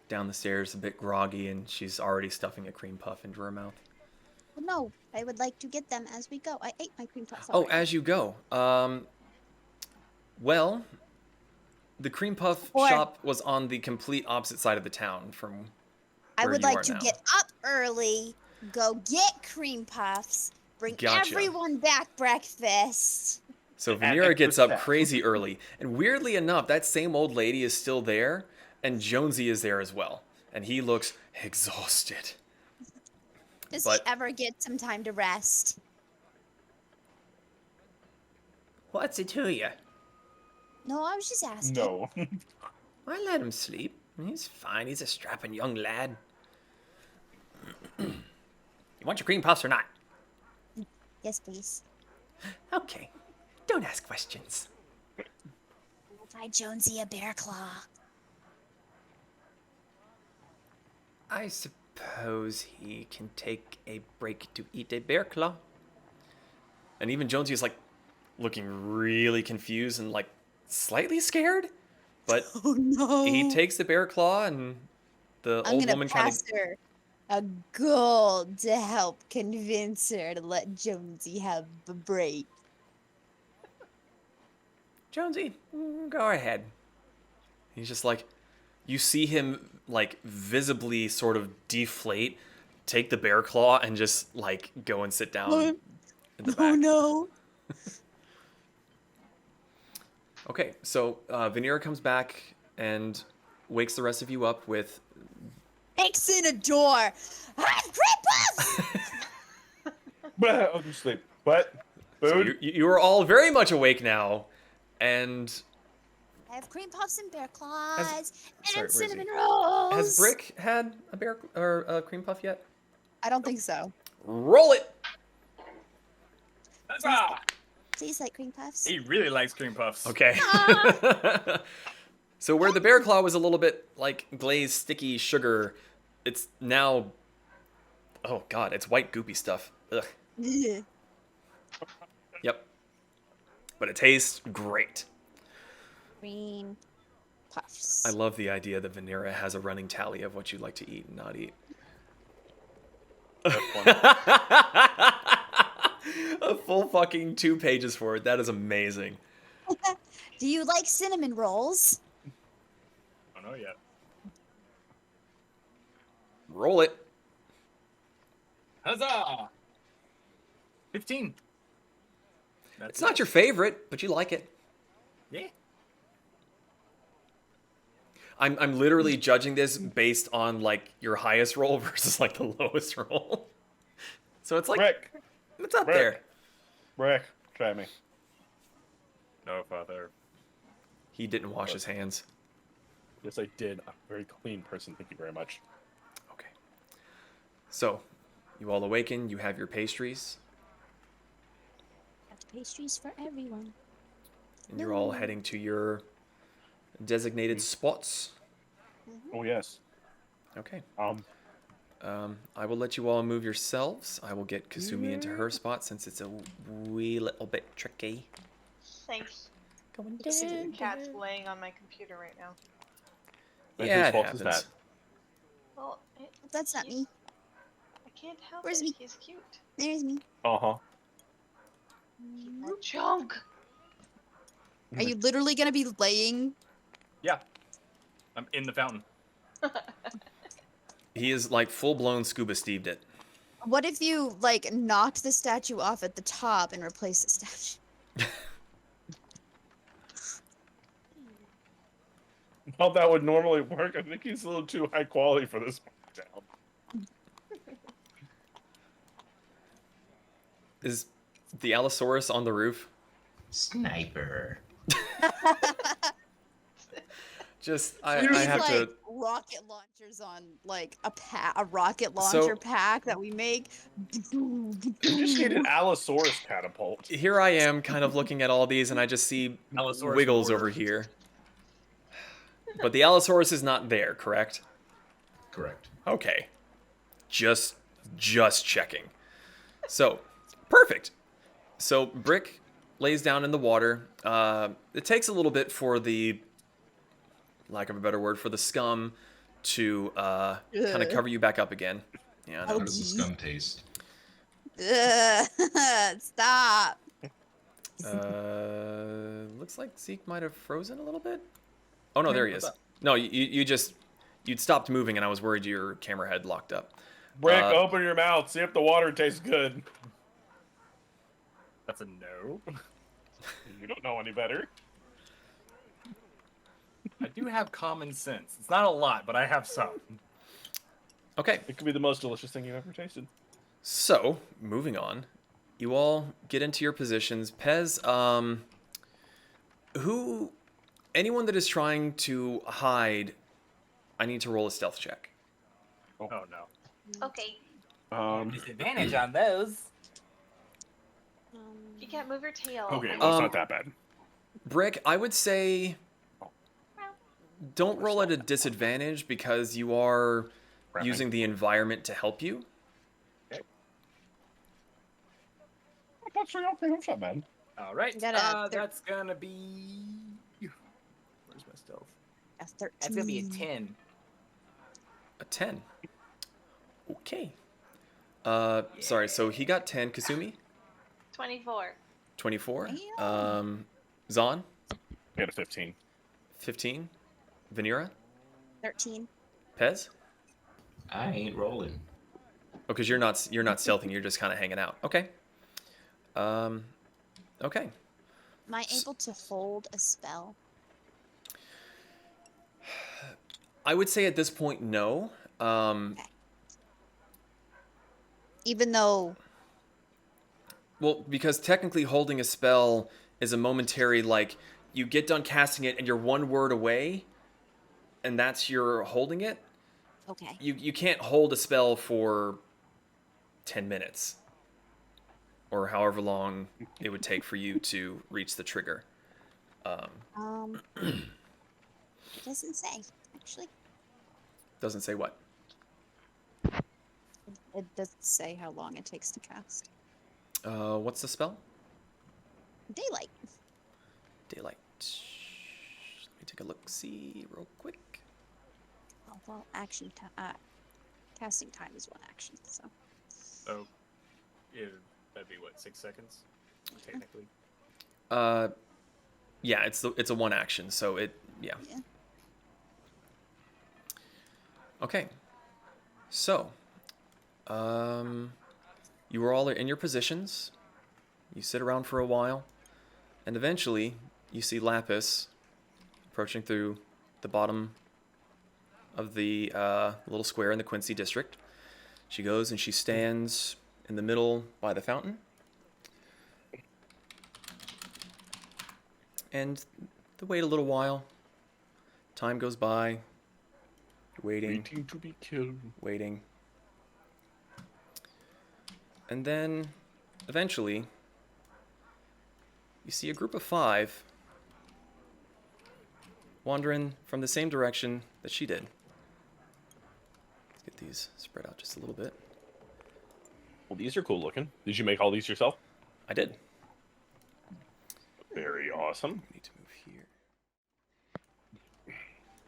Speaker 2: down the stairs a bit groggy, and she's already stuffing a cream puff into her mouth.
Speaker 3: Well, no, I would like to get them as we go. I ate my cream puffs
Speaker 2: Oh,
Speaker 3: already.
Speaker 2: as you go. Well, the cream puff
Speaker 3: Or-
Speaker 2: shop was on the complete opposite side of the town from
Speaker 3: I
Speaker 2: where
Speaker 3: would
Speaker 2: you
Speaker 3: like
Speaker 2: are
Speaker 3: to
Speaker 2: now.
Speaker 3: get up early, go get cream puffs, bring
Speaker 2: Gotcha.
Speaker 3: everyone back breakfast.
Speaker 2: So
Speaker 1: At
Speaker 2: Vanera gets up
Speaker 1: breakfast.
Speaker 2: crazy early, and weirdly enough, that same old lady is still there, and Jonesy is there as well, and he looks exhausted.
Speaker 3: Does
Speaker 2: But-
Speaker 3: he ever get some time to rest?
Speaker 8: What's it to you?
Speaker 3: No, I was just asking.
Speaker 1: No.
Speaker 8: I let him sleep. He's fine. He's a strapping young lad. You want your cream puffs or not?
Speaker 3: Yes, please.
Speaker 8: Okay. Don't ask questions.
Speaker 3: Buy Jonesy a bear claw.
Speaker 8: I suppose he can take a break to eat a bear claw.
Speaker 2: And even Jonesy is like looking really confused and like slightly scared, but
Speaker 3: Oh no!
Speaker 2: he takes the bear claw, and the
Speaker 3: I'm
Speaker 2: old
Speaker 3: gonna
Speaker 2: woman kind of
Speaker 3: pass her a gold to help convince her to let Jonesy have a break.
Speaker 8: Jonesy, go ahead.
Speaker 2: He's just like, you see him like visibly sort of deflate, take the bear claw, and just like go and sit down
Speaker 3: What?
Speaker 2: in the
Speaker 3: Oh
Speaker 2: back.
Speaker 3: no!
Speaker 2: Okay, so Vanera comes back and wakes the rest of you up with.
Speaker 3: X in a door. Ah, creep puffs!
Speaker 1: I'll just sleep. What?
Speaker 2: So
Speaker 1: Food?
Speaker 2: you are all very much awake now, and
Speaker 3: I have cream puffs and bear claws
Speaker 2: sorry,
Speaker 3: and
Speaker 2: where is he?
Speaker 3: cinnamon rolls.
Speaker 2: has Brick had a bear or a cream puff yet?
Speaker 3: I don't think so.
Speaker 2: Roll it.
Speaker 5: Ah!
Speaker 3: Please like cream puffs.
Speaker 5: He really likes cream puffs.
Speaker 2: Okay. So where the bear claw was a little bit like glazed, sticky sugar, it's now Oh god, it's white goopy stuff. Ugh. Yep. But it tastes great.
Speaker 3: Green
Speaker 2: I
Speaker 3: puffs.
Speaker 2: love the idea that Vanera has a running tally of what you'd like to eat and not eat.
Speaker 1: That's funny.
Speaker 2: A full fucking 2 pages for it. That is amazing.
Speaker 3: Do you like cinnamon rolls?
Speaker 5: I don't know yet.
Speaker 2: Roll it.
Speaker 5: Huzzah! 15.
Speaker 2: It's not your favorite, but you like it.
Speaker 5: Yeah.
Speaker 2: I'm literally judging this based on like your highest roll versus like the lowest roll. So it's like
Speaker 1: Brick.
Speaker 2: it's up
Speaker 1: Brick.
Speaker 2: there.
Speaker 1: Brick. Try me.
Speaker 5: No, Father.
Speaker 2: He didn't wash his hands.
Speaker 1: Yes, I did. I'm a very clean person. Thank you very much.
Speaker 2: Okay. So, you all awaken. You have your pastries,
Speaker 3: Got pastries for everyone.
Speaker 2: and you're all heading to your designated spots.
Speaker 1: Oh yes.
Speaker 2: Okay.
Speaker 1: Um.
Speaker 2: I will let you all move yourselves. I will get Kasumi into her spot since it's a wee little bit tricky.
Speaker 4: Thanks.
Speaker 2: Going
Speaker 4: The cat's laying on my computer right now.
Speaker 1: Whose
Speaker 2: Yeah, it
Speaker 1: fault is
Speaker 2: happens.
Speaker 1: that?
Speaker 4: Well,
Speaker 3: That's not me.
Speaker 4: I can't help
Speaker 3: Where's
Speaker 4: it.
Speaker 3: me?
Speaker 4: He's cute.
Speaker 3: There's me.
Speaker 1: Uh huh.
Speaker 4: A chunk.
Speaker 3: Are you literally gonna be laying?
Speaker 5: Yeah. I'm in the fountain.
Speaker 2: He is like full-blown scuba Steved it.
Speaker 3: What if you like knocked the statue off at the top and replaced the statue?
Speaker 1: How that would normally work. I think he's a little too high quality for this town.
Speaker 2: Is the Allosaurus on the roof?
Speaker 6: Sniper.
Speaker 2: Just, I
Speaker 3: There's
Speaker 2: have
Speaker 3: like
Speaker 2: to...
Speaker 3: rocket launchers on like a rocket launcher
Speaker 2: So-
Speaker 3: pack that we make.
Speaker 1: You just need an Allosaurus catapult.
Speaker 2: Here I am kind of looking at all these and I just see
Speaker 5: Allosaurus
Speaker 2: wiggles
Speaker 5: mortar.
Speaker 2: over here. But the Allosaurus is not there, correct?
Speaker 7: Correct.
Speaker 2: Okay. Just checking. So, perfect. So, Brick lays down in the water. It takes a little bit for the, lack of a better word, for the scum to kind of cover you back up again. Yeah, I
Speaker 7: How
Speaker 2: know.
Speaker 7: does the scum taste?
Speaker 3: Ugh, stop.
Speaker 2: Looks like Zeke might have frozen a little bit. Oh no, there he
Speaker 5: what's
Speaker 2: is.
Speaker 5: up?
Speaker 2: No, you'd stopped moving, and I was worried your camera had locked up.
Speaker 1: Brick, open your mouth. See if the water tastes good.
Speaker 5: That's a no.
Speaker 1: You don't know any better.
Speaker 5: I do have common sense. It's not a lot, but I have some.
Speaker 2: Okay,
Speaker 1: It could be the most delicious thing you've ever tasted.
Speaker 2: so moving on, you all get into your positions. Pez, anyone that is trying to hide, I need to roll a stealth check.
Speaker 5: Oh no.
Speaker 4: Okay.
Speaker 5: Disadvantage on those.
Speaker 4: You can't move your tail.
Speaker 1: Okay, well, it's
Speaker 2: Um,
Speaker 1: not that bad.
Speaker 2: Brick, I would say don't roll at a disadvantage because you are
Speaker 1: Crapping.
Speaker 2: using the environment to help you.
Speaker 1: That's not bad.
Speaker 5: All right.
Speaker 3: You got a
Speaker 5: That's gonna be. Where's my stealth?
Speaker 3: A 13.
Speaker 5: That's gonna be a 10.
Speaker 2: A 10. Okay. Sorry, so he got 10. Kasumi?
Speaker 4: 24.
Speaker 2: 24.
Speaker 3: Damn.
Speaker 2: Zon?
Speaker 1: I got a 15.
Speaker 2: 15. Vanera?
Speaker 3: 13.
Speaker 2: Pez?
Speaker 6: I ain't rolling.
Speaker 2: Oh, because you're not stealthing, you're just kind of hanging out. Okay. Okay.
Speaker 3: Am I able to hold a spell?
Speaker 2: I would say at this point, no.
Speaker 3: Even though
Speaker 2: Well, because technically holding a spell is a momentary, like, you get done casting it and you're one word away, and that's your holding it.
Speaker 3: okay.
Speaker 2: You can't hold a spell for 10 minutes. Or however long it would take for you to reach the trigger.
Speaker 3: It doesn't say, actually.
Speaker 2: Doesn't say what.
Speaker 3: It doesn't say how long it takes to cast.
Speaker 2: What's the spell?
Speaker 3: Daylight.
Speaker 2: Daylight. Let me take a look. See real quick.
Speaker 3: Oh, well, casting time is 1 action, so.
Speaker 5: Oh, that'd be what, 6 seconds, technically.
Speaker 2: Yeah, it's a 1 action, so yeah. Okay. So, you were all in your positions. You sit around for a while, and eventually you see Lapis approaching through the bottom of the little square in the Quincy district. She goes and she stands in the middle by the fountain. And they wait a little while. Time goes by. You're waiting.
Speaker 1: Waiting to be killed.
Speaker 2: Waiting. And then, eventually, you see a group of 5 wandering from the same direction that she did. Let's get these spread out just a little bit.
Speaker 1: Well, these are cool looking. Did you make all these yourself?
Speaker 2: I did.
Speaker 1: Very awesome.
Speaker 2: We need to move here.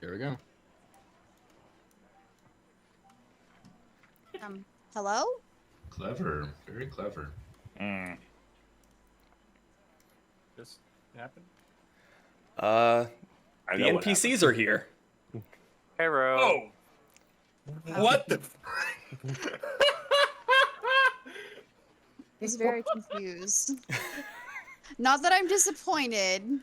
Speaker 9: Here we go.
Speaker 3: Hello?
Speaker 6: Clever. Very clever.
Speaker 5: This happened?
Speaker 1: I
Speaker 2: The
Speaker 1: know what
Speaker 2: NPCs are here.
Speaker 5: Hero. Oh! What the?
Speaker 3: He's very confused. Not that I'm disappointed.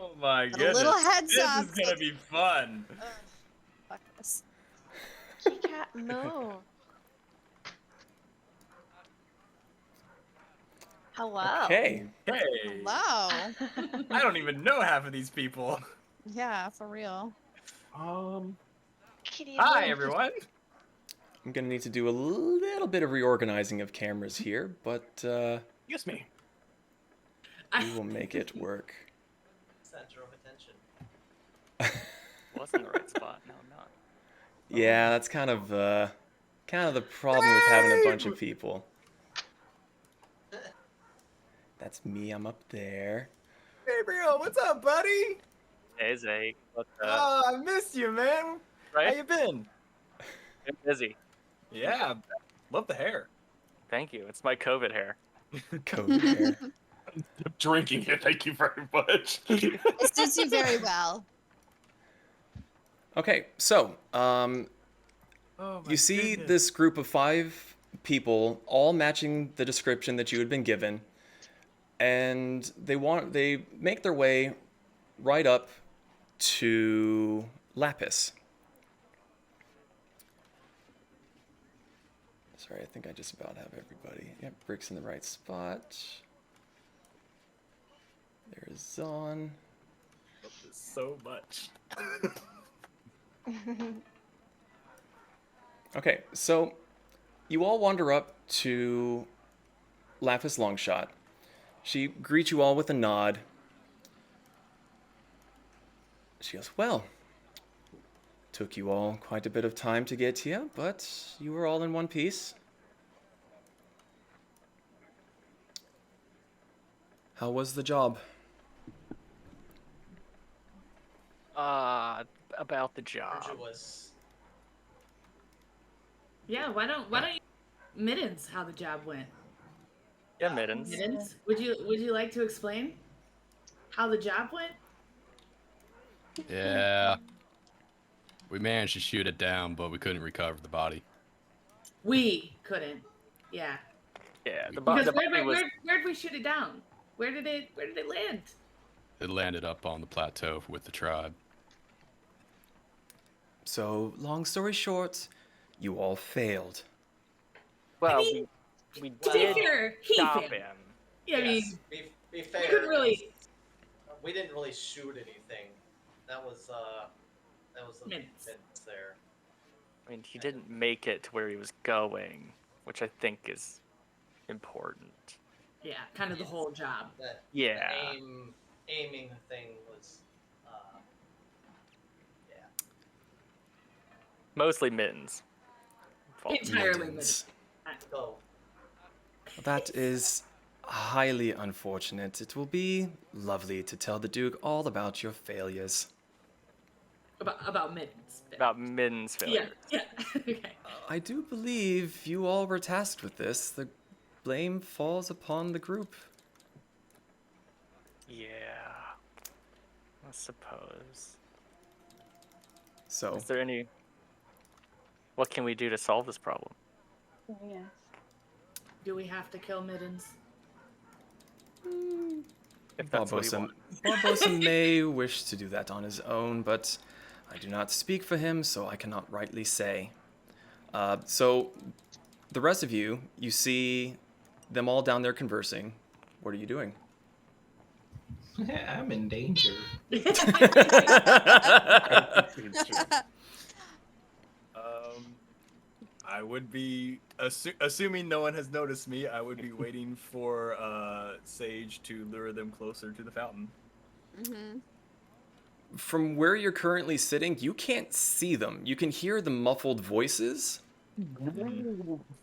Speaker 5: Oh my
Speaker 3: But
Speaker 5: goodness.
Speaker 3: a little heads
Speaker 5: this
Speaker 3: up.
Speaker 5: is gonna be fun.
Speaker 3: Fuck this.
Speaker 4: Kitty cat, no. Hello.
Speaker 2: Okay.
Speaker 5: Hey.
Speaker 3: Hello.
Speaker 5: I don't even know half of these people.
Speaker 3: Yeah, for real.
Speaker 4: Kitty,
Speaker 5: Hi,
Speaker 4: hello.
Speaker 5: everyone.
Speaker 2: I'm going to need to do a little bit of reorganizing of cameras here, but
Speaker 1: Yes, me.
Speaker 2: we will make it work.
Speaker 10: Center of attention.
Speaker 11: Wasn't the right spot. No, I'm not.
Speaker 2: Yeah, that's kind of the problem with having a bunch of people. That's me. I'm up there.
Speaker 5: Gabriel, what's up, buddy?
Speaker 11: Hey, Zay. What's up?
Speaker 5: Oh, I missed you, man. How
Speaker 11: Right?
Speaker 5: you been?
Speaker 11: Been busy.
Speaker 5: Yeah, love the hair.
Speaker 11: Thank you. It's my COVID hair.
Speaker 2: COVID hair.
Speaker 1: Drinking it. Thank you very much.
Speaker 3: It suits you very well.
Speaker 2: Okay, so
Speaker 5: Oh my
Speaker 2: you see
Speaker 5: goodness.
Speaker 2: this group of 5 people, all matching the description that you had been given, and they make their way right up to Lapis. Sorry, I think I just about have everybody. Yep, Brick's in the right spot. There's Zon.
Speaker 5: Love this so much.
Speaker 2: Okay, so you all wander up to Lapis Longshot. She greets you all with a nod. She goes, well, took you all quite a bit of time to get here, but you were all in one piece. How was the job?
Speaker 11: About the job.
Speaker 10: Arduous.
Speaker 12: Yeah, why don't you Middens how the job went?
Speaker 11: Yeah, mittens.
Speaker 12: Middens, would you like to explain how the job went?
Speaker 9: Yeah. We managed to shoot it down, but we couldn't recover the body.
Speaker 12: We couldn't. Yeah.
Speaker 11: Yeah, the
Speaker 12: Because
Speaker 11: body was.
Speaker 12: where'd we shoot it down? Where did it land?
Speaker 9: It landed up on the plateau with the tribe.
Speaker 2: So, long story short, you all failed.
Speaker 11: Well,
Speaker 12: I mean,
Speaker 11: we
Speaker 12: To be
Speaker 11: did
Speaker 12: fair, he
Speaker 11: stop
Speaker 12: failed.
Speaker 11: him.
Speaker 12: Yeah, I mean,
Speaker 10: Yes, be
Speaker 12: we
Speaker 10: fair.
Speaker 12: couldn't really.
Speaker 10: We didn't really shoot anything. That was the
Speaker 12: Minutes.
Speaker 10: minutes there.
Speaker 11: I mean, he didn't make it to where he was going, which I think is important.
Speaker 12: Yeah, kind of the whole job.
Speaker 10: That
Speaker 11: Yeah.
Speaker 10: the aiming thing was yeah.
Speaker 11: Mostly mittens. Fault.
Speaker 12: Entirely
Speaker 2: Mittens.
Speaker 10: Go.
Speaker 2: That is highly unfortunate. It will be lovely to tell the Duke all about your failures.
Speaker 12: About mittens.
Speaker 11: About Min's failure.
Speaker 12: Yeah. Okay.
Speaker 2: I do believe you all were tasked with this. The blame falls upon the group.
Speaker 11: Yeah. I suppose.
Speaker 2: So,
Speaker 11: Is there any... What can we do to solve this problem?
Speaker 4: Yes.
Speaker 12: Do we have to kill mittens?
Speaker 11: If that's what he
Speaker 2: Barbosa may wish to do that on his own, but I do not speak for him, so I cannot rightly say. So, the rest of you, you see them all down there conversing. What are you doing?
Speaker 6: I'm in danger.
Speaker 5: I would be assuming no one has noticed me. I would be waiting for Sage to lure them closer to the fountain.
Speaker 3: Mm-hmm.
Speaker 2: From where you're currently sitting, you can't see them. You can hear the muffled voices,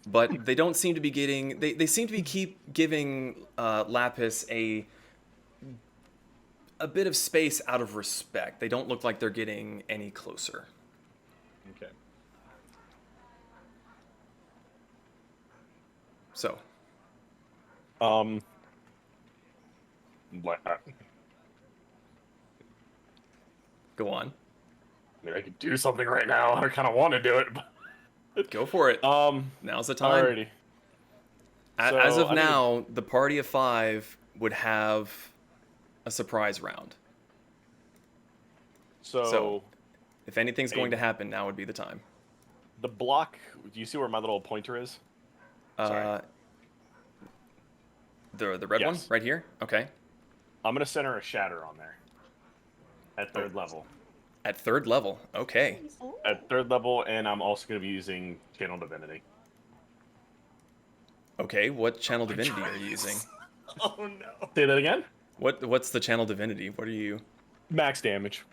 Speaker 2: but they don't seem to be getting... They seem to be keep giving Lapis a bit of space out of respect. They don't look like they're getting any closer.
Speaker 5: Okay.
Speaker 2: So,
Speaker 1: What?
Speaker 2: go on.
Speaker 1: I mean, I could do something right now. I kind of want to do it. But...
Speaker 2: Go for it. Now's the time.
Speaker 1: Alrighty.
Speaker 2: As
Speaker 1: So,
Speaker 2: of now, the party of 5 would have a surprise round. So, if anything's going to happen, now would be the time.
Speaker 1: The block. Do you see where my little pointer is? Sorry.
Speaker 2: The red one
Speaker 1: Yes.
Speaker 2: right here. Okay.
Speaker 1: I'm gonna center a shatter on there. At third level.
Speaker 2: At third level. Okay.
Speaker 1: At third level, and I'm also gonna be using Channel Divinity.
Speaker 2: Okay. What channel divinity are you using?
Speaker 5: Oh no.
Speaker 1: Say that again.
Speaker 2: What's the channel divinity? What are you?
Speaker 1: Max damage.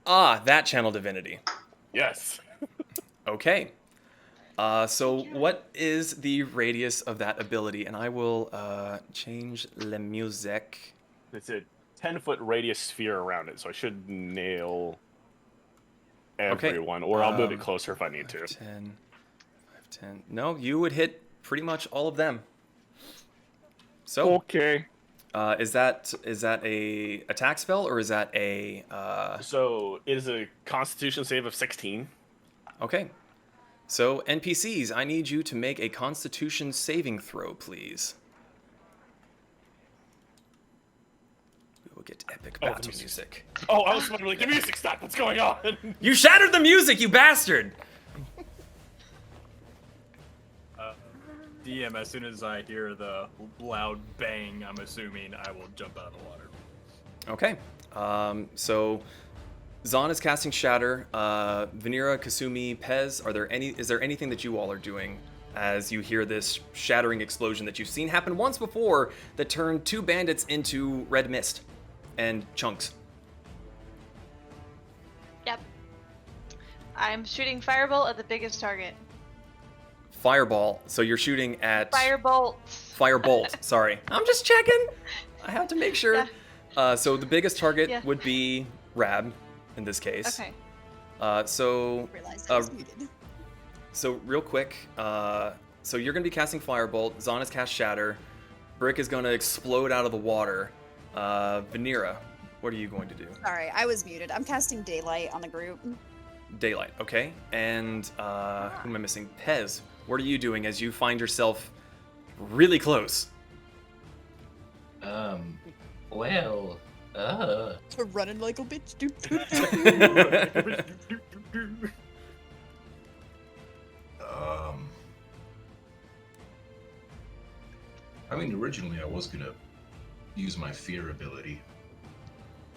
Speaker 2: Ah, that channel divinity.
Speaker 1: Yes.
Speaker 2: Okay. So what is the radius of that ability? And I will change la musique.
Speaker 1: It's a 10-foot radius sphere around it, so I should nail everyone, or I'll move it closer if I need to.
Speaker 2: 10, 10. No, you would hit pretty much all of them. So
Speaker 1: Okay.
Speaker 2: is that a attack spell or is that a?
Speaker 1: So it is a Constitution save of 16.
Speaker 2: Okay. So NPCs, I need you to make a Constitution saving throw, please. We will get epic battle music.
Speaker 1: Oh, I was wondering, like, the music stopped. What's going on?
Speaker 2: You shattered the music, you bastard!
Speaker 5: DM, as soon as I hear the loud bang, I'm assuming I will jump out of the water.
Speaker 2: Okay. So Zahn is casting Shatter. Vanira, Kasumi, Pez, is there anything that you all are doing as you hear this shattering explosion that you've seen happen once before that turned 2 bandits into red mist and chunks?
Speaker 4: Yep. I'm shooting Firebolt at the biggest target.
Speaker 2: Fireball. So you're shooting at...
Speaker 4: Firebolt.
Speaker 2: Firebolt. Sorry. I'm just checking. I have to make sure.
Speaker 4: Yeah.
Speaker 2: So the biggest target would be Rab in this case.
Speaker 4: Okay.
Speaker 2: So
Speaker 3: Realized I was muted.
Speaker 2: So real quick, so you're going to be casting Firebolt. Zahn has cast Shatter. Brick is going to explode out of the water. Vanira, what are you going to do?
Speaker 3: Sorry, I was muted. I'm casting Daylight on the group.
Speaker 2: Daylight, okay. And who am I missing? Pez, what are you doing as you find yourself really close?
Speaker 6: Well,
Speaker 3: Running like a bitch.
Speaker 7: I mean, originally I was gonna use my fear ability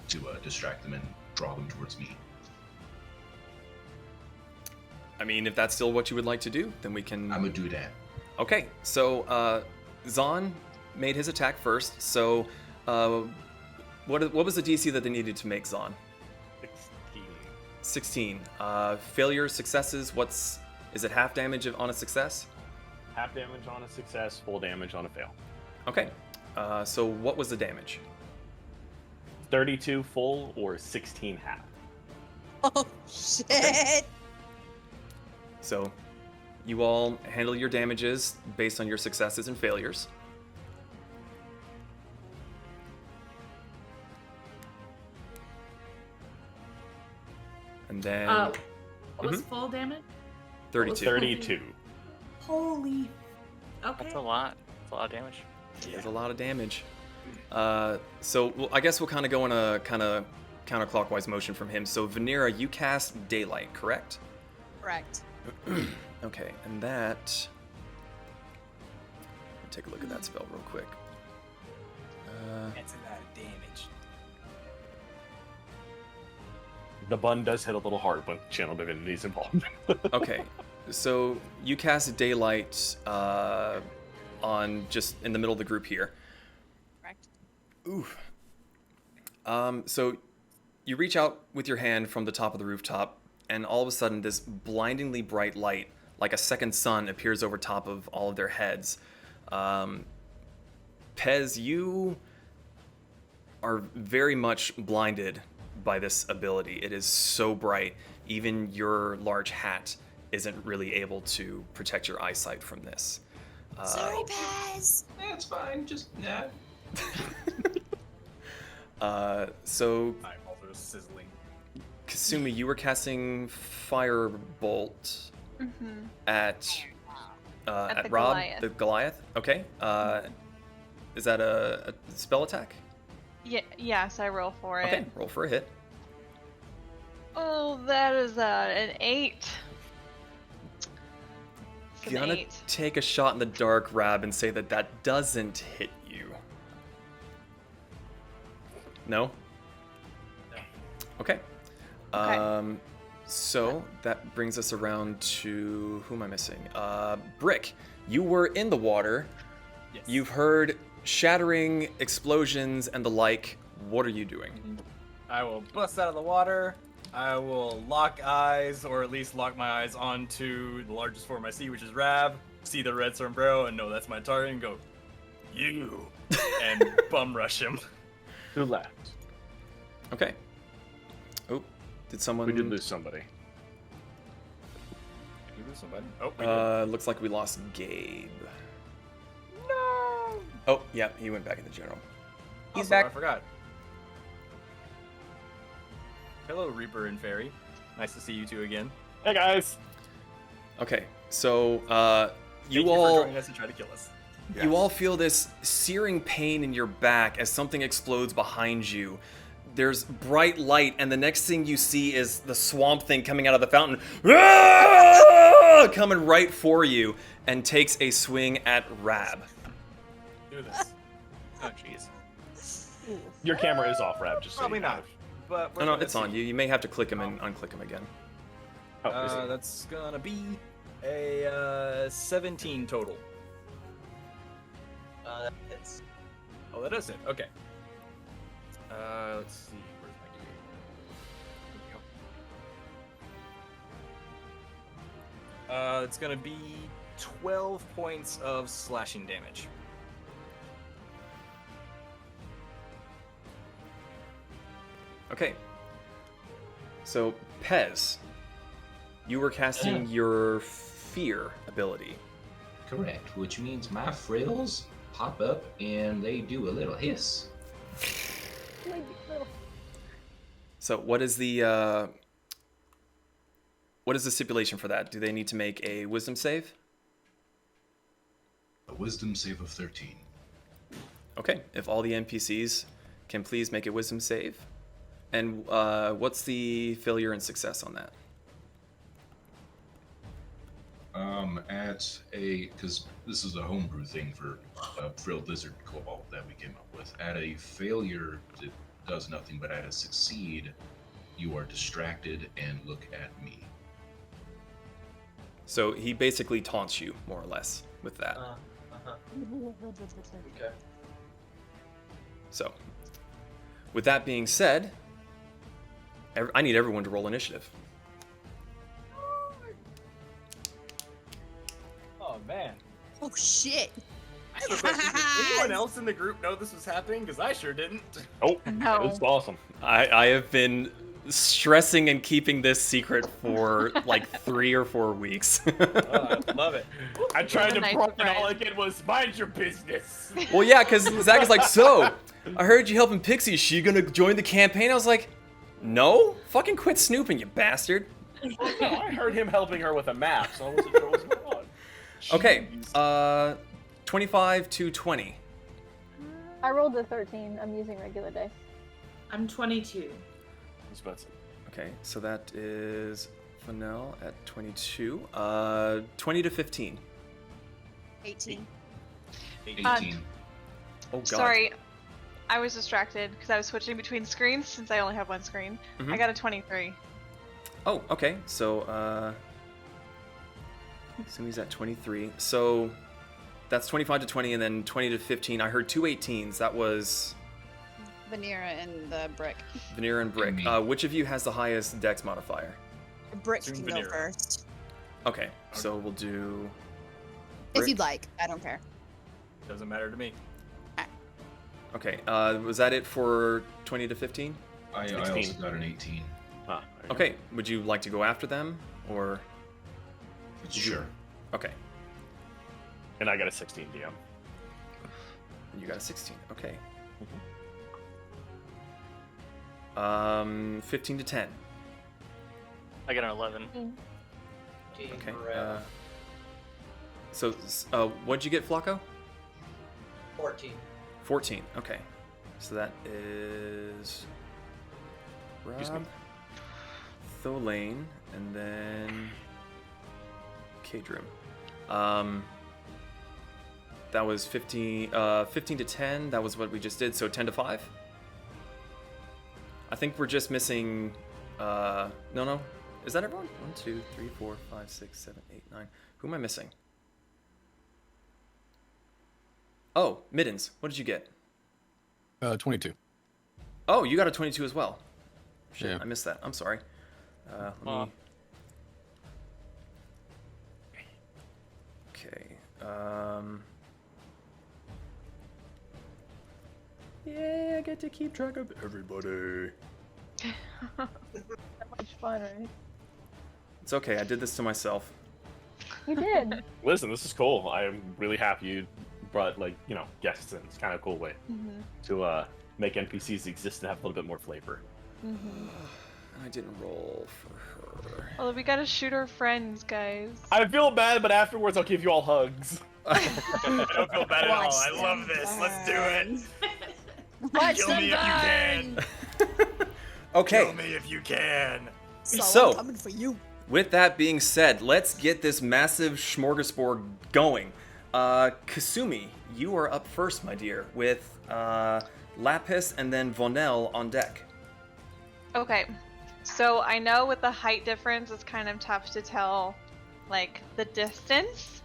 Speaker 7: to distract them and draw them towards me.
Speaker 2: I mean, if that's still what you would like to do, then we can...
Speaker 7: I'm gonna do that.
Speaker 2: Okay, so Zahn made his attack first, so what was the DC that they needed to make Zahn? 16. Failures, successes, is it half damage on a success?
Speaker 1: Half damage on a success, full damage on a fail.
Speaker 2: Okay. So what was the damage?
Speaker 1: 32 full or 16 half.
Speaker 3: Oh, shit.
Speaker 2: So you all handle your damages based on your successes and failures. And then
Speaker 12: What was full damage?
Speaker 2: 32.
Speaker 1: 32.
Speaker 12: Holy. Okay.
Speaker 11: That's a lot. That's a lot of damage.
Speaker 2: There's a lot of damage. So I guess we'll kind of go in a kind of counterclockwise motion from him. So Vanera, you cast Daylight, correct?
Speaker 3: Correct.
Speaker 2: Okay, and that... Take a look at that spell real quick.
Speaker 5: That's a lot of damage.
Speaker 1: The bun does hit a little hard when Channel Divinity's involved.
Speaker 2: Okay, so you cast Daylight on just in the middle of the group here.
Speaker 3: Correct.
Speaker 2: Oof. So you reach out with your hand from the top of the rooftop, and all of a sudden this blindingly bright light, like a second sun, appears over top of all of their heads. Pez, you are very much blinded by this ability. It is so bright, even your large hat isn't really able to protect your eyesight from this.
Speaker 3: Sorry, Paz.
Speaker 6: That's fine. Just nah.
Speaker 2: So
Speaker 5: Eyeballs are sizzling.
Speaker 2: Kasumi, you were casting Firebolt at
Speaker 4: the
Speaker 2: Rob,
Speaker 4: Goliath.
Speaker 2: the Goliath. Okay. Is that a spell attack?
Speaker 4: Yeah, yes, I roll for it.
Speaker 2: Okay, roll for a hit.
Speaker 4: Oh, that is an 8. It's an
Speaker 2: Gonna
Speaker 4: 8.
Speaker 2: take a shot in the dark, Rab, and say that that doesn't hit you. No? Okay. So that brings us around to who am I missing? Brick. You were in the water.
Speaker 5: Yes.
Speaker 2: You've heard shattering explosions and the like. What are you doing?
Speaker 5: I will bust out of the water. I will lock eyes, or at least lock my eyes onto the largest form I see, which is Rab. See the red sombrero and know that's my target, and go, you, and bum rush him.
Speaker 1: Who left?
Speaker 2: Okay. Oh, did someone?
Speaker 1: We did lose somebody.
Speaker 5: Did we lose somebody? Oh, we did.
Speaker 2: Looks like we lost Gabe.
Speaker 5: No.
Speaker 2: Oh, yeah, he went back in the general.
Speaker 5: He's back. I forgot. Hello, Reaper and Fairy. Nice to see you two again.
Speaker 1: Hey guys.
Speaker 2: Okay, so
Speaker 5: Thank you for joining us and try to kill us.
Speaker 2: you all feel this searing pain in your back as something explodes behind you. There's bright light, and the next thing you see is the swamp thing coming out of the fountain, coming right for you, and takes a swing at Rab.
Speaker 5: Do this.
Speaker 11: Oh, jeez.
Speaker 1: Your camera is off, Rab. Just so
Speaker 5: Probably
Speaker 1: you know.
Speaker 5: not. But
Speaker 2: No, it's on. You may have to click him and unclick him again.
Speaker 1: Oh, is it?
Speaker 5: That's gonna be a 17 total.
Speaker 10: It's
Speaker 5: Oh, that is it. Okay. Let's see. Where's my key? Here we go. It's gonna be 12 points of slashing damage.
Speaker 2: Okay. So, Pez, you were casting your fear ability.
Speaker 6: Correct, which means my frills pop up and they do a little hiss.
Speaker 2: So, what is the stipulation for that? Do they need to make a wisdom save?
Speaker 7: A wisdom save of 13.
Speaker 2: Okay, if all the NPCs can please make a wisdom save. And what's the failure and success on that?
Speaker 7: Because this is a homebrew thing for a frilled lizard cobalt that we came up with. At a failure, it does nothing, but at a succeed, you are distracted and look at me.
Speaker 2: So he basically taunts you, more or less, with that.
Speaker 10: okay.
Speaker 2: So, with that being said, I need everyone to roll initiative.
Speaker 5: Oh man.
Speaker 3: Oh shit!
Speaker 5: I have a question. Did anyone else in the group know this was happening? Because I sure didn't.
Speaker 1: Oh,
Speaker 4: No.
Speaker 1: it's awesome.
Speaker 2: I have been stressing and keeping this secret for like 3 or 4 weeks.
Speaker 5: Oh, I love it.
Speaker 1: I tried to
Speaker 4: Nice
Speaker 1: prod, and
Speaker 4: surprise.
Speaker 1: all I did was mind your business.
Speaker 2: Well, yeah, because Zach is like, so, I heard you helping Pixie. Is she gonna join the campaign? I was like, no. Fucking quit snooping, you bastard.
Speaker 1: No, I heard him helping her with a map, so I wasn't sure what was going on.
Speaker 2: Okay, 25 to 20.
Speaker 13: I rolled a 13. I'm using regular dice.
Speaker 12: I'm 22.
Speaker 1: Expensive.
Speaker 2: Okay, so that is Fennel at 22. 20 to 15.
Speaker 3: 18.
Speaker 6: 18.
Speaker 2: Oh, God.
Speaker 4: Sorry, I was distracted because I was switching between screens since I only have one screen.
Speaker 2: Mhm.
Speaker 4: I got a 23.
Speaker 2: Oh, okay. So, Sumi's at 23. So, that's 25 to 20, and then 20 to 15. I heard 2 18s. That was
Speaker 3: Vanera and the Brick.
Speaker 2: Veneer and Brick.
Speaker 6: Me.
Speaker 2: Which of you has the highest dex modifier?
Speaker 3: Brick
Speaker 5: Soon
Speaker 3: can go
Speaker 5: Vanera.
Speaker 3: first.
Speaker 2: Okay, so we'll do...
Speaker 3: If
Speaker 2: Brick?
Speaker 3: you'd like. I don't care.
Speaker 5: Doesn't matter to me.
Speaker 2: Okay, was that it for 20 to 15?
Speaker 7: I
Speaker 1: 16.
Speaker 7: also got an 18.
Speaker 1: Ah, there you go.
Speaker 2: Okay, would you like to go after them, or...
Speaker 7: Sure.
Speaker 2: Okay,
Speaker 1: And I got a 16 DM.
Speaker 2: and you got a 16. Okay.
Speaker 1: Mm-hmm.
Speaker 2: 15 to 10.
Speaker 11: I got an 11.
Speaker 2: Okay.
Speaker 10: Forever.
Speaker 2: So, what'd you get, Flacco?
Speaker 10: 14.
Speaker 2: 14. Okay. So that is
Speaker 1: Excuse me.
Speaker 2: Rob, Tholane, and then Kadrim. That was 15 to 10. That was what we just did. So 10 to 5. I think we're just missing. No. Is that everyone? 1, 2, 3, 4, 5, 6, 7, 8, 9. Who am I missing? Oh, Middens. What did you get?
Speaker 9: 22.
Speaker 2: Oh, you got a 22 as well. Shit,
Speaker 9: Yeah.
Speaker 2: I missed that. I'm sorry. Let me... Okay. Yeah, I get to keep track of everybody.
Speaker 13: That much fun, right?
Speaker 2: It's okay. I did this to myself.
Speaker 13: You did.
Speaker 1: Listen, this is cool. I am really happy you brought, guests in. It's kind of a cool way to make NPCs exist and have a little bit more flavor.
Speaker 2: I didn't roll for her.
Speaker 4: Well, we gotta shoot our friends, guys.
Speaker 1: I feel bad, but afterwards I'll give you all hugs.
Speaker 5: I don't feel bad at all. I love this. Let's do it.
Speaker 3: Watch
Speaker 5: Kill
Speaker 3: them
Speaker 5: me if you can.
Speaker 2: Okay.
Speaker 5: Kill me if you can.
Speaker 2: So-
Speaker 3: I'm coming for you.
Speaker 2: With that being said, let's get this massive smorgasbord going. Kasumi, you are up first, my dear, with Lapis and then Vonel on deck.
Speaker 4: Okay, so I know with the height difference, it's kind of tough to tell, like, the distance,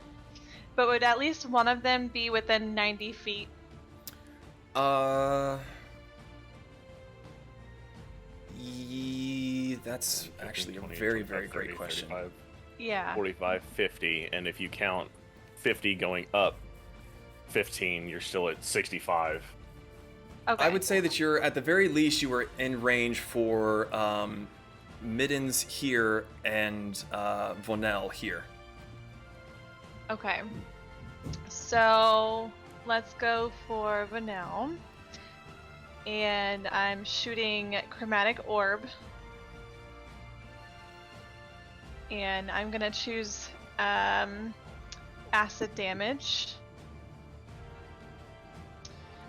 Speaker 4: but would at least one of them be within 90 feet?
Speaker 2: That's actually a
Speaker 1: 20,
Speaker 2: very,
Speaker 1: 25,
Speaker 2: very great
Speaker 1: 30,
Speaker 2: question.
Speaker 1: 35,
Speaker 4: Yeah.
Speaker 1: 45, 50, and if you count 50 going up 15, you're still at 65.
Speaker 4: Okay.
Speaker 2: I would say that you're, at the very least, you were in range for Middens here and Vonel here.
Speaker 4: Okay. So let's go for Vanel. And I'm shooting Chromatic Orb. And I'm gonna choose acid damage.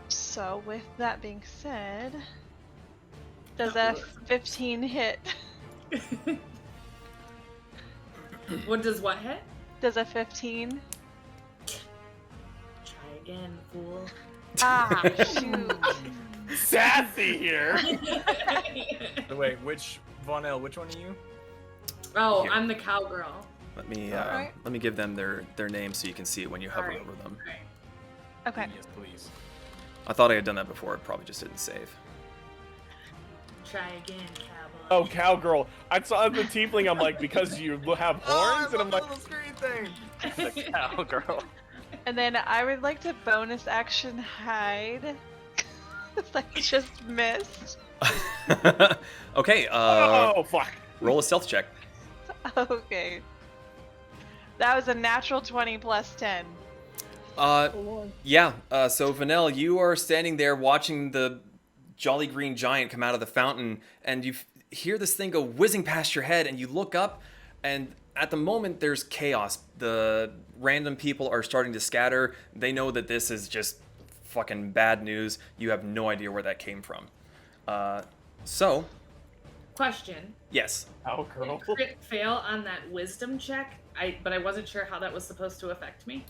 Speaker 4: So with that being said, does a 15 hit?
Speaker 12: What does what hit?
Speaker 4: Does a 15?
Speaker 12: Try again, fool.
Speaker 4: Ah, shoot.
Speaker 1: Sassy here.
Speaker 5: So wait, which Vonel? Which one are you?
Speaker 12: Oh,
Speaker 2: Here.
Speaker 12: I'm the cowgirl.
Speaker 2: Let me
Speaker 4: Alright.
Speaker 2: let me give them their name so you can see it when you hover
Speaker 12: Alright.
Speaker 2: over them.
Speaker 4: Okay.
Speaker 5: Yes, please.
Speaker 2: I thought I had done that before. It probably just didn't save.
Speaker 12: Try again, cowboy.
Speaker 1: Oh, cowgirl. I saw the tiefling, I'm like, because you have horns? And I'm like,
Speaker 5: little screen thing.
Speaker 11: The cowgirl.
Speaker 4: And then I would like to bonus action hide. I just missed.
Speaker 2: Okay.
Speaker 1: Oh fuck!
Speaker 2: Roll a stealth check.
Speaker 4: Okay. That was a natural 20 plus 10.
Speaker 2: Yeah. So Vanel, you are standing there watching the Jolly Green Giant come out of the fountain, and you hear this thing go whizzing past your head, and you look up, and at the moment there's chaos. The random people are starting to scatter. They know that this is just fucking bad news. You have no idea where that came from. So.
Speaker 12: Question.
Speaker 2: Yes.
Speaker 1: How
Speaker 12: Did
Speaker 1: girl?
Speaker 12: crit fail on that wisdom check? But I wasn't sure how that was supposed to affect me.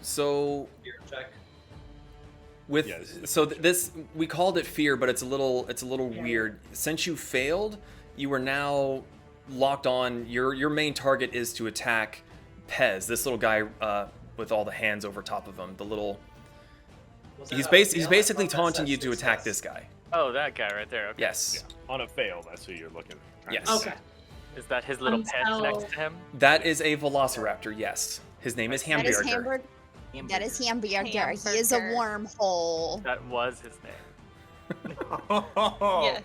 Speaker 2: So.
Speaker 10: Fear check.
Speaker 2: With
Speaker 1: Yes.
Speaker 2: so this we called it fear, but it's a little weird. Since you failed, you are now locked on. Your main target is to attack Pez, this little guy with all the hands over top of him. The little he's basically taunting you to attack this guy.
Speaker 11: Oh, that guy right there. Okay.
Speaker 2: Yes.
Speaker 1: Yeah. On a fail, that's who you're looking.
Speaker 2: Yes.
Speaker 12: Okay.
Speaker 11: Is that his little pet next to him?
Speaker 2: That is a velociraptor. Yes. His name is
Speaker 3: That is
Speaker 2: Hamburger.
Speaker 3: That is Hamburger. He is a
Speaker 4: Hamburger.
Speaker 3: wormhole.
Speaker 11: That was his name.
Speaker 4: Yes.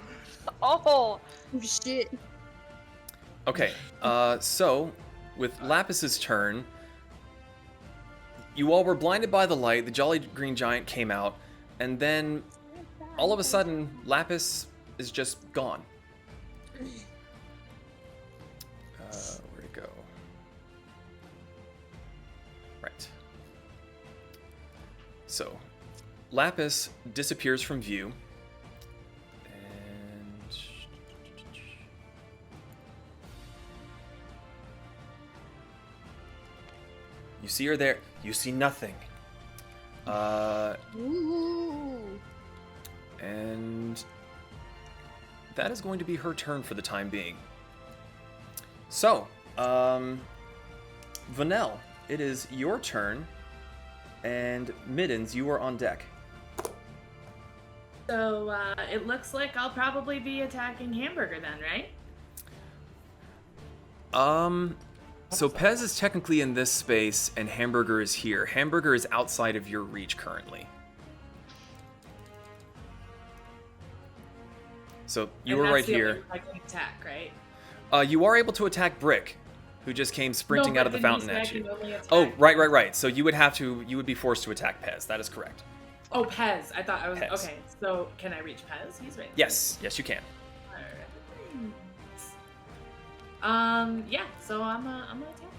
Speaker 4: Oh.
Speaker 3: Shit.
Speaker 2: Okay, so with Lapis's turn, you all were blinded by the light. The Jolly Green Giant came out, and then all of a sudden, Lapis is just gone. Where'd it go? Right. So, Lapis disappears from view. And you see her there. You see nothing.
Speaker 3: Ooh.
Speaker 2: And that is going to be her turn for the time being. So, Vanel, it is your turn. And Middens, you are on deck.
Speaker 12: So it looks like I'll probably be attacking Hamburger then, right?
Speaker 2: So Pez is technically in this space, and Hamburger is here. Hamburger is outside of your reach currently. So you
Speaker 12: And
Speaker 2: were
Speaker 12: that's
Speaker 2: right
Speaker 12: the only
Speaker 2: here.
Speaker 12: way I can attack, right?
Speaker 2: You are able to attack Brick, who just came sprinting
Speaker 12: No,
Speaker 2: out of the
Speaker 12: but then
Speaker 2: fountain
Speaker 12: you
Speaker 2: at
Speaker 12: said I
Speaker 2: you.
Speaker 12: can only attack-
Speaker 2: Oh, right. So you would be forced to attack Pez. That is correct.
Speaker 12: Oh, Pez. I thought I was
Speaker 2: Pez.
Speaker 12: okay. So can I reach Pez? He's right.
Speaker 2: Yes, you can.
Speaker 12: Alright. Yeah. So I'm gonna attack.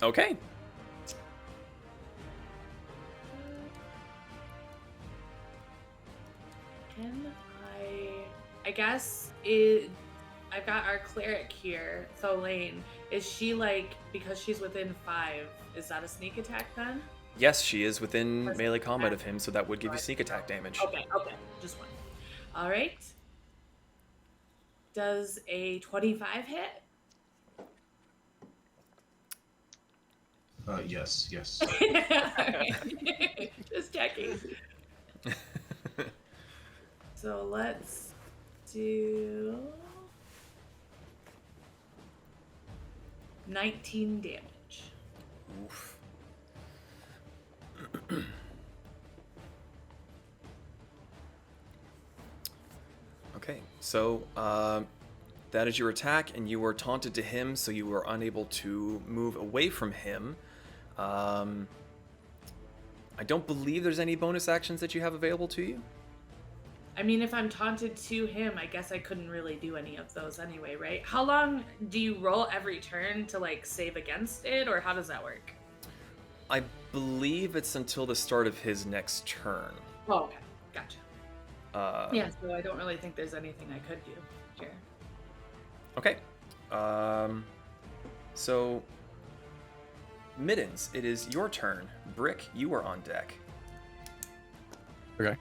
Speaker 2: Okay.
Speaker 12: Can I guess I've got our cleric here, Tholaine. Is she like, because she's within 5, is that a sneak attack then?
Speaker 2: Yes, she is within
Speaker 12: That's
Speaker 2: melee combat
Speaker 12: attack.
Speaker 2: of him, so that would give you sneak attack damage.
Speaker 12: Okay, just one. All right. Does a 25 hit?
Speaker 7: Yes.
Speaker 12: Just checking. So let's do 19 damage.
Speaker 2: Oof. Okay, so that is your attack, and you were taunted to him, so you were unable to move away from him. I don't believe there's any bonus actions that you have available to you.
Speaker 12: I mean, if I'm taunted to him, I guess I couldn't really do any of those anyway, right? How long do you roll every turn to like save against it, or how does that work?
Speaker 2: I believe it's until the start of his next turn.
Speaker 12: Oh, okay, gotcha.
Speaker 2: Uh,
Speaker 12: Yeah, so I don't really think there's anything I could do here.
Speaker 2: Okay. So, Middens, it is your turn. Brick, you are on deck.
Speaker 9: Okay.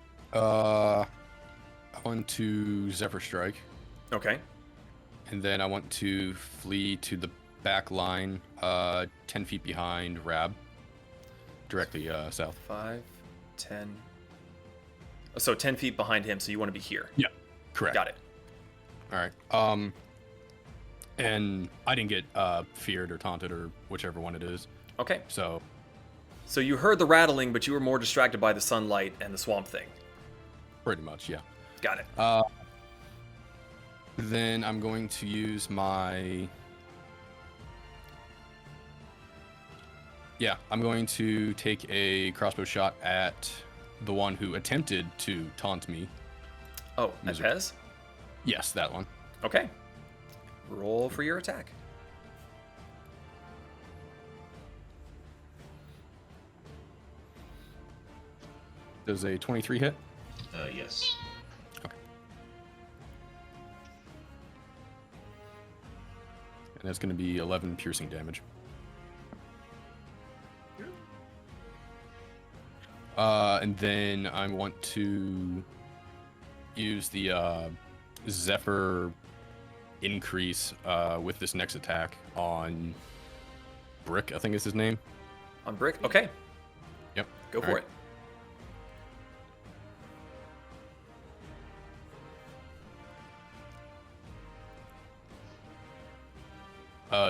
Speaker 9: I want to Zephyr Strike,
Speaker 2: Okay.
Speaker 9: and then I want to flee to the back line, 10 feet behind Rab, directly south.
Speaker 2: 5, 10. So 10 feet behind him, so you want to be here.
Speaker 9: Yeah, correct.
Speaker 2: Got it.
Speaker 9: All right. And I didn't get feared or taunted or whichever one it is.
Speaker 2: Okay.
Speaker 9: So
Speaker 2: So you heard the rattling, but you were more distracted by the sunlight and the swamp thing.
Speaker 9: Pretty much, yeah.
Speaker 2: Got it.
Speaker 9: Then I'm going to use my... Yeah, I'm going to take a crossbow shot at the one who attempted to taunt me.
Speaker 2: Oh, at Pez?
Speaker 9: Yes, that one.
Speaker 2: Okay. Roll for your attack.
Speaker 9: Does a 23 hit?
Speaker 6: Yes.
Speaker 9: Okay. And that's going to be 11 piercing damage. And then I want to use the Zephyr increase with this next attack on Brick, I think is his name.
Speaker 2: On Brick? Okay.
Speaker 9: Yep.
Speaker 2: Go for it.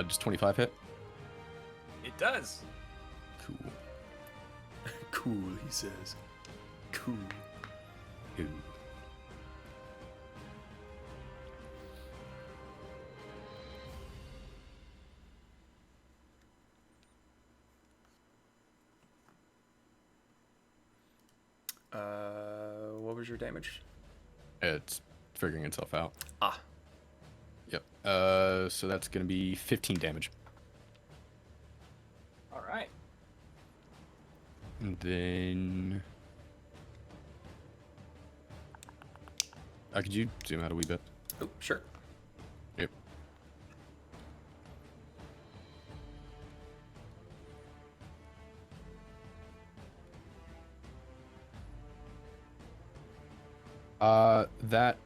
Speaker 9: Just 25 hit?
Speaker 5: It does.
Speaker 9: Cool.
Speaker 2: Cool, he says. Cool.
Speaker 9: Cool.
Speaker 2: What was your damage?
Speaker 9: It's figuring itself out.
Speaker 2: Ah.
Speaker 9: Yep. So that's going to be 15 damage.
Speaker 5: All right.
Speaker 9: And then... could you zoom out a wee bit?
Speaker 2: Oh, sure.
Speaker 9: Yep. That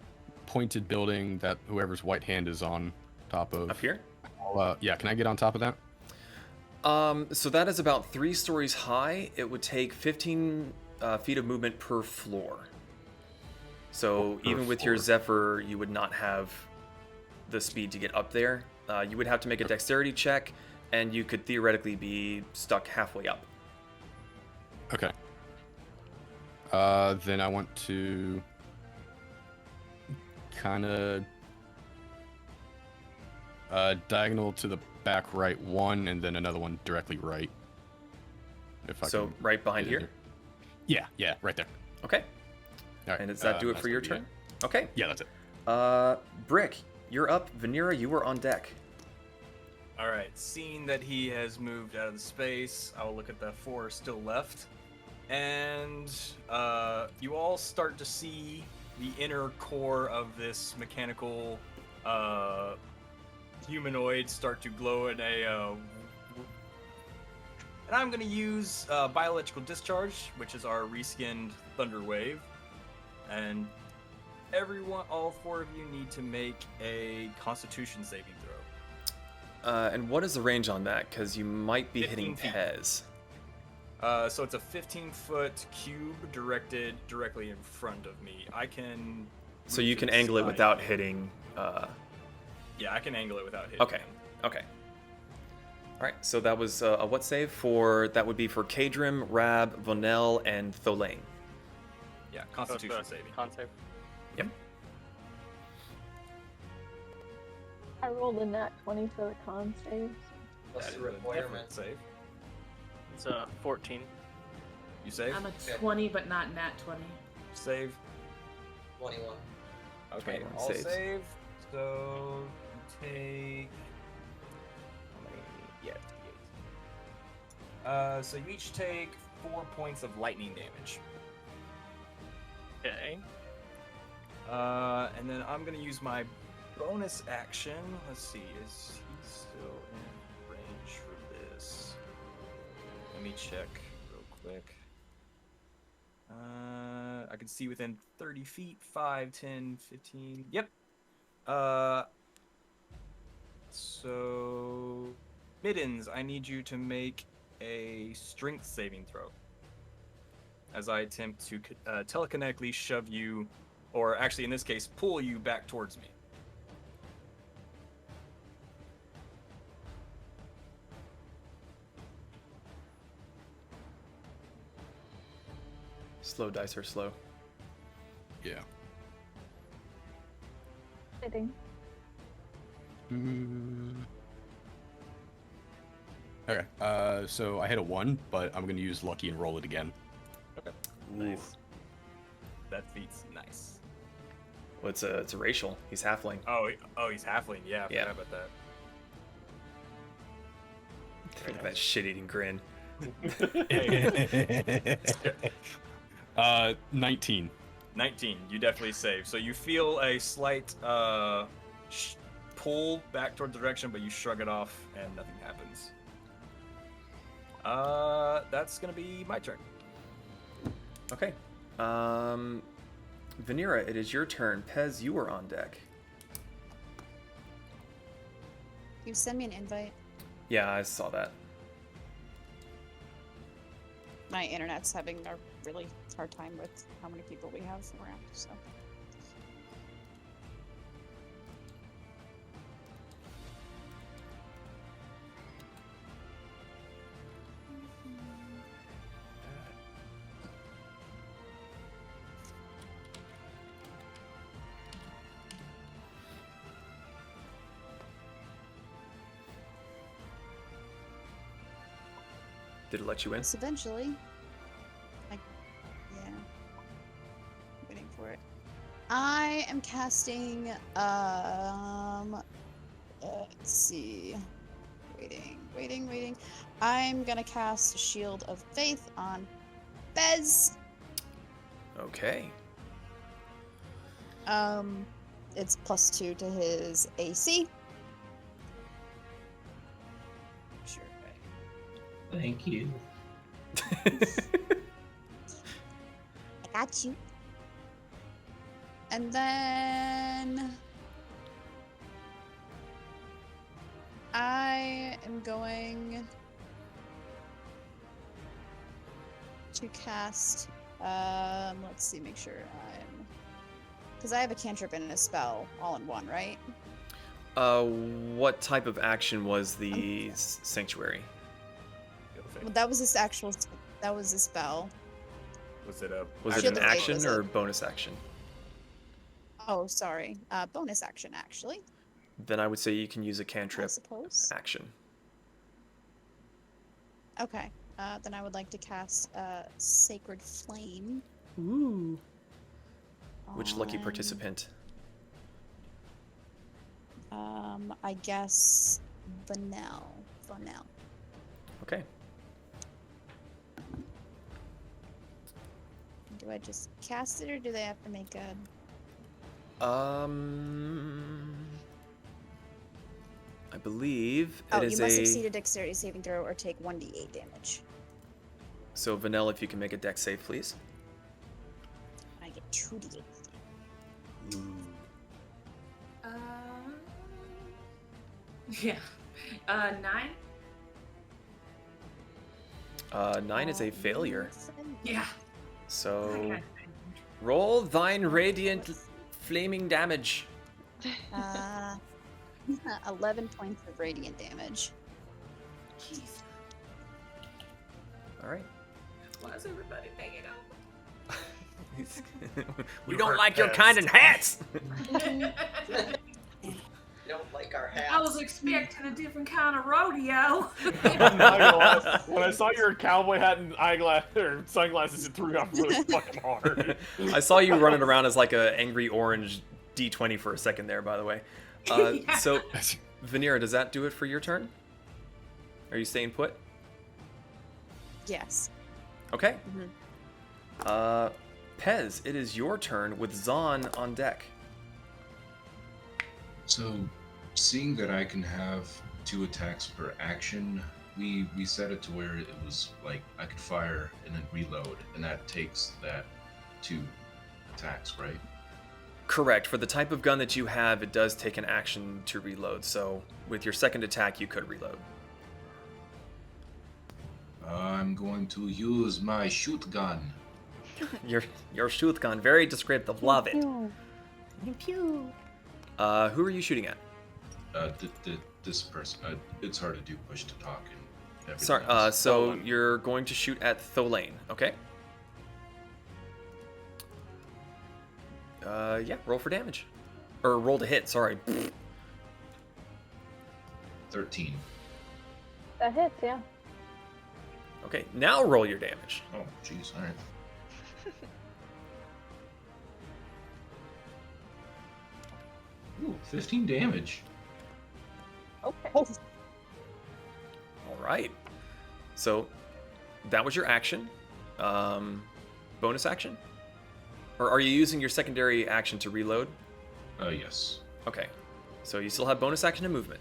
Speaker 9: pointed building that whoever's white hand is on top of...
Speaker 2: Up here?
Speaker 9: Yeah, can I get on top of that?
Speaker 2: So that is about 3 stories high. It would take 15 feet of movement per floor. So
Speaker 9: Per
Speaker 2: even with your
Speaker 9: floor.
Speaker 2: Zephyr, you would not have the speed to get up there. You would have to make a dexterity check, and you could theoretically be stuck halfway up.
Speaker 9: Okay. Then I want to kind of diagonal to the back right one, and then another one directly right. If I
Speaker 2: So
Speaker 9: can
Speaker 2: right behind
Speaker 9: get it
Speaker 2: here?
Speaker 9: Yeah, right there.
Speaker 2: Okay.
Speaker 9: All right.
Speaker 2: And does that do it
Speaker 9: that's
Speaker 2: for your
Speaker 9: gonna be
Speaker 2: turn? Okay.
Speaker 9: Yeah, that's it.
Speaker 2: Brick, you're up. Vanira, you were on deck.
Speaker 5: All right. Seeing that he has moved out of the space, I will look at the 4 still left, and you all start to see the inner core of this mechanical humanoid start to glow in a. And I'm going to use Bioelectrical Discharge, which is our reskinned Thunder Wave. And everyone, all 4 of you need to make a Constitution saving throw.
Speaker 2: And what is the range on that? Because you might be
Speaker 5: 15
Speaker 2: hitting
Speaker 5: feet.
Speaker 2: Pez.
Speaker 5: So it's a 15-foot cube directed directly in front of me. I can.
Speaker 2: So
Speaker 5: move
Speaker 2: you
Speaker 5: to
Speaker 2: can
Speaker 5: the
Speaker 2: angle it
Speaker 5: side.
Speaker 2: without hitting.
Speaker 5: Yeah, I can angle it without hitting.
Speaker 2: Okay.
Speaker 5: him.
Speaker 2: Okay. All right. So that was a what save for? That would be for Kadrim, Rab, Vonel, and Tholain.
Speaker 5: Yeah, Constitution saving.
Speaker 11: Con save.
Speaker 2: Yep.
Speaker 13: I rolled a nat 20 for the con save.
Speaker 10: What's
Speaker 5: That
Speaker 10: the
Speaker 5: is a
Speaker 10: requirement?
Speaker 5: different save.
Speaker 11: It's 14.
Speaker 5: You save?
Speaker 12: I'm a 20, but not nat 20.
Speaker 5: Save.
Speaker 10: 21.
Speaker 5: Okay,
Speaker 2: 21
Speaker 5: I'll
Speaker 2: saves.
Speaker 5: save. So you take how many? Yeah, 58. So you each take 4 points of lightning damage.
Speaker 11: Okay.
Speaker 5: And then I'm gonna use my bonus action. Let's see, is he still in range for this? Let me check real quick. I can see within 30 feet, 5, 10, 15. Yep. So Middens, I need you to make a strength saving throw. As I attempt to telekinetically shove you, or actually in this case, pull you back towards me.
Speaker 2: Slow dice are slow.
Speaker 9: Yeah.
Speaker 13: Fitting.
Speaker 9: Okay. So I hit a 1, but I'm gonna use lucky and roll it again.
Speaker 5: Okay.
Speaker 2: Ooh.
Speaker 5: Nice. That feat's nice.
Speaker 2: Well, it's a racial. He's halfling.
Speaker 5: Oh, he's halfling. Yeah, I
Speaker 2: Yeah.
Speaker 5: forgot about that.
Speaker 2: Look at that shit-eating grin.
Speaker 9: 19.
Speaker 5: 19. You definitely save. So you feel a slight pull back towards the direction, but you shrug it off, and nothing happens. That's gonna be my turn.
Speaker 2: Okay. Vanira, it is your turn. Pez, you are on deck.
Speaker 3: You send me an invite.
Speaker 2: Yeah, I saw that.
Speaker 3: My internet's having a really hard time with how many people we have around, so.
Speaker 2: Did it let you in?
Speaker 3: Yes, eventually. Yeah. Waiting for it. I am casting, let's see. Waiting. I'm gonna cast a Shield of Faith on Bez.
Speaker 2: Okay.
Speaker 3: It's +2 to his AC. Sure.
Speaker 6: Thank you.
Speaker 3: I got you. And then I am going to cast, let's see, make sure because I have a cantrip and a spell all in one, right?
Speaker 2: What type of action was the sanctuary?
Speaker 3: Well, that was a spell.
Speaker 5: Was it a?
Speaker 2: Was it
Speaker 3: Shield
Speaker 2: an
Speaker 3: of Faith,
Speaker 2: action
Speaker 3: was
Speaker 2: or
Speaker 3: it?
Speaker 2: bonus action?
Speaker 3: Oh, sorry. Bonus action, actually,
Speaker 2: Then I would say you can use a
Speaker 3: I
Speaker 2: cantrip
Speaker 3: suppose.
Speaker 2: action.
Speaker 3: Okay. Then I would like to cast Sacred Flame.
Speaker 2: Ooh. Which lucky
Speaker 3: on,
Speaker 2: participant?
Speaker 3: I guess Vanel.
Speaker 2: Okay.
Speaker 3: Do I just cast it, or do they have to make a?
Speaker 2: I believe
Speaker 3: Oh,
Speaker 2: it
Speaker 3: you
Speaker 2: is
Speaker 3: must
Speaker 2: a.
Speaker 3: succeed a dexterity saving throw or take 1d8 damage.
Speaker 2: So Vanilla, if you can make a dex save, please.
Speaker 3: I get 2d8.
Speaker 12: Yeah. 9?
Speaker 2: 9 is a failure.
Speaker 12: Yeah.
Speaker 2: So roll thine radiant flaming damage.
Speaker 3: 11 points of radiant damage.
Speaker 12: Jeez.
Speaker 2: All right.
Speaker 12: Why is everybody banging up?
Speaker 2: We
Speaker 5: You
Speaker 2: don't
Speaker 5: hurt
Speaker 2: like your
Speaker 5: Pez.
Speaker 2: kind in hats.
Speaker 10: You don't like our hats.
Speaker 12: I was expecting a different kind of rodeo.
Speaker 1: I'm not gonna lie. When I saw your cowboy hat and sunglasses, it threw me off really fucking hard.
Speaker 2: I saw you running around as like a angry orange D20 for a second there, by the way. So, Vanira, does that do it for your turn? Are you staying put?
Speaker 3: Yes.
Speaker 2: Okay.
Speaker 3: Mhm.
Speaker 2: Pez, it is your turn with Zahn on deck.
Speaker 7: So, seeing that I can have 2 attacks per action, we set it to where it was like I could fire and then reload, and that takes that 2 attacks, right?
Speaker 2: Correct. For the type of gun that you have, it does take an action to reload. So, with your second attack, you could reload.
Speaker 7: I'm going to use my shoot gun.
Speaker 2: Your shoot gun, very descriptive. Love it.
Speaker 13: Pew.
Speaker 3: Pew.
Speaker 2: Who are you shooting at?
Speaker 7: This person. It's hard to do push to talk and everything
Speaker 2: Sorry.
Speaker 7: else.
Speaker 2: So you're going to shoot at Tholain, okay? Yeah, roll for damage. Or roll to hit, sorry.
Speaker 7: 13.
Speaker 13: That hits, yeah.
Speaker 2: Okay, now roll your damage.
Speaker 7: Oh, jeez, alright. Ooh, 15 damage.
Speaker 13: Okay.
Speaker 2: All right. So that was your action. Bonus action? Or are you using your secondary action to reload?
Speaker 7: Yes.
Speaker 2: Okay. So you still have bonus action and movement.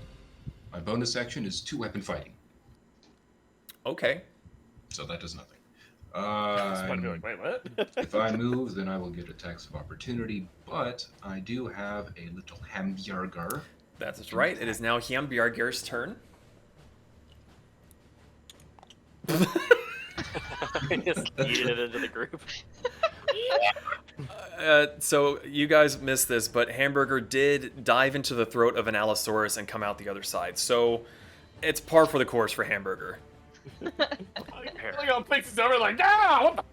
Speaker 7: My bonus action is 2-weapon fighting,
Speaker 2: Okay.
Speaker 7: so that does nothing.
Speaker 1: Might be like, wait, what?
Speaker 7: If I move, then I will get attacks of opportunity, but I do have a little Hambjargar.
Speaker 2: That's right. It is now Hjambjargir's turn.
Speaker 11: I just yeeted it into the group.
Speaker 2: So you guys missed this, but Hamburger did dive into the throat of an Allosaurus and come out the other side. So it's par for the course for Hamburger.
Speaker 1: Like, I'll pick this over like, ah, what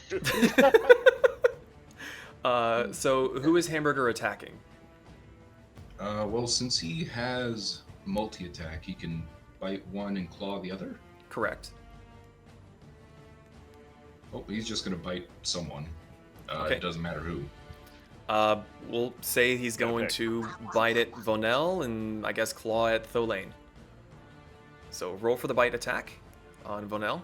Speaker 1: the fuck?
Speaker 2: So who is Hamburger attacking?
Speaker 7: Well, since he has multi-attack, he can bite one and claw the other.
Speaker 2: Correct.
Speaker 7: Oh, he's just gonna bite someone.
Speaker 2: Okay.
Speaker 7: It doesn't matter who.
Speaker 2: We'll say he's going to bite at Vonel and I guess claw at Tholane. So roll for the bite attack on Vonel.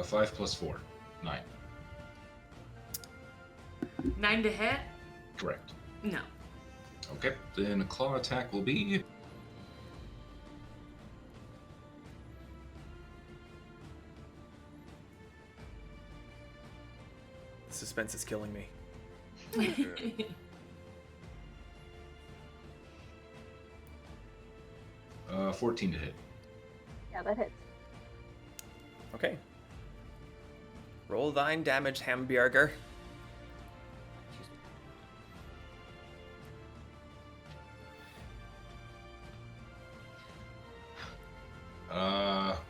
Speaker 7: 5 plus 4. 9.
Speaker 12: 9 to hit?
Speaker 7: Correct.
Speaker 12: No.
Speaker 7: Okay, then a claw attack will be...
Speaker 2: Suspense is killing me.
Speaker 7: 14 to hit.
Speaker 13: Yeah, that hits.
Speaker 2: Okay. Roll thine damage, Hambjarger.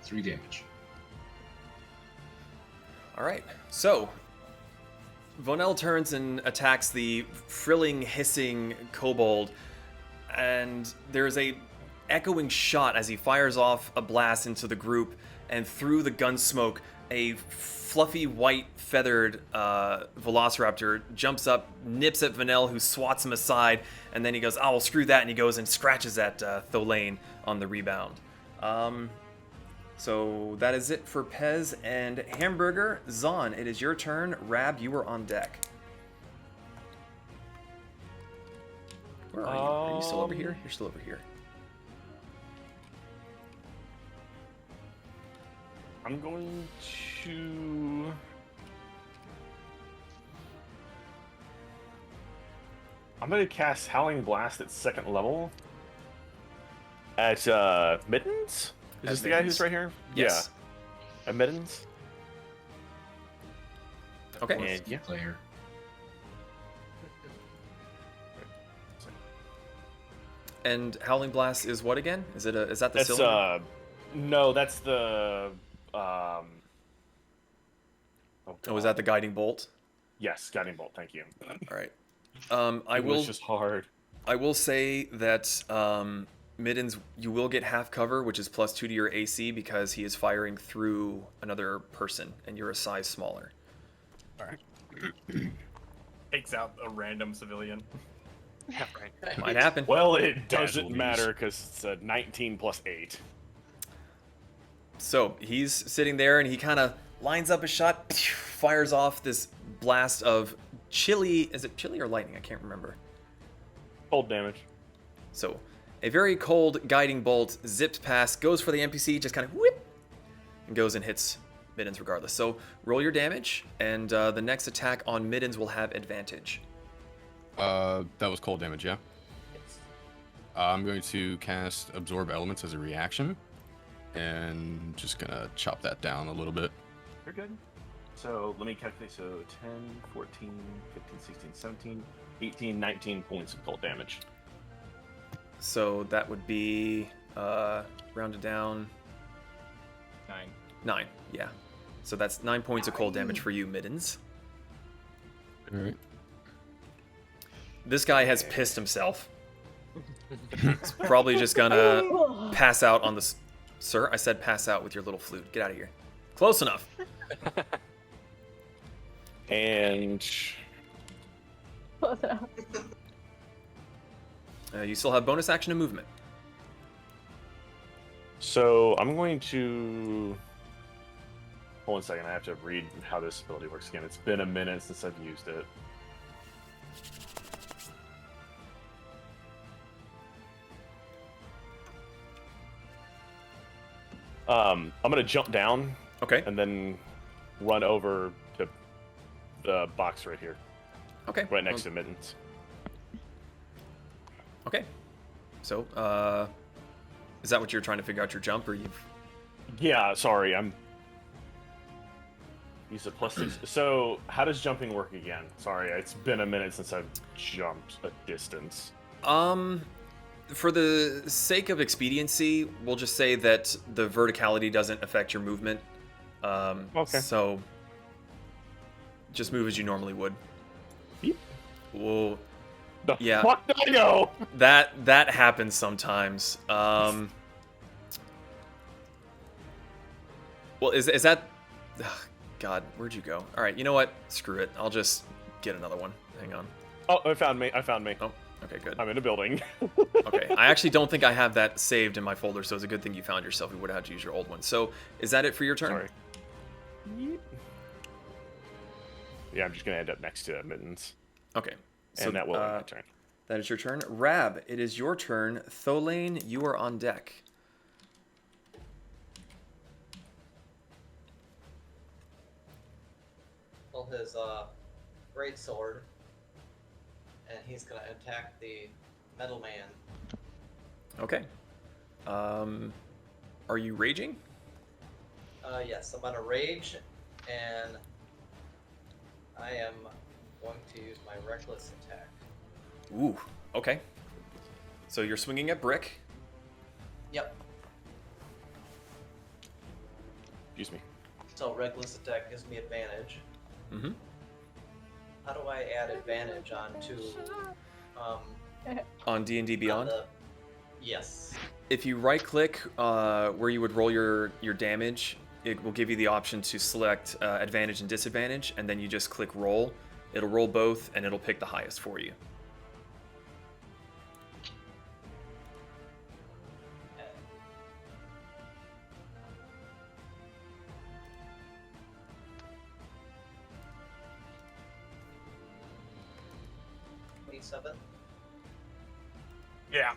Speaker 7: 3 damage.
Speaker 2: Alright, so Vonel turns and attacks the frilling, hissing kobold, and there's a echoing shot as he fires off a blast into the group, and through the gun smoke, a fluffy, white, feathered velociraptor jumps up, nips at Vonel, who swats him aside, and then he goes, oh, well, screw that, and he goes and scratches at Tholane on the rebound. So that is it for Pez and Hamburger. Zahn, it is your turn. Rab, you are on deck. Where are you? Are you still over here? You're still over here.
Speaker 1: I'm going to... I'm going to cast Howling Blast at 2nd level. At Mittens? Is this the guy who's right here?
Speaker 2: Yes.
Speaker 1: Yeah. At Mittens?
Speaker 2: Okay.
Speaker 1: And, yeah.
Speaker 7: Player.
Speaker 2: And Howling Blast is what again? Is that the
Speaker 1: That's
Speaker 2: cylinder?
Speaker 1: no, that's the
Speaker 2: Oh, is that the guiding bolt?
Speaker 1: Yes, guiding bolt. Thank you.
Speaker 2: All right.
Speaker 1: It was just hard.
Speaker 2: I will say that Middens, you will get half cover, which is +2 to your AC because he is firing through another person, and you're a size smaller.
Speaker 5: All right. Takes out a random civilian.
Speaker 11: Yeah, right.
Speaker 2: Might happen.
Speaker 1: Well, it doesn't
Speaker 7: Casualties.
Speaker 1: matter because it's a 19 plus 8.
Speaker 2: So he's sitting there, and he kind of lines up a shot, fires off this blast of chili. Is it chili or lightning? I can't remember.
Speaker 1: Cold damage.
Speaker 2: So a very cold guiding bolt zips past, goes for the NPC, just kind of whip, and goes and hits Middens regardless. So roll your damage, and the next attack on Middens will have advantage.
Speaker 9: That was cold damage, yeah? I'm going to cast Absorb Elements as a reaction, and just gonna chop that down a little bit.
Speaker 1: You're good. So let me calculate. So 10, 14, 15, 16, 17, 18, 19 points of cold damage.
Speaker 2: So that would be rounded down
Speaker 5: 9.
Speaker 2: 9. Yeah. So that's 9 points of cold damage for you, Middens.
Speaker 9: All right.
Speaker 2: This guy has pissed himself. He's probably just gonna pass out on the... Sir, I said pass out with your little flute. Get out of here. Close enough.
Speaker 1: And
Speaker 13: Close enough.
Speaker 2: You still have bonus action and movement.
Speaker 1: so I'm going to... Hold on a second, I have to read how this ability works again. It's been a minute since I've used it. I'm gonna jump down.
Speaker 2: Okay.
Speaker 1: And then run over to the box right here.
Speaker 2: Okay.
Speaker 1: Right next to Mittens.
Speaker 2: Okay. So, is that what you're trying to figure out your jump, or you've...
Speaker 1: Yeah, sorry, You said +6. So, how does jumping work again? Sorry, it's been a minute since I've jumped a distance.
Speaker 2: For the sake of expediency, we'll just say that the verticality doesn't affect your movement.
Speaker 1: Okay.
Speaker 2: So, just move as you normally would.
Speaker 1: Yep.
Speaker 2: Well,
Speaker 1: The
Speaker 2: yeah.
Speaker 1: fuck did I go?
Speaker 2: That happens sometimes. Well, is that... Ugh, God, where'd you go? All right, you know what? Screw it. I'll just get another one. Hang on.
Speaker 1: Oh, I found me.
Speaker 2: Oh, okay, good.
Speaker 1: I'm in a building.
Speaker 2: Okay, I actually don't think I have that saved in my folder, so it's a good thing you found yourself. You would have had to use your old one. So, is that it for your turn?
Speaker 1: Sorry. Yeah, I'm just gonna end up next to Mittens.
Speaker 2: Okay. So
Speaker 1: And that will end my turn.
Speaker 2: That is your turn. Rab, it is your turn. Tholane, you are on deck.
Speaker 10: Pull his great sword, and he's gonna attack the metal man.
Speaker 2: Okay. Are you raging?
Speaker 10: Yes, I'm gonna rage, and I am going to use my reckless attack.
Speaker 2: Ooh, okay. So you're swinging at Brick.
Speaker 10: Yep.
Speaker 1: Excuse me.
Speaker 10: So reckless attack gives me advantage.
Speaker 2: Mm-hmm.
Speaker 10: How do I add advantage onto
Speaker 2: On D&D Beyond?
Speaker 10: Yes.
Speaker 2: If you right-click where you would roll your damage, it will give you the option to select advantage and disadvantage, and then you just click roll. It'll roll both, and it'll pick the highest for you.
Speaker 10: Seven.
Speaker 1: Yeah.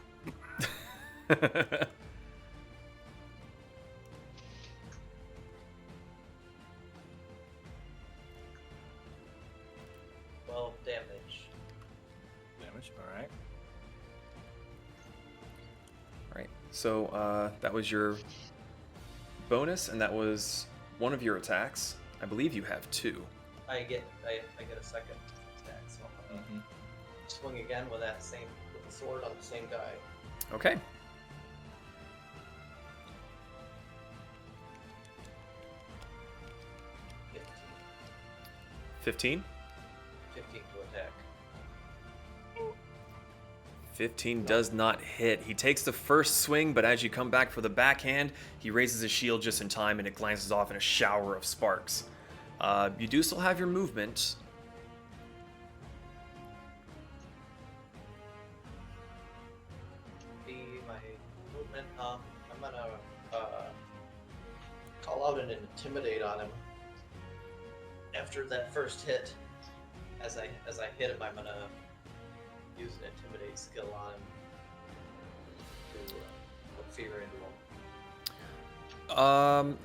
Speaker 10: Well, damage.
Speaker 5: Damage, alright.
Speaker 2: Right. So that was your bonus, and that was one of your attacks. I believe you have two.
Speaker 10: I get a second attack, so I'm gonna swing again with the sword on the same guy.
Speaker 2: Okay. 15?
Speaker 10: 15 to attack.
Speaker 2: 15 does not hit. He takes the first swing, but as you come back for the backhand, he raises his shield just in time, and it glances off in a shower of sparks. You do still have your movement.
Speaker 10: My movement. I'm gonna call out and intimidate on him. After that first hit, as I hit him, I'm gonna use an intimidate skill on him to put fear into him.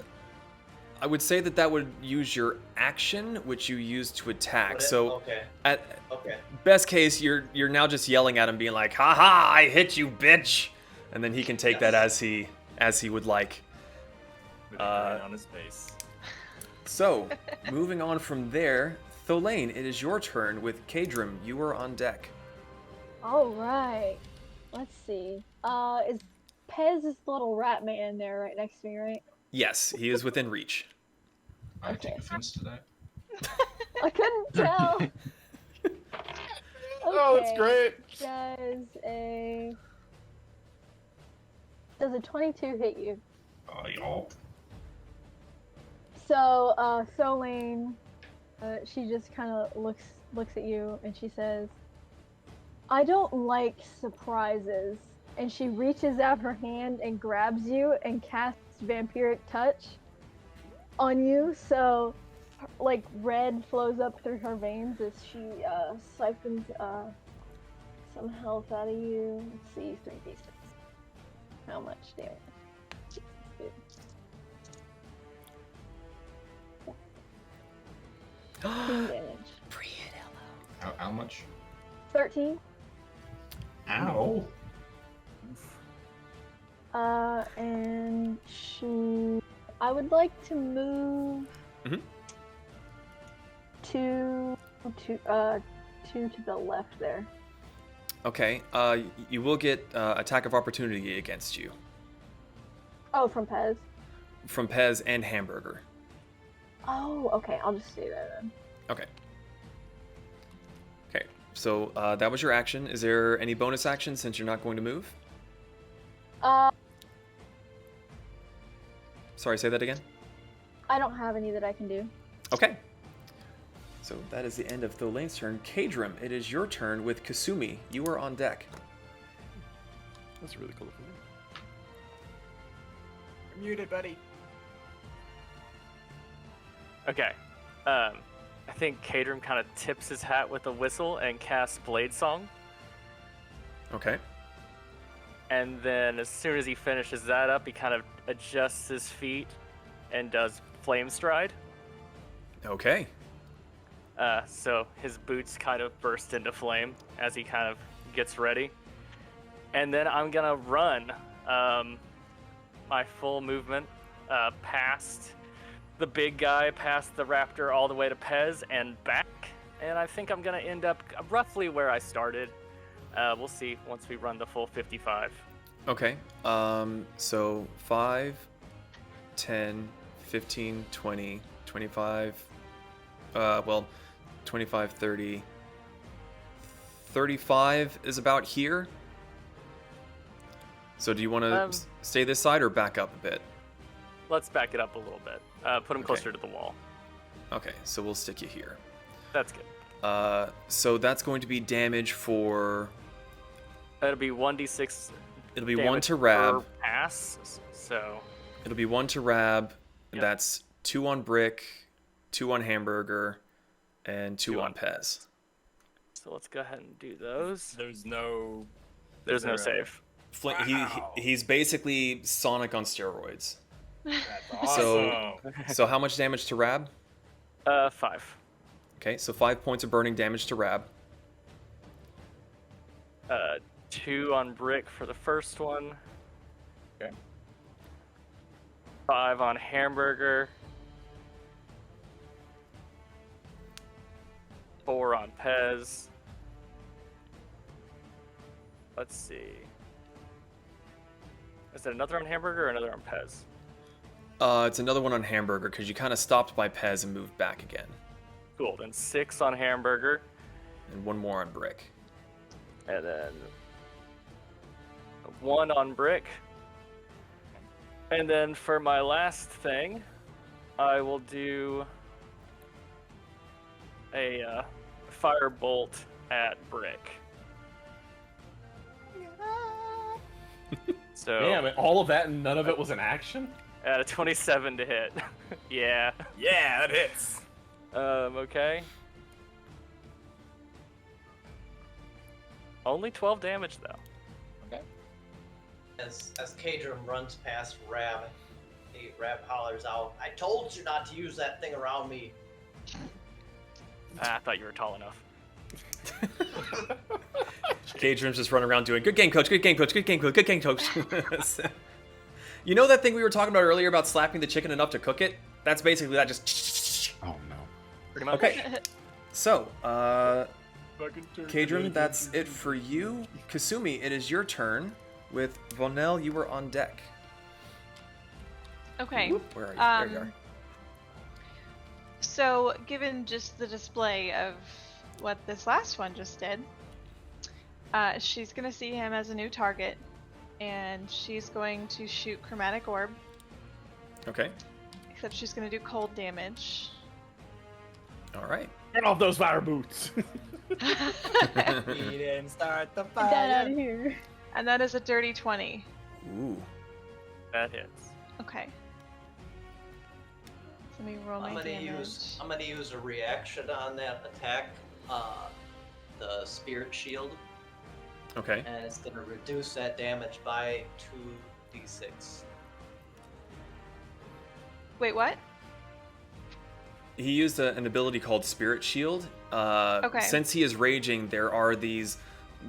Speaker 2: I would say that would use your action, which you use to attack. So,
Speaker 10: okay.
Speaker 2: At
Speaker 10: Okay.
Speaker 2: best case, you're now just yelling at him, being like, "Ha ha! I hit you, bitch!" And then he can take that as he would like.
Speaker 5: With a grin on his face.
Speaker 2: So, moving on from there, Tholane, it is your turn with Kadrim. You are on deck.
Speaker 13: All right. Let's see. Is Pez's little rat man there right next to me, right?
Speaker 2: Yes, he is within reach.
Speaker 7: I take offense to that.
Speaker 13: I couldn't tell.
Speaker 1: Oh, that's great.
Speaker 13: Does a 22 hit you?
Speaker 7: Y'all.
Speaker 13: So, Solane, she just kind of looks at you and she says, "I don't like surprises." And she reaches out her hand and grabs you and casts Vampiric Touch on you. So, like, red flows up through her veins as she siphons some health out of you. Let's see, 3d6. How much damage? Dude. 13 damage.
Speaker 7: How much?
Speaker 13: 13.
Speaker 7: Ow.
Speaker 13: And I would like to move to the left there.
Speaker 2: Okay. You will get attack of opportunity against you
Speaker 13: Oh, from Pez.
Speaker 2: from Pez and Hamburger.
Speaker 13: Oh, okay. I'll just stay there then.
Speaker 2: Okay. Okay. So that was your action. Is there any bonus action since you're not going to move? Sorry, say that again.
Speaker 13: I don't have any that I can do.
Speaker 2: Okay. So that is the end of Tholane's turn. Kadrim, it is your turn with Kasumi. You are on deck.
Speaker 9: That's really cool.
Speaker 11: You're muted, buddy. Okay. I think Kadrim kind of tips his hat with a whistle and casts Blade Song.
Speaker 2: Okay.
Speaker 11: And then as soon as he finishes that up, he kind of adjusts his feet and does Flame Stride.
Speaker 2: Okay.
Speaker 11: So his boots kind of burst into flame as he kind of gets ready. And then I'm going to run my full movement past the big guy, past the raptor, all the way to Pez and back. And I think I'm going to end up roughly where I started. We'll see once we run the full 55.
Speaker 2: Okay. So 5, 10, 15, 20, 25, 25, 30, 35 is about here. So do you want to stay this side or back up a bit?
Speaker 11: Let's back it up a little bit. Put him closer to the wall.
Speaker 2: Okay, so we'll stick you here.
Speaker 11: That's good.
Speaker 2: So that's going to be damage for...
Speaker 11: It'll be 1d6.
Speaker 2: It'll be 1 to Rab.
Speaker 11: Per pass, so...
Speaker 2: It'll be 1 to Rab, and
Speaker 11: Yep.
Speaker 2: that's 2 on Brick, 2 on Hamburger, and 2 on Pez.
Speaker 11: So let's go ahead and do those.
Speaker 5: There's no
Speaker 11: save.
Speaker 2: He's basically Sonic on steroids.
Speaker 5: That's awesome.
Speaker 2: So how much damage to Rab?
Speaker 11: 5.
Speaker 2: Okay, so 5 points of burning damage to Rab.
Speaker 11: 2 on Brick for the first one.
Speaker 5: Okay.
Speaker 11: 5 on Hamburger. 4 on Pez. Let's see. Is it another on Hamburger or another on Pez?
Speaker 2: It's another one on Hamburger because you kind of stopped by Pez and moved back again.
Speaker 11: Cool. Then 6 on Hamburger.
Speaker 2: And 1 more on Brick.
Speaker 11: And then 1 on Brick. And then for my last thing, I will do a firebolt at Brick. So
Speaker 1: Damn it! All of that and none of it was an action.
Speaker 11: At a 27 to hit. Yeah.
Speaker 5: Yeah, that hits.
Speaker 11: Okay. Only 12 damage though.
Speaker 5: Okay.
Speaker 10: As Kadrim runs past Rab, Rab hollers out, "I told you not to use that thing around me."
Speaker 11: I thought you were tall enough.
Speaker 2: Kadrim's just running around doing, good game, coach, good game, coach, good game, coach, good game, coach. You know that thing we were talking about earlier about slapping the chicken enough to cook it? That's basically that, just...
Speaker 9: Oh, no.
Speaker 11: Pretty much.
Speaker 2: Okay. So, Kadrim, that's it for you. Kasumi, it is your turn. With Vonel, you were on deck.
Speaker 4: Okay.
Speaker 2: Where are you? There you are.
Speaker 4: So, given just the display of what this last one just did, She's gonna see him as a new target, and she's going to shoot Chromatic Orb.
Speaker 2: Okay.
Speaker 4: Except she's gonna do cold damage.
Speaker 2: All right.
Speaker 1: Get off those fire boots.
Speaker 10: We didn't start the
Speaker 13: Get that out
Speaker 10: fire.
Speaker 13: of here.
Speaker 4: And that is a dirty 20.
Speaker 2: Ooh.
Speaker 11: That hits.
Speaker 4: Okay. Let me roll my damage.
Speaker 10: I'm gonna use a reaction on that attack. The Spirit Shield,
Speaker 2: Okay.
Speaker 10: and it's gonna reduce that damage by 2d6.
Speaker 4: Wait, what?
Speaker 2: He used an ability called Spirit Shield.
Speaker 4: Okay.
Speaker 2: Since he is raging, there are these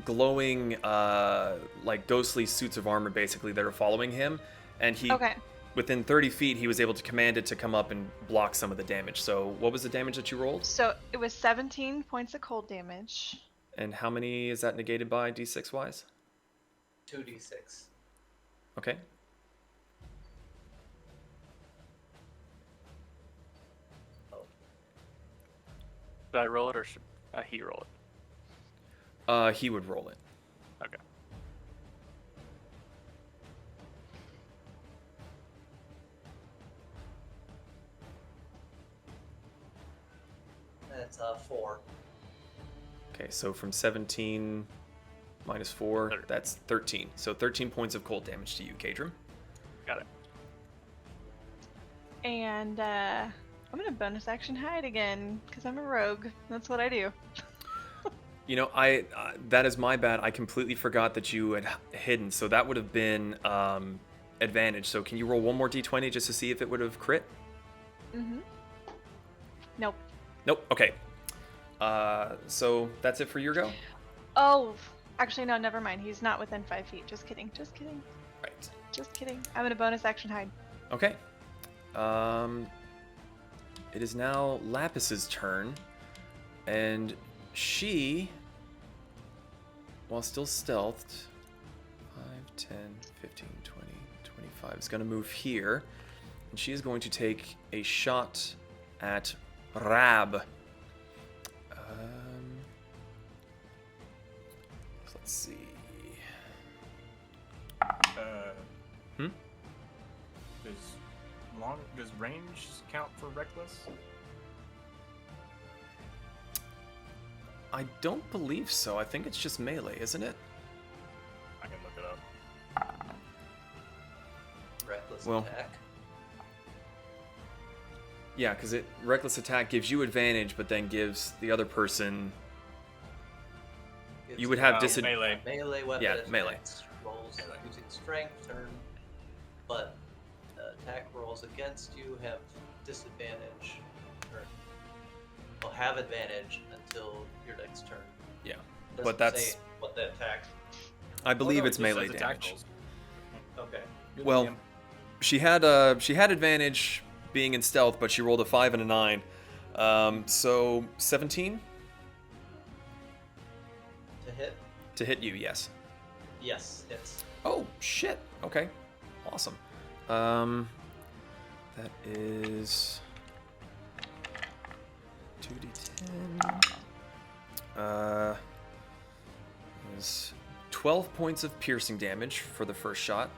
Speaker 2: glowing, like ghostly suits of armor, basically, that are following him. And he,
Speaker 4: Okay.
Speaker 2: within 30 feet, he was able to command it to come up and block some of the damage. So, what was the damage that you rolled?
Speaker 4: So it was 17 points of cold damage.
Speaker 2: And how many is that negated by, d6 wise?
Speaker 10: 2d6.
Speaker 2: Okay.
Speaker 11: Should I roll it or should he roll it?
Speaker 2: He would roll it.
Speaker 11: Okay.
Speaker 10: That's 4.
Speaker 2: Okay, so from 17 minus 4, that's 13. So 13 points of cold damage to you, Kadrim.
Speaker 11: Got it.
Speaker 4: And I'm gonna bonus action hide again because I'm a rogue. That's what I do.
Speaker 2: You know, that is my bad. I completely forgot that you had hidden, so that would have been advantage. So can you roll one more d20 just to see if it would have crit?
Speaker 4: Mm-hmm. Nope.
Speaker 2: Nope. Okay. So that's it for your go?
Speaker 4: Oh, actually no, never mind. He's not within 5 feet. Just kidding. Just kidding.
Speaker 2: Right.
Speaker 4: Just kidding. I'm gonna bonus action hide.
Speaker 2: Okay. It is now Lapis's turn, and she, while still stealthed, 5, 10, 15, 20, 25, is going to move here, and she is going to take a shot at Rab. Let's see.
Speaker 5: Does range count for reckless?
Speaker 2: I don't believe so. I think it's just melee, isn't it?
Speaker 5: I can look it up.
Speaker 10: Reckless
Speaker 2: Well,
Speaker 10: attack.
Speaker 2: Yeah, because reckless attack gives you advantage, but then gives the other person. You would have
Speaker 5: melee.
Speaker 10: Melee weapon
Speaker 2: Yeah,
Speaker 10: attacks,
Speaker 2: melee.
Speaker 10: rolls using strength turn, but attack rolls against you have disadvantage, or will have advantage until your next turn.
Speaker 2: Yeah,
Speaker 10: Doesn't
Speaker 2: but that's.
Speaker 10: say what the attack.
Speaker 2: I believe
Speaker 5: no,
Speaker 2: it's
Speaker 5: it just
Speaker 2: melee
Speaker 5: says attack
Speaker 2: damage.
Speaker 5: rolls.
Speaker 10: Okay.
Speaker 5: Good
Speaker 2: Well,
Speaker 5: DM.
Speaker 2: she had advantage being in stealth, but she rolled a 5 and a 9. So 17
Speaker 10: To hit?
Speaker 2: to hit you, yes.
Speaker 10: Yes, hits.
Speaker 2: Oh shit. Okay, awesome. That is 2d10. Is 12 points of piercing damage for the first shot.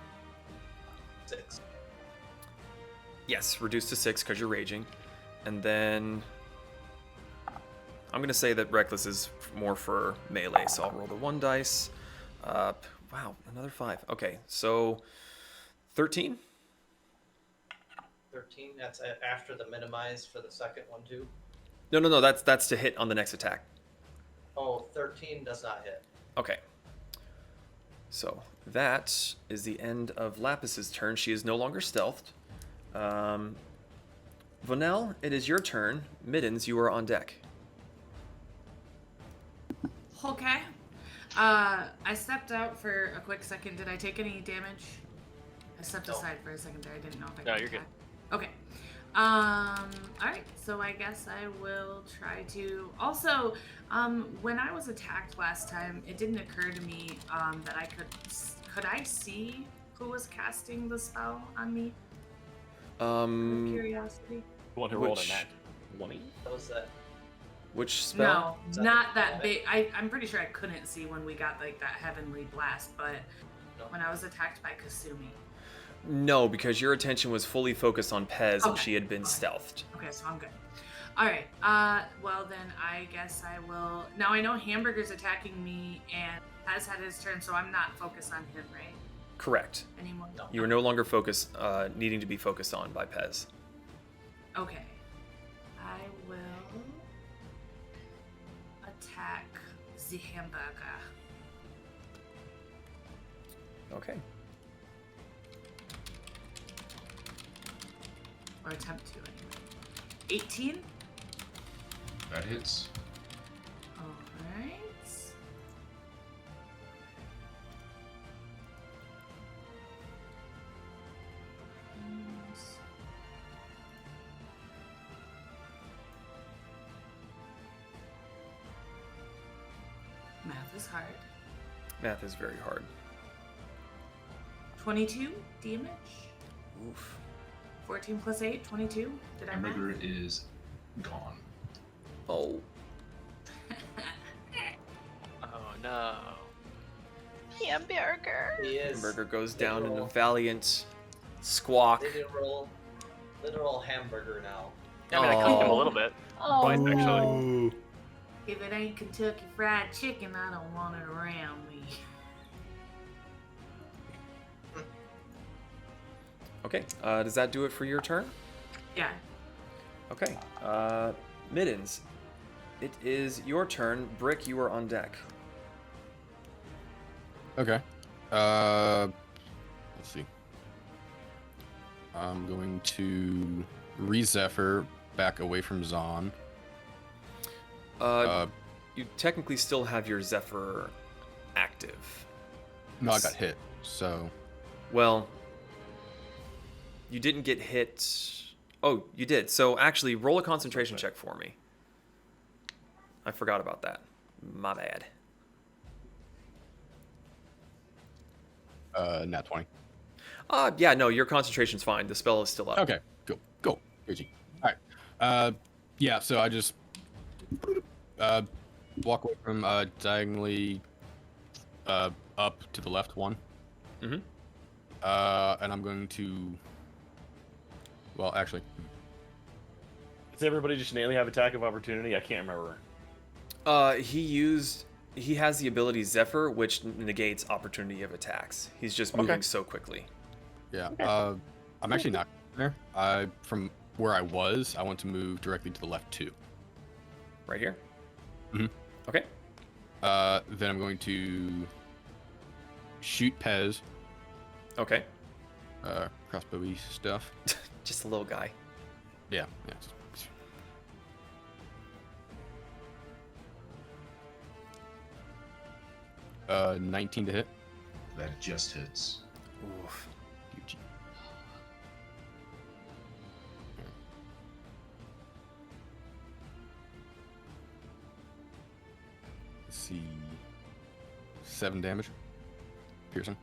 Speaker 10: 6.
Speaker 2: Yes, reduced to 6 because you're raging. And then I'm going to say that Reckless is more for melee, so I'll roll the 1 dice. Wow, another 5. Okay, so 13?
Speaker 10: 13, that's after the minimize for the second one too.
Speaker 2: No, that's to hit on the next attack.
Speaker 10: Oh, 13 does not hit.
Speaker 2: Okay. So that is the end of Lapis's turn. She is no longer stealthed. Vonel, it is your turn. Middens, you are on deck.
Speaker 12: Okay. I stepped out for a quick second. Did I take any damage? I stepped aside for a second there. I didn't know if I could
Speaker 11: No, you're good.
Speaker 12: attack. Okay. Alright, so I guess I will try to... Also, when I was attacked last time, it didn't occur to me that I could I see who was casting the spell on me? Out of curiosity.
Speaker 1: The one who rolled a
Speaker 2: Which-
Speaker 1: nat 20?
Speaker 10: What was that?
Speaker 2: Which spell?
Speaker 12: No, not that big. I'm pretty sure I couldn't see when we got like that heavenly blast, but when I was attacked by Kasumi.
Speaker 2: No, because your attention was fully focused on Pez and
Speaker 12: Okay.
Speaker 2: she had been stealthed.
Speaker 12: Okay, so I'm good. All right. Well then, I guess I will. Now I know Hamburger's attacking me, and has had his turn, so I'm not focused on him, right?
Speaker 2: Correct.
Speaker 12: Anymore.
Speaker 2: You are no longer focused, needing to be focused on by Pez.
Speaker 12: Okay. I will attack the hamburger.
Speaker 2: Okay.
Speaker 12: Or attempt to, anyway. 18?
Speaker 7: That hits.
Speaker 12: Alright. Math is hard.
Speaker 2: Math is very hard.
Speaker 12: 22 damage.
Speaker 2: Oof.
Speaker 12: 14 plus 8, 22. Did I math?
Speaker 7: Hamburger is gone.
Speaker 2: Oh.
Speaker 11: Oh no.
Speaker 4: Hamburger.
Speaker 10: He is.
Speaker 2: Hamburger goes down in a
Speaker 10: literal-
Speaker 2: valiant squawk.
Speaker 10: Literal hamburger now.
Speaker 11: I mean, I cooked him a
Speaker 2: Oh.
Speaker 11: little bit.
Speaker 13: Oh,
Speaker 11: Twice,
Speaker 13: no.
Speaker 11: actually.
Speaker 12: If it ain't Kentucky Fried Chicken, I don't want it around me.
Speaker 2: Okay, does that do it for your turn?
Speaker 12: Yeah.
Speaker 2: Okay, Middens, it is your turn. Brick, you are on deck.
Speaker 9: Okay. Let's see. I'm going to re-Zephyr back away from Zon.
Speaker 2: You technically still have your Zephyr active.
Speaker 9: No, I got hit, so...
Speaker 2: Well, you didn't get hit. Oh, you did. So actually, roll a concentration check for me. I forgot about that. My bad.
Speaker 9: Nat 20.
Speaker 2: Yeah, no, your concentration's fine. The spell is still up.
Speaker 9: Okay, go. Easy. Alright. Yeah, so I just walk away from diagonally up to the left one.
Speaker 2: Mm-hmm.
Speaker 9: And I'm going to... Well, actually...
Speaker 1: Does everybody just innately have attack of opportunity? I can't remember.
Speaker 2: He has the ability Zephyr, which negates opportunity of attacks. He's just moving so quickly.
Speaker 9: Yeah. I'm actually not there. From where I was, I want to move directly to the left 2.
Speaker 2: Right here?
Speaker 9: Mm-hmm.
Speaker 2: Okay.
Speaker 9: Then I'm going to shoot Pez.
Speaker 2: Okay.
Speaker 9: Crossbowy stuff.
Speaker 2: Just a little guy.
Speaker 9: Yeah. 19 to hit.
Speaker 7: That just hits.
Speaker 2: Oof.
Speaker 9: UG. Let's see. 7 damage. Piercing.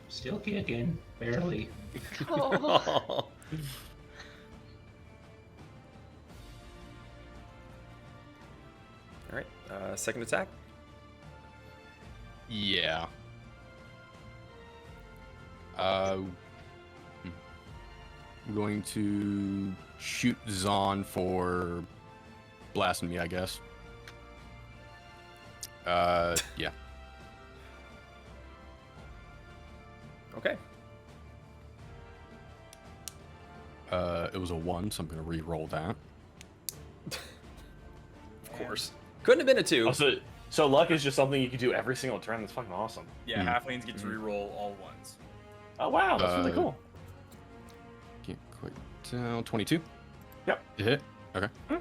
Speaker 6: Still kicking, barely.
Speaker 12: Oh.
Speaker 2: All right. Second attack.
Speaker 9: Yeah. I'm going to shoot Zon for blasting me, I guess. Yeah.
Speaker 2: Okay.
Speaker 9: It was a 1, so I'm going to re-roll that.
Speaker 2: Of course. Couldn't have been a 2.
Speaker 1: So luck is just something you can do every single turn. That's fucking awesome.
Speaker 5: Yeah, halflings get to reroll all ones.
Speaker 1: Oh wow, that's really cool.
Speaker 9: Can't quite tell. 22?
Speaker 1: Yep.
Speaker 9: To hit? Okay.
Speaker 5: Yeah.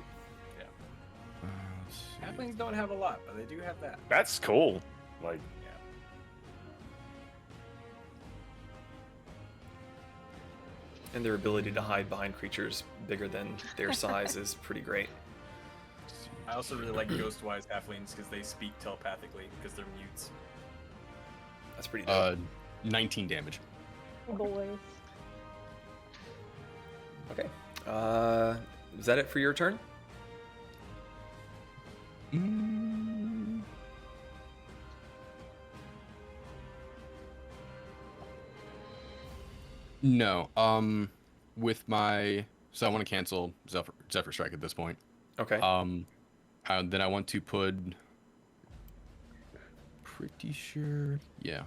Speaker 9: Let's see.
Speaker 5: Halflings don't have a lot, but they do have that.
Speaker 1: That's cool. Like,
Speaker 2: And their ability to hide behind creatures bigger than their size is pretty great.
Speaker 5: I also really like Ghostwise halflings because they speak telepathically because they're mutes.
Speaker 2: That's pretty dope.
Speaker 9: 19 damage.
Speaker 13: Boys.
Speaker 2: Okay. Is that it for your turn?
Speaker 9: No. With my I want to cancel Zephyr Strike at this point.
Speaker 2: Okay.
Speaker 9: Then I want to put. Pretty sure. Yeah.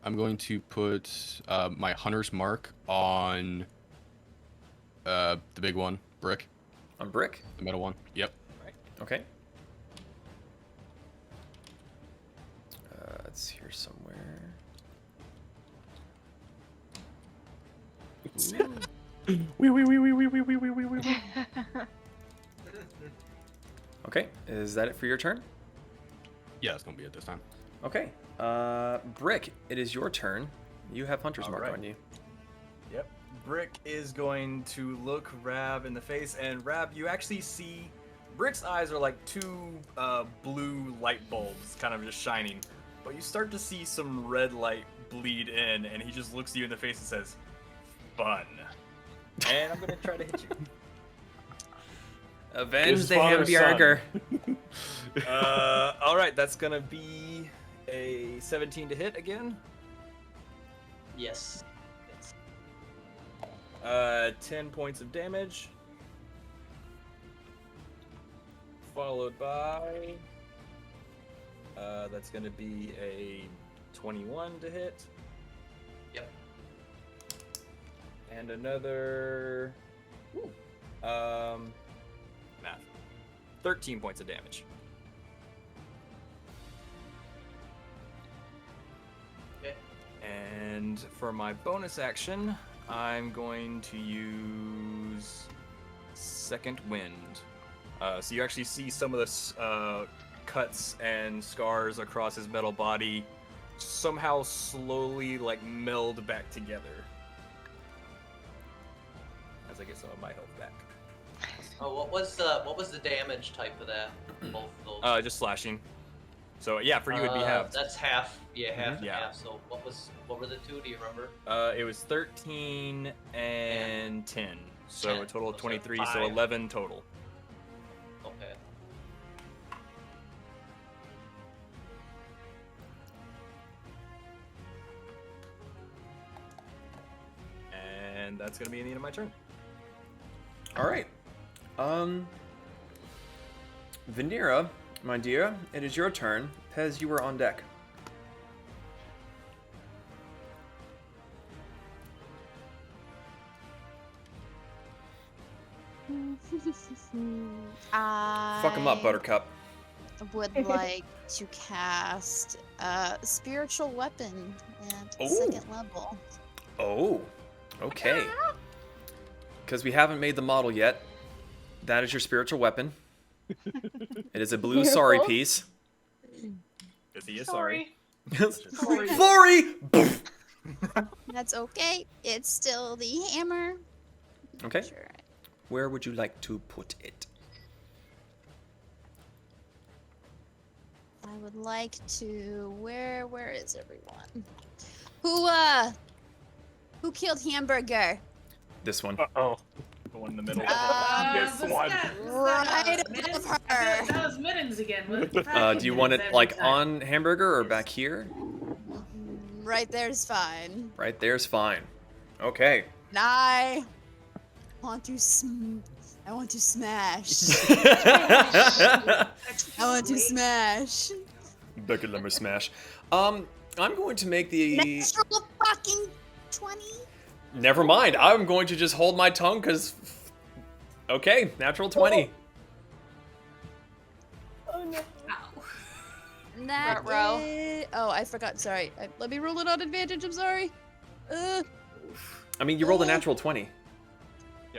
Speaker 9: I'm going to put my Hunter's Mark on the big one, Brick.
Speaker 2: On Brick?
Speaker 9: The metal one. Yep.
Speaker 2: Okay. It's here somewhere. Okay, is that it for your turn?
Speaker 9: Yeah, it's gonna be it this time.
Speaker 2: Okay. Brick, it is your turn. You have Hunter's Mark on you.
Speaker 5: Yep. Brick is going to look Rab in the face, and Rab, you actually see Brick's eyes are like two blue light bulbs kind of just shining, but you start to see some red light bleed in, and he just looks you in the face and says, "Fun." And I'm gonna try to hit you.
Speaker 2: Avenge the hamburger.
Speaker 5: All right, that's gonna be a 17 to hit again.
Speaker 10: Yes.
Speaker 5: 10 points of damage. Followed by... that's going to be a 21 to hit.
Speaker 10: Yep.
Speaker 5: And another... math. 13 points of damage.
Speaker 10: Okay.
Speaker 5: And for my bonus action, I'm going to use Second Wind. So you actually see some of the cuts and scars across his metal body somehow slowly like meld back together as I get some of my health back.
Speaker 10: Oh, what was the damage type of that? Both of those.
Speaker 5: Just slashing. So yeah, for you it'd be half.
Speaker 10: That's half. Yeah, half and
Speaker 5: Yeah.
Speaker 10: half. So what were the two? Do you remember?
Speaker 5: It was 13 and 10. So
Speaker 10: 10.
Speaker 5: a total of
Speaker 10: So
Speaker 5: 23, so
Speaker 10: 5.
Speaker 5: 11 total.
Speaker 10: Okay.
Speaker 5: And that's gonna be the end of my turn.
Speaker 2: All right. Vanira, my dear, it is your turn. Pez, you are on deck. Fuck him up, Buttercup.
Speaker 3: Would like to cast spiritual weapon at
Speaker 2: Ooh.
Speaker 3: second level.
Speaker 2: Oh, okay. Because we haven't made the model yet. That is your spiritual weapon. It is a blue sorry piece.
Speaker 5: Because he is sorry.
Speaker 2: Sorry!
Speaker 3: That's okay. It's still the hammer.
Speaker 2: Okay.
Speaker 3: Sure.
Speaker 2: Where would you like to put it?
Speaker 3: I would like to. Where is everyone? Who killed Hamburger?
Speaker 2: This one.
Speaker 1: Uh-oh. The one in the middle.
Speaker 12: This
Speaker 1: one.
Speaker 3: Right above her.
Speaker 12: That was Mittens again. What the
Speaker 2: Do you want it
Speaker 12: every
Speaker 2: like
Speaker 12: time.
Speaker 2: on hamburger or back here?
Speaker 3: Right there's fine.
Speaker 2: Right there's fine. Okay.
Speaker 3: And I want to I want to smash. I want to smash.
Speaker 2: Bucket Limber Smash. I'm going to make the...
Speaker 3: Natural fucking 20.
Speaker 2: Never mind. I'm going to just hold my tongue because... Okay, natural 20.
Speaker 13: Oh no.
Speaker 3: That
Speaker 4: Ruh-roh.
Speaker 3: is... Oh, I forgot. Sorry. Let me roll it on advantage. I'm sorry.
Speaker 2: I mean, you rolled a natural 20.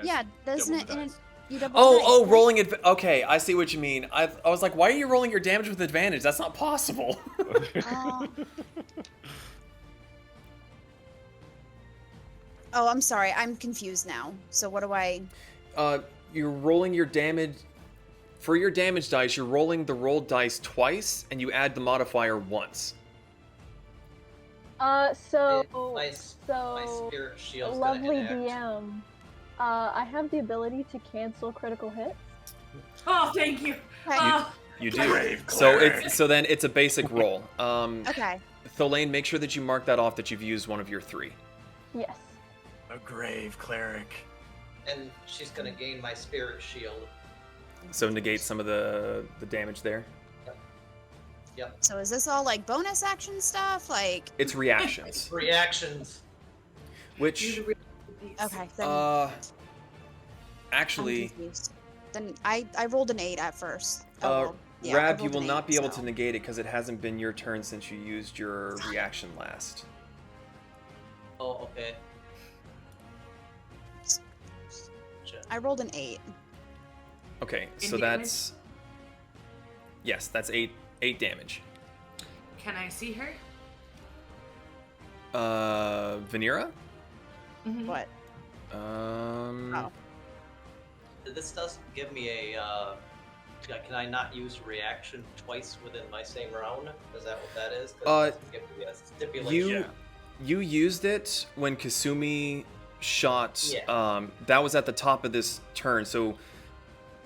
Speaker 3: Yeah, doesn't
Speaker 5: double
Speaker 3: it?
Speaker 5: the dice.
Speaker 3: You double
Speaker 2: Oh,
Speaker 3: dice, right?
Speaker 2: rolling it. Okay, I see what you mean. I was like, why are you rolling your damage with advantage? That's not possible.
Speaker 3: Oh, I'm sorry. I'm confused now. So what do I...
Speaker 2: You're rolling your damage... For your damage dice, you're rolling the rolled dice twice, and you add the modifier once.
Speaker 13: So
Speaker 10: My spirit shield's
Speaker 13: lovely
Speaker 10: gonna enact.
Speaker 13: DM. I have the ability to cancel critical hits.
Speaker 12: Oh, thank you. Oh,
Speaker 2: You do. So then it's a basic roll.
Speaker 3: Okay.
Speaker 2: Tholaine, make sure that you mark that off that you've used one of your 3.
Speaker 13: Yes.
Speaker 5: A grave cleric.
Speaker 10: And she's gonna gain my spirit shield.
Speaker 2: So negate some of the damage there.
Speaker 10: Yep.
Speaker 3: So is this all like bonus action stuff? Like
Speaker 2: It's reactions.
Speaker 10: Reactions.
Speaker 2: Which,
Speaker 3: okay, then I'm
Speaker 2: actually,
Speaker 3: confused. Then I rolled an 8 at first. Oh, well, yeah, I
Speaker 2: Rab, you
Speaker 3: rolled
Speaker 2: will
Speaker 3: an
Speaker 2: not
Speaker 3: 8,
Speaker 2: be able
Speaker 3: so.
Speaker 2: to negate it because it hasn't been your turn since you used your reaction last.
Speaker 10: Oh, okay.
Speaker 3: I rolled an 8.
Speaker 2: Okay,
Speaker 12: In
Speaker 2: so
Speaker 12: damage?
Speaker 2: that's that's 8 damage.
Speaker 12: can I see her?
Speaker 2: Vanira?
Speaker 12: Mhm.
Speaker 3: What? Oh.
Speaker 10: This doesn't give me a. Can I not use reaction twice within my same round? Is that what that is? 'Cause it doesn't give me a stipulation.
Speaker 2: You used it when Kasumi shot.
Speaker 10: Yeah.
Speaker 2: That was at the top of this turn. So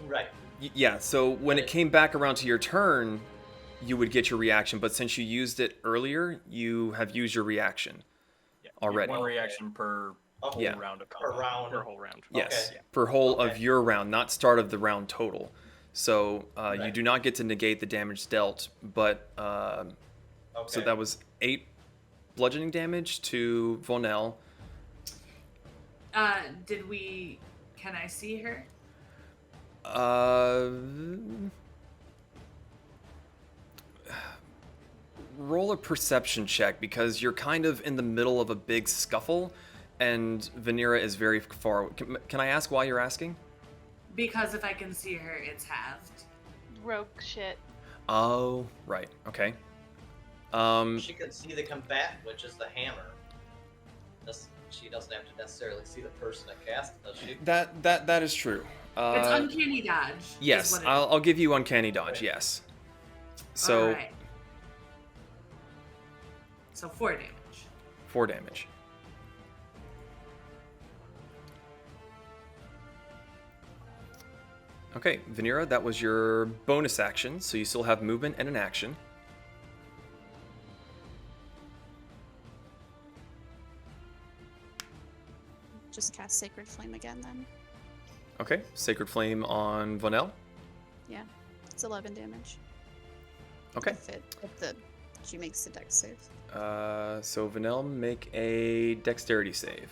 Speaker 10: Right.
Speaker 2: yeah. So when it came back around to your turn, you would get your reaction. But since you used it earlier, you have used your reaction already.
Speaker 5: One reaction per whole
Speaker 2: Yeah.
Speaker 5: round of
Speaker 10: Per
Speaker 5: combat.
Speaker 10: round.
Speaker 11: Per whole round.
Speaker 2: Yes,
Speaker 10: Okay.
Speaker 2: per whole of
Speaker 10: Okay.
Speaker 2: your round, not start of the round total. So you
Speaker 10: Right.
Speaker 2: do not get to negate the damage dealt, but so
Speaker 10: Okay.
Speaker 2: that was 8 bludgeoning damage to Vonel.
Speaker 12: Can I see her?
Speaker 2: Roll a perception check because you're kind of in the middle of a big scuffle, and Vanira is very far. Can I ask why you're asking?
Speaker 12: Because if I can see her, it's halved.
Speaker 4: Rogue shit.
Speaker 2: Oh, right. Okay.
Speaker 10: She can see the combatant, which is the hammer. She doesn't have to necessarily see the person that cast it, does she?
Speaker 2: That is true.
Speaker 12: It's uncanny dodge. is
Speaker 2: Yes,
Speaker 12: what it
Speaker 2: I'll give you uncanny dodge.
Speaker 10: Okay.
Speaker 2: Yes. So
Speaker 12: Alright. So 4 damage.
Speaker 2: 4 damage. Okay, Vanira, that was your bonus action, so you still have movement and an action.
Speaker 3: Just cast Sacred Flame again then.
Speaker 2: Okay, Sacred Flame on Vonel.
Speaker 3: Yeah. It's 11 damage.
Speaker 2: Okay.
Speaker 3: If she makes the dex save.
Speaker 2: So Vanel, make a dexterity save.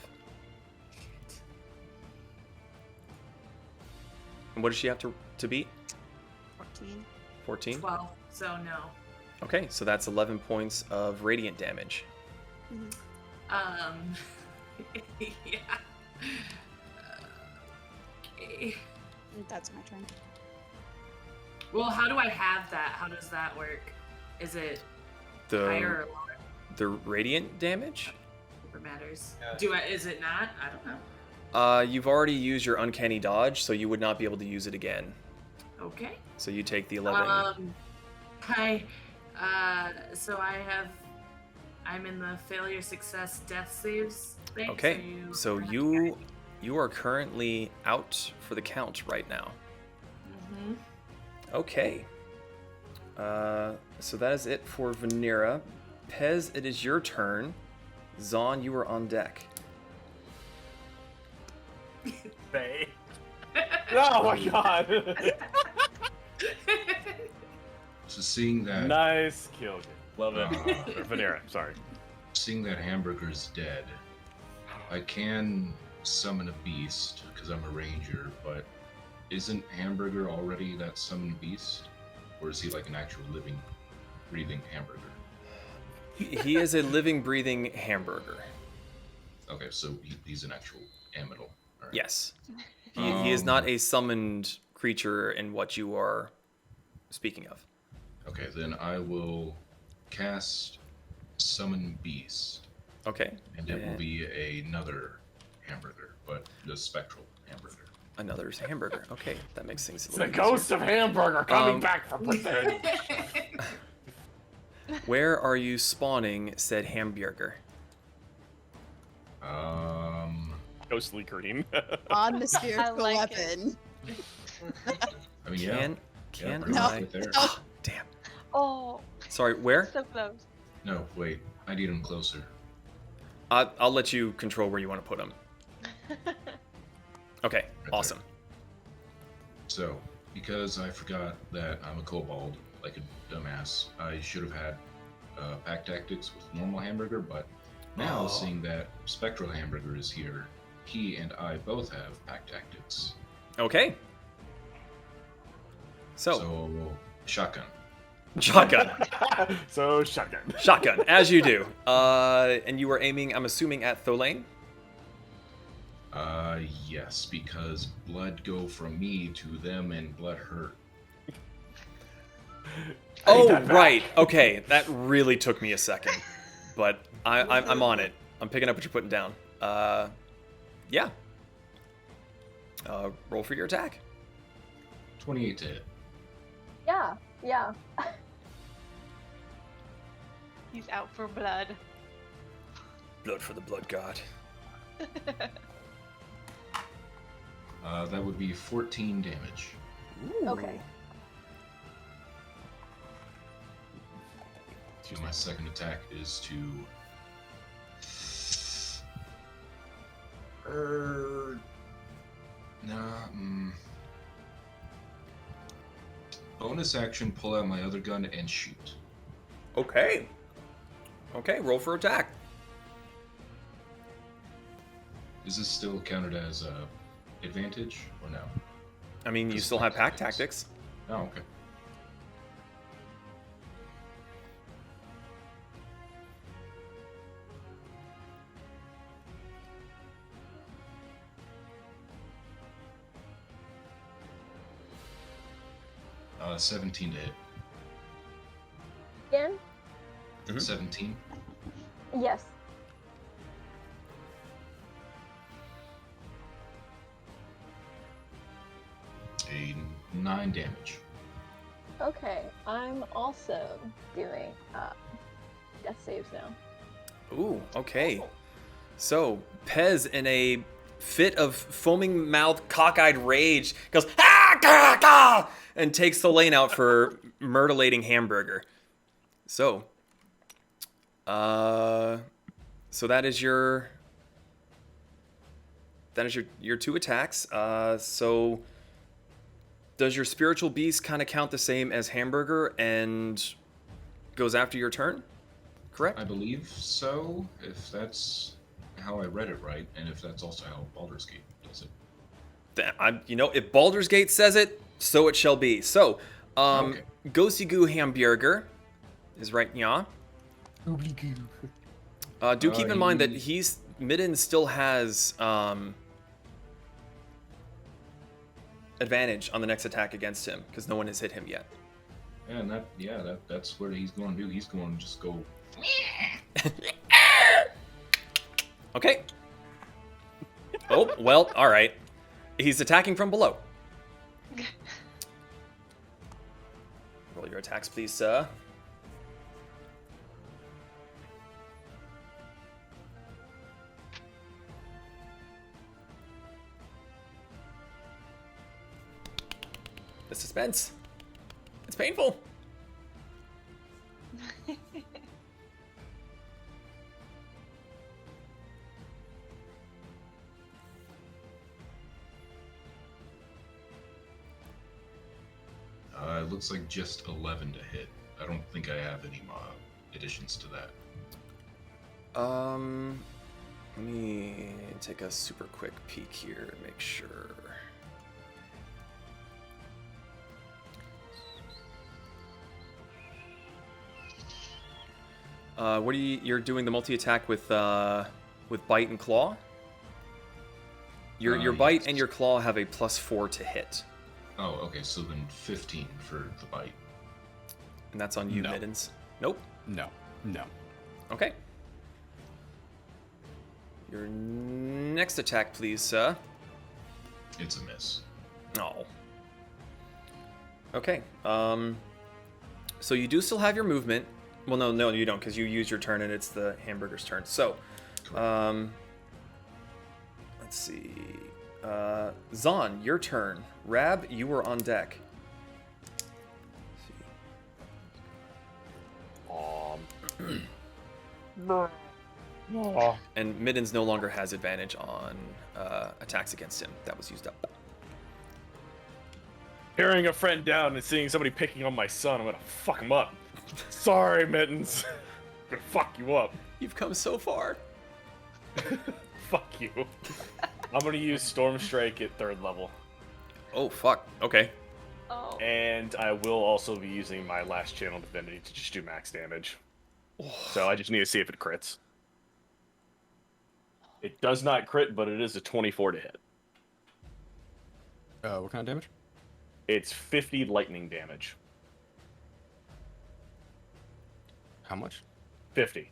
Speaker 2: And what does she have to beat?
Speaker 3: 14.
Speaker 2: 14?
Speaker 12: 12. So no.
Speaker 2: Okay, so that's 11 points of radiant damage.
Speaker 12: Yeah. Okay.
Speaker 3: That's my turn.
Speaker 12: Well, how do I have that? How does that work? Is it higher or lower?
Speaker 2: The radiant damage?
Speaker 12: It matters.
Speaker 10: Yeah.
Speaker 12: Is it not? I don't know.
Speaker 2: You've already used your uncanny dodge, so you would not be able to use it again.
Speaker 12: Okay.
Speaker 2: So you take the 11.
Speaker 12: So I'm in the failure, success, death saves thing.
Speaker 2: Okay, so you are currently out for the count right now.
Speaker 12: Mm-hmm.
Speaker 2: Okay. So that is it for Vanira. Pez, it is your turn. Zon, you are on deck.
Speaker 5: Faye.
Speaker 1: Oh my god!
Speaker 7: So seeing that,
Speaker 1: Nice kill. Love it.
Speaker 7: Uh,
Speaker 1: Vanera, sorry.
Speaker 7: seeing that Hamburger's dead, I can summon a beast because I'm a ranger. But isn't Hamburger already that summoned beast, or is he like an actual living, breathing hamburger?
Speaker 2: He is a living, breathing hamburger.
Speaker 7: Okay, so he's an actual aminal. All right.
Speaker 2: Yes. He is not a summoned creature in what you are speaking of.
Speaker 7: Okay, then I will cast Summon Beast.
Speaker 2: Okay.
Speaker 7: And it will be another hamburger, but the spectral hamburger.
Speaker 2: Another hamburger. Okay, that makes things a
Speaker 1: It's
Speaker 2: little
Speaker 1: the ghost of hamburger coming back from within.
Speaker 2: Where are you spawning said hamburger?
Speaker 1: ghostly green.
Speaker 3: On the spiritual
Speaker 4: like
Speaker 3: weapon.
Speaker 7: I mean, yeah.
Speaker 2: Can
Speaker 7: pretty
Speaker 3: No.
Speaker 7: much
Speaker 2: I?
Speaker 7: right there.
Speaker 2: Ah, damn.
Speaker 4: Oh,
Speaker 2: Sorry, where?
Speaker 4: so close.
Speaker 7: No, wait. I need him closer.
Speaker 2: I'll let you control where you want to put him. Okay,
Speaker 7: there.
Speaker 2: awesome.
Speaker 7: So, because I forgot that I'm a kobold, like a dumbass, I should have had pack tactics with normal hamburger, but now, seeing that spectral hamburger is here, he and I both have pack tactics.
Speaker 2: Okay.
Speaker 7: So shotgun.
Speaker 2: Shotgun.
Speaker 1: So shotgun.
Speaker 2: Shotgun, as you do. And you were aiming, I'm assuming, at Tholain?
Speaker 7: Yes, because blood go from me to them and blood hurt.
Speaker 2: Oh, right. Okay, that really took me a second. But I'm on it. I'm picking up what you're putting down. Yeah. Roll for your attack.
Speaker 7: 28 to hit.
Speaker 13: Yeah.
Speaker 4: He's out for blood.
Speaker 2: Blood for the blood god.
Speaker 7: That would be 14 damage.
Speaker 13: Okay.
Speaker 7: My second attack is to... Bonus action, pull out my other gun and shoot.
Speaker 2: Okay. Okay, roll for attack.
Speaker 7: Is this still counted as advantage or no?
Speaker 2: I mean, you
Speaker 7: Just
Speaker 2: still have pack
Speaker 7: tactics.
Speaker 2: tactics.
Speaker 7: Oh, okay. Uh, 17 to hit.
Speaker 13: Again?
Speaker 7: 17.
Speaker 13: Yes.
Speaker 7: A 9 damage.
Speaker 13: Okay, I'm also doing death saves now.
Speaker 2: Ooh, okay. So, Pez, in a fit of foaming mouth, cockeyed rage, goes, ah, gah, gah, and takes the lane out for myrtleating hamburger. So, so that is your two attacks. So, does your spiritual beast kind of count the same as hamburger and goes after your turn? Correct?
Speaker 7: I believe so, if that's how I read it right, and if that's also how Baldur's Gate does it.
Speaker 2: If Baldur's Gate says it, so it shall be. So,
Speaker 7: Okay.
Speaker 2: Ghosty Goo Hamburger is right, yeah. Do keep in mind that Midden still has advantage on the next attack against him because no one has hit him yet.
Speaker 7: Yeah, and that's what he's going to do. He's going to just go.
Speaker 2: Okay. Oh, well, all right. He's attacking from below. Roll your attacks, please, sir. The suspense. It's painful.
Speaker 7: It looks like just 11 to hit. I don't think I have any additions to that.
Speaker 2: Let me take a super quick peek here and make sure. You're doing the multi-attack with bite and claw? Your bite
Speaker 7: yes.
Speaker 2: and your claw have a +4 to hit.
Speaker 7: Oh, okay, so then 15 for the bite.
Speaker 2: And that's on you,
Speaker 9: No.
Speaker 2: Middens. Nope.
Speaker 9: No.
Speaker 2: Okay. Your next attack, please, sir.
Speaker 7: It's a miss.
Speaker 2: Oh. Okay. So you do still have your movement. Well, no, you don't, because you use your turn and it's the hamburger's turn. So, let's Let's see. Zon, your turn. Rab, you were on deck. And Middens no longer has advantage on attacks against him. That was used up.
Speaker 1: Carrying a friend down and seeing somebody picking on my son, I'm gonna fuck him up. Sorry, Mittens. I'm gonna fuck you up.
Speaker 2: You've come so far.
Speaker 1: Fuck you. I'm gonna use Storm Strike at 3rd level.
Speaker 2: Oh, fuck. Okay.
Speaker 4: Oh.
Speaker 1: And I will also be using my last channel divinity to just do max damage. So I just need to see if it crits. It does not crit, but it is a 24 to hit.
Speaker 9: What kind of damage?
Speaker 1: It's 50 lightning damage.
Speaker 9: How much?
Speaker 1: 50.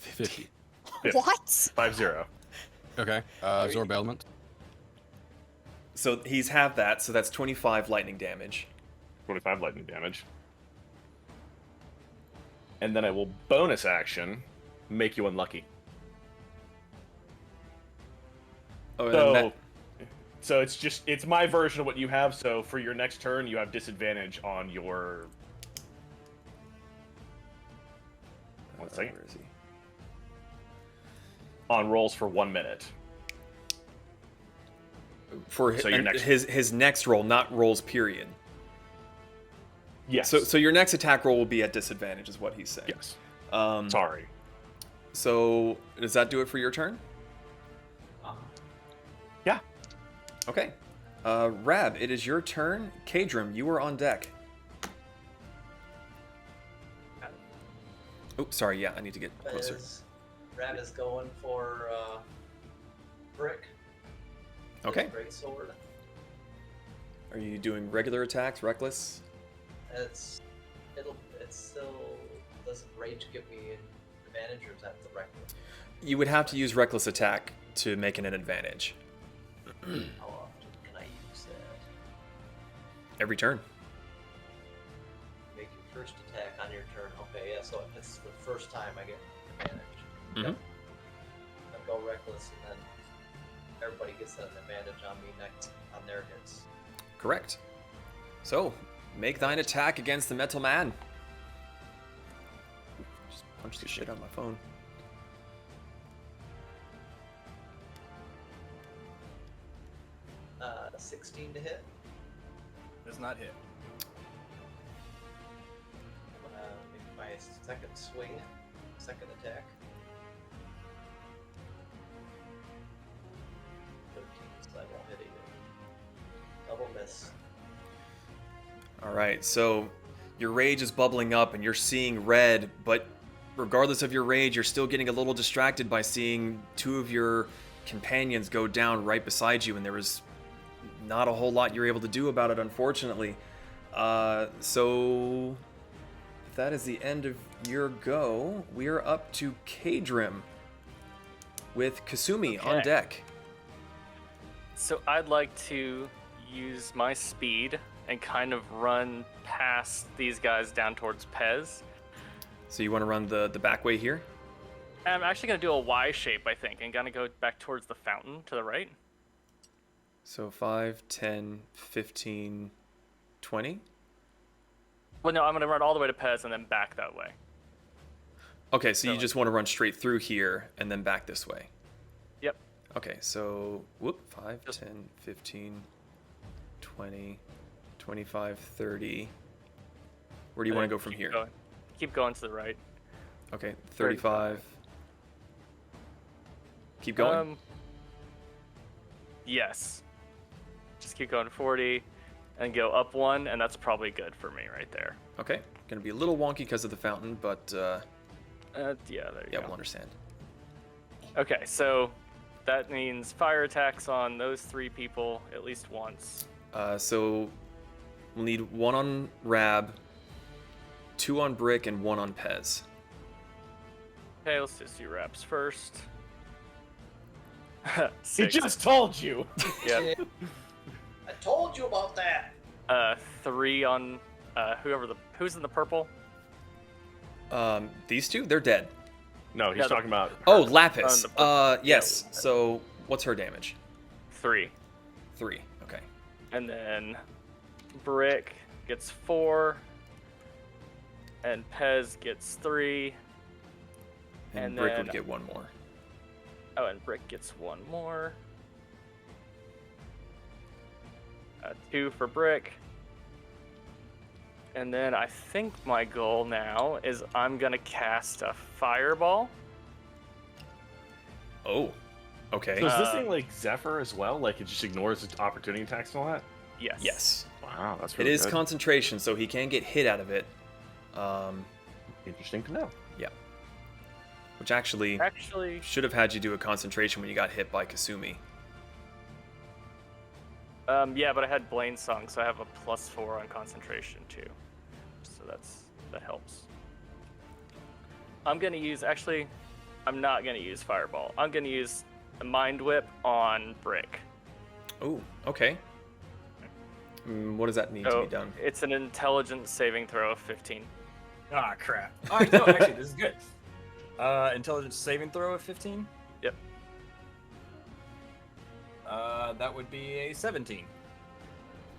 Speaker 9: 50.
Speaker 1: 50.
Speaker 3: What?
Speaker 1: 5-0.
Speaker 9: Okay. Absorb element.
Speaker 2: So he's half that, so that's 25 lightning damage.
Speaker 1: 25 lightning damage. And then I will bonus action make you unlucky.
Speaker 2: Oh,
Speaker 1: So it's my version of what you have. So for your next turn, you have disadvantage on your. One second.
Speaker 2: Where is he?
Speaker 1: On rolls for 1 minute.
Speaker 2: For
Speaker 1: So your next-
Speaker 2: his next roll, not rolls period.
Speaker 1: Yes.
Speaker 2: So your next attack roll will be at disadvantage, is what he's saying.
Speaker 1: Yes.
Speaker 2: Sorry.
Speaker 1: Sorry.
Speaker 2: So does that do it for your turn?
Speaker 1: Yeah.
Speaker 2: Okay. Rab, it is your turn. Kadrim, you are on deck. Oh, sorry. Yeah, I need to get closer.
Speaker 10: Rab is going for Brick.
Speaker 2: Okay.
Speaker 10: Great sword.
Speaker 2: Are you doing regular attacks, reckless?
Speaker 10: It still doesn't rage give me an advantage, or is that the reckless?
Speaker 2: You would have to use reckless attack to make it an advantage.
Speaker 10: How often can I use that?
Speaker 2: Every turn.
Speaker 10: Make your first attack on your turn. Okay, yeah, so it's the first time I get advantage.
Speaker 2: Mhm.
Speaker 10: Yep. I go reckless, and then everybody gets an advantage on me next on their hits.
Speaker 2: Correct. So, make thine attack against the Metal Man. Just punch the shit out of my phone.
Speaker 10: Uh, 16 to hit.
Speaker 5: Does not hit.
Speaker 10: I'm gonna make my second swing, second attack. 13, so I won't hit either. Double miss.
Speaker 2: All right, so your rage is bubbling up and you're seeing red, but regardless of your rage, you're still getting a little distracted by seeing two of your companions go down right beside you, and there was not a whole lot you're able to do about it, unfortunately. So if that is the end of your go, we are up to Kadrim with Kasumi on
Speaker 11: Okay.
Speaker 2: deck.
Speaker 11: So I'd like to use my speed and kind of run past these guys down towards Pez.
Speaker 2: So you want to run the back way here?
Speaker 11: I'm actually going to do a Y shape, I think, and going to go back towards the fountain to the right.
Speaker 2: So 5, 10, 15, 20?
Speaker 11: Well, no, I'm going to run all the way to Pez and then back that way.
Speaker 2: Okay, so you
Speaker 11: So-
Speaker 2: just want to run straight through here and then back this way.
Speaker 11: Yep.
Speaker 2: Okay, so 5, 10, 15, 20, 25, 30. Where do you
Speaker 11: And
Speaker 2: want
Speaker 11: then
Speaker 2: to go from
Speaker 11: keep
Speaker 2: here?
Speaker 11: going- Keep going to the right.
Speaker 2: Okay, 35. Keep going?
Speaker 11: Yes. Just keep going 40 and go up 1, and that's probably good for me right there.
Speaker 2: Okay, gonna be a little wonky because of the fountain, but
Speaker 11: Yeah, there you
Speaker 2: yeah,
Speaker 11: go.
Speaker 2: we'll understand.
Speaker 11: Okay, so that means fire attacks on those 3 people at least once.
Speaker 2: So we'll need 1 on Rab, 2 on Brick, and 1 on Pez.
Speaker 11: Okay, let's just do reps first.
Speaker 1: He
Speaker 11: 6.
Speaker 1: just told you.
Speaker 11: Yeah.
Speaker 10: I told you about that.
Speaker 11: 3 on who's in the purple.
Speaker 2: These two, they're dead.
Speaker 1: No, he's
Speaker 11: Yeah,
Speaker 1: talking about.
Speaker 2: Oh, Lapis.
Speaker 11: the purple.
Speaker 2: Yes.
Speaker 11: Yeah.
Speaker 2: So what's her damage?
Speaker 11: 3.
Speaker 2: 3. Okay.
Speaker 11: And then Brick gets 4. And Pez gets 3.
Speaker 2: And
Speaker 11: And
Speaker 2: Brick
Speaker 11: then-
Speaker 2: would get 1 more.
Speaker 11: Oh, and Brick gets 1 more. 2 for Brick. And then I think my goal now is I'm going to cast a Fireball.
Speaker 2: Oh. Okay.
Speaker 1: So is this thing like Zephyr as well? Like it just ignores its opportunity attacks and all that?
Speaker 11: Yes.
Speaker 2: Yes.
Speaker 1: Wow, that's
Speaker 2: It
Speaker 1: really
Speaker 2: is
Speaker 1: good.
Speaker 2: concentration, so he can get hit out of it.
Speaker 1: Interesting to know.
Speaker 2: Yeah. Which actually should have had you do a concentration when you got hit by Kasumi.
Speaker 11: Yeah, but I had Blaine Song, so I have a +4 on concentration too. So that helps. I'm gonna use I'm not gonna use Fireball. I'm gonna use a Mind Whip on Brick.
Speaker 2: Oh, okay. What does that need to be done?
Speaker 11: It's an intelligence saving throw of 15.
Speaker 5: Ah, crap. All right, no, actually, this is good. Intelligence saving throw of 15?
Speaker 11: Yep.
Speaker 5: That would be a 17.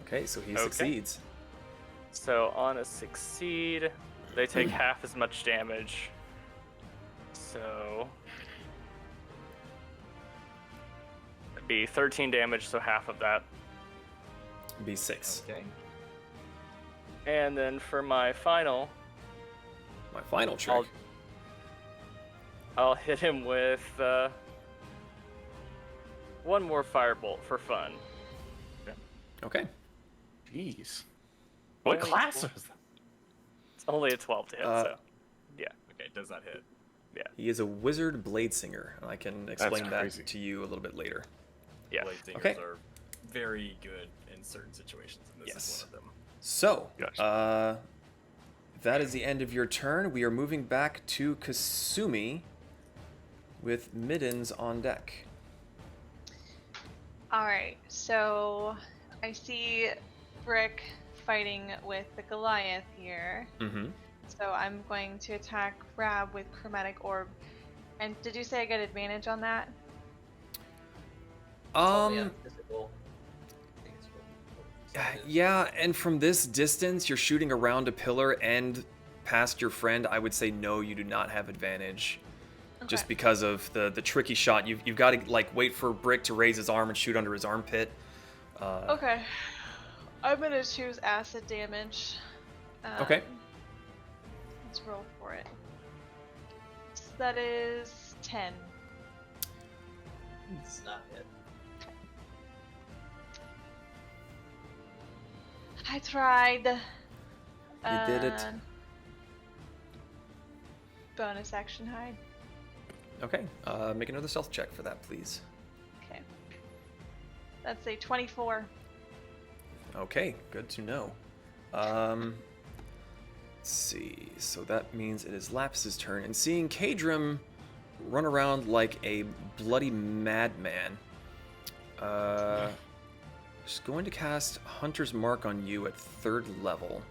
Speaker 2: Okay, so he succeeds.
Speaker 11: So on a succeed, they take half as much damage. So it'd be 13 damage, so half of that.
Speaker 2: Be 6.
Speaker 5: Okay.
Speaker 11: And then for my final
Speaker 2: trick.
Speaker 11: I'll hit him with 1 more firebolt for fun.
Speaker 2: Okay.
Speaker 1: Jeez. What class is that?
Speaker 11: It's only a 12 to hit, so yeah.
Speaker 5: Okay, does that hit?
Speaker 11: Yeah.
Speaker 2: He is a wizard blade singer, and I can explain that
Speaker 1: crazy.
Speaker 2: to you a little bit later.
Speaker 11: Yeah.
Speaker 5: Blade singers
Speaker 2: Okay.
Speaker 5: are very good in certain situations, and this is one of them.
Speaker 2: So,
Speaker 1: Gotcha.
Speaker 2: that is the end of your turn. We are moving back to Kasumi with Middens on deck.
Speaker 4: Alright, so I see Brick fighting with the Goliath here.
Speaker 2: Mm-hmm.
Speaker 4: So I'm going to attack Rab with Chromatic Orb. And did you say I get advantage on that?
Speaker 10: Physical.
Speaker 2: Yeah, and from this distance, you're shooting around a pillar and past your friend. I would say no, you do not have advantage. Just
Speaker 4: Okay.
Speaker 2: because of the tricky shot. You've got to like wait for Brick to raise his arm and shoot under his armpit.
Speaker 4: Okay. I'm gonna choose acid damage.
Speaker 2: Okay.
Speaker 4: Let's roll for it. So that is 10.
Speaker 10: It's not it.
Speaker 4: I tried.
Speaker 2: You did it.
Speaker 4: Bonus action hide.
Speaker 2: Okay, make another stealth check for that, please.
Speaker 4: Okay. That's a 24.
Speaker 2: Okay, good to know. Let's see. So that means it is Laps's turn, and seeing Kadrim run around like a bloody madman, just going to cast Hunter's Mark on you at 3rd level.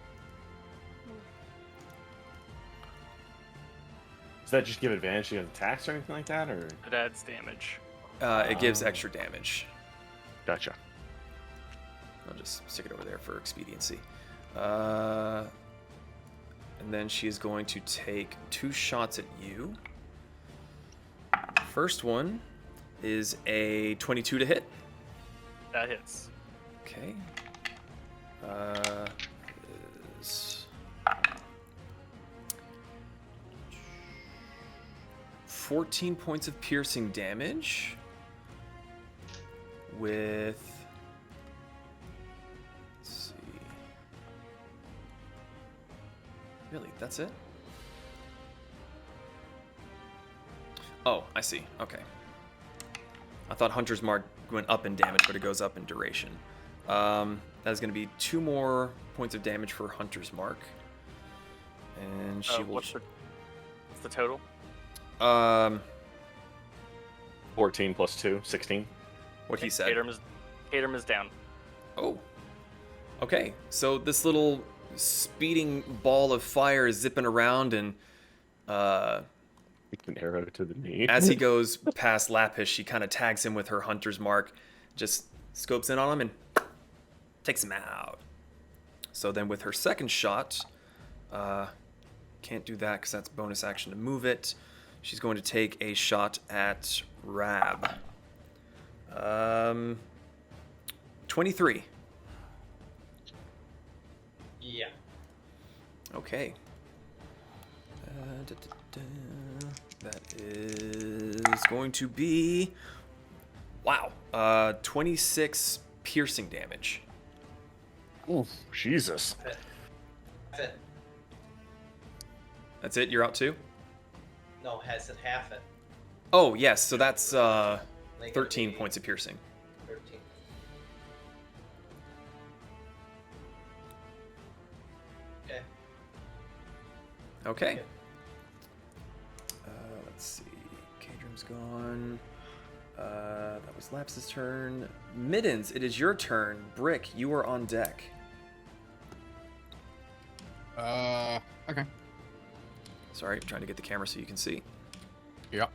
Speaker 1: Does that just give advantage against attacks or anything like that, or?
Speaker 11: It adds damage.
Speaker 2: It gives extra damage.
Speaker 1: Gotcha.
Speaker 2: I'll just stick it over there for expediency. And then she is going to take 2 shots at you. First one is a 22 to hit.
Speaker 11: That hits.
Speaker 2: Okay. Is 14 points of piercing damage with, let's see. Really, that's it? Oh, I see. Okay. I thought Hunter's Mark went up in damage, but it goes up in duration. That is going to be 2 more points of damage for Hunter's Mark. And she will...
Speaker 11: What's the total?
Speaker 1: 14 plus 2, 16.
Speaker 2: What he said.
Speaker 11: Kadrim is down.
Speaker 2: Oh. Okay, so this little speeding ball of fire is zipping around, and
Speaker 1: an arrow to the knee.
Speaker 2: as he goes past Lapis, she kind of tags him with her Hunter's Mark, just scopes in on him and takes him out. So then with her second shot, can't do that because that's bonus action to move it. She's going to take a shot at Rab. 23.
Speaker 10: Yeah.
Speaker 2: Okay. That is going to be, wow, 26 piercing damage.
Speaker 1: Oh, Jesus.
Speaker 10: Fit.
Speaker 2: That's it? You're out too?
Speaker 10: No, has it half it?
Speaker 2: Oh, yes. So that's
Speaker 10: Make it
Speaker 2: 13
Speaker 10: be
Speaker 2: points of piercing.
Speaker 10: 13. Okay.
Speaker 2: Okay. Let's see. Kadrim's gone. That was Laps's turn. Middens, it is your turn. Brick, you are on deck.
Speaker 9: Okay.
Speaker 2: Sorry, trying to get the camera so you can see.
Speaker 9: Yep.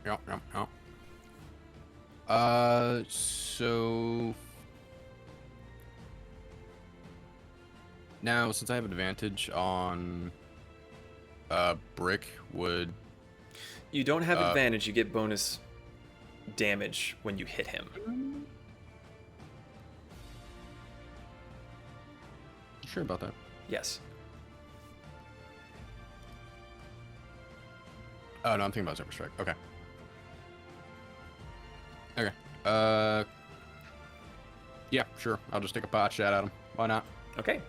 Speaker 9: So now, since I have advantage on Brick, would
Speaker 2: You don't have advantage, you get bonus damage when you hit him.
Speaker 9: you sure about that?
Speaker 2: Yes.
Speaker 9: Oh no, I'm thinking about Zephyr Strike. Okay. Yeah, sure. I'll just take a pot shot at him. Why not?
Speaker 2: Okay.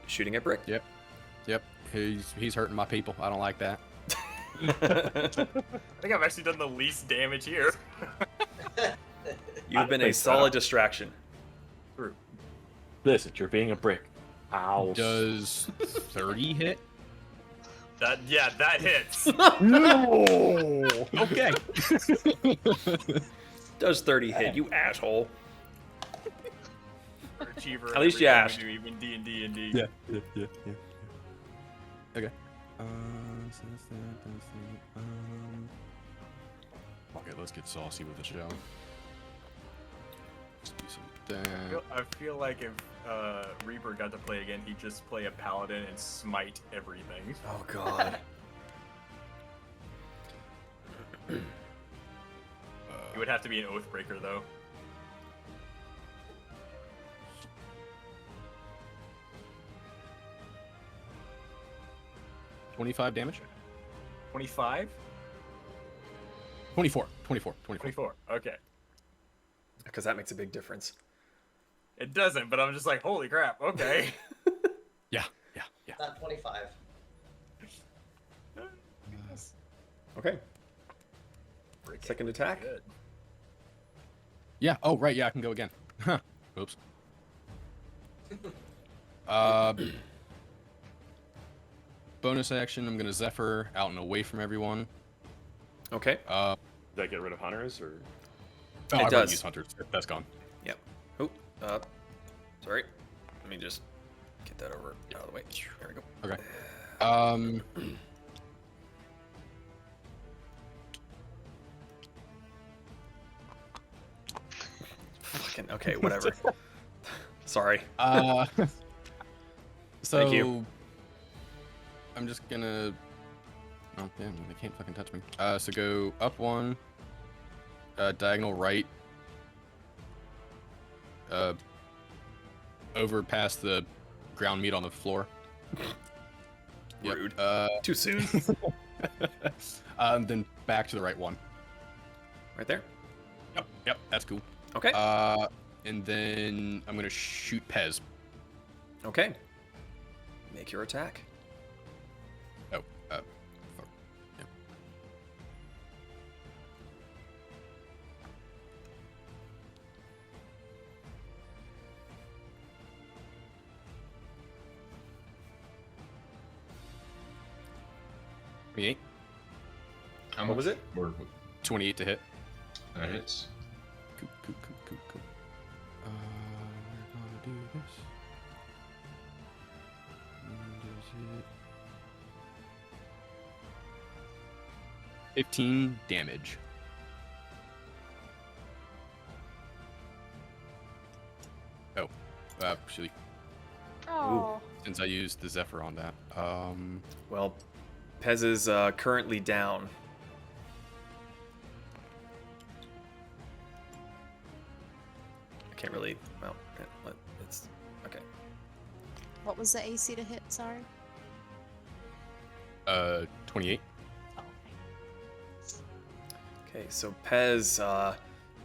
Speaker 2: Shooting at Brick.
Speaker 9: Yep. He's hurting my people. I don't like that.
Speaker 5: I think I've actually done the least damage here.
Speaker 2: You've been a solid distraction.
Speaker 1: Listen, you're being a brick. Ow.
Speaker 9: Does 30 hit?
Speaker 5: That hits.
Speaker 1: No!
Speaker 9: Okay.
Speaker 2: Does 30 hit, you asshole.
Speaker 5: Achiever
Speaker 2: At least you asked.
Speaker 5: Even D&D and D.
Speaker 9: Yeah. Okay. Okay, let's get saucy with the show. Let's do some that.
Speaker 5: I feel like if Reaper got to play again, he'd just play a paladin and smite everything.
Speaker 2: Oh god.
Speaker 5: It would have to be an Oathbreaker, though.
Speaker 9: $25 damage?
Speaker 5: 25?
Speaker 9: 24.
Speaker 5: 24. Okay.
Speaker 2: Because that makes a big difference.
Speaker 5: It doesn't, but I'm just like, holy crap, okay.
Speaker 9: Yeah.
Speaker 10: Not 25.
Speaker 2: Okay. Second attack.
Speaker 5: Good.
Speaker 9: Yeah. Oh, right. Yeah, I can go again. Huh. Oops. Bonus action. I'm gonna Zephyr out and away from everyone.
Speaker 2: Okay.
Speaker 1: Does that get rid of hunters or?
Speaker 9: Oh,
Speaker 2: It
Speaker 9: I
Speaker 2: does.
Speaker 9: Use hunters. That's gone.
Speaker 2: Yep. Oh, sorry. Let me just get that over out of the way. There we go.
Speaker 9: Okay.
Speaker 2: Fucking okay, whatever. Sorry.
Speaker 9: So
Speaker 2: Thank you.
Speaker 9: I'm just gonna. Oh damn! They can't fucking touch me. So go up one. Diagonal right. Over past the ground meat on the floor. Yep.
Speaker 2: Rude. Too soon.
Speaker 9: Then back to the right one.
Speaker 2: Right there.
Speaker 9: Yep. That's cool.
Speaker 2: Okay.
Speaker 9: And then I'm gonna shoot Pez.
Speaker 2: Okay. Make your attack.
Speaker 9: Oh. Fuck. Yep.
Speaker 2: What was it?
Speaker 7: Or
Speaker 9: 28 to hit.
Speaker 7: that hits.
Speaker 9: Cool. We're gonna do this. And is it 15 damage. actually,
Speaker 13: Oh.
Speaker 9: since I used the Zephyr on that.
Speaker 2: Well, Pez is currently down. I can't really. Well, it's okay.
Speaker 3: What was the AC to hit? Sorry.
Speaker 9: 28.
Speaker 3: Oh,
Speaker 2: Okay, so Pez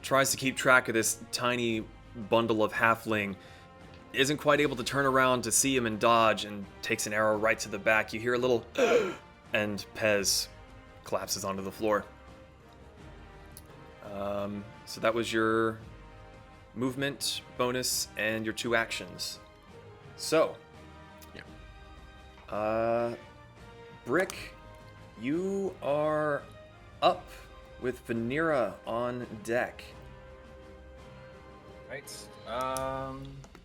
Speaker 2: tries to keep track of this tiny bundle of halfling. Isn't quite able to turn around to see him and dodge, and takes an arrow right to the back. You hear a little, and Pez collapses onto the floor. So that was your movement bonus and your 2 actions. So, Brick, you are up with Vanera on deck.
Speaker 5: Right.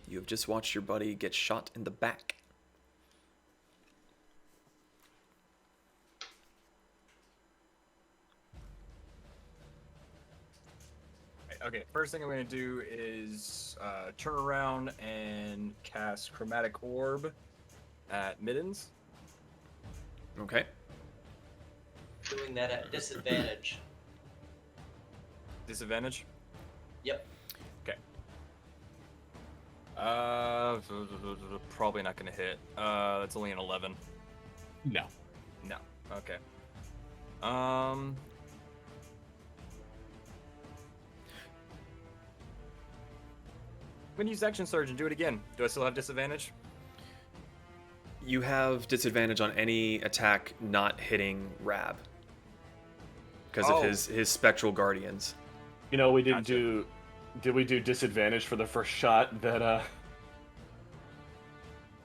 Speaker 2: You have just watched your buddy get shot in the back.
Speaker 5: Okay, first thing I'm going to do is turn around and cast Chromatic Orb at Middens.
Speaker 2: Okay.
Speaker 10: Doing that at disadvantage.
Speaker 5: Disadvantage?
Speaker 10: Yep.
Speaker 5: Okay. Probably not going to hit. That's only an 11.
Speaker 9: No.
Speaker 5: No. Okay. I'm gonna use Action Surge and do it again. Do I still have disadvantage?
Speaker 2: You have disadvantage on any attack not hitting Rab. Because of his spectral guardians.
Speaker 1: You know, we didn't do... Did we do disadvantage for the first shot that,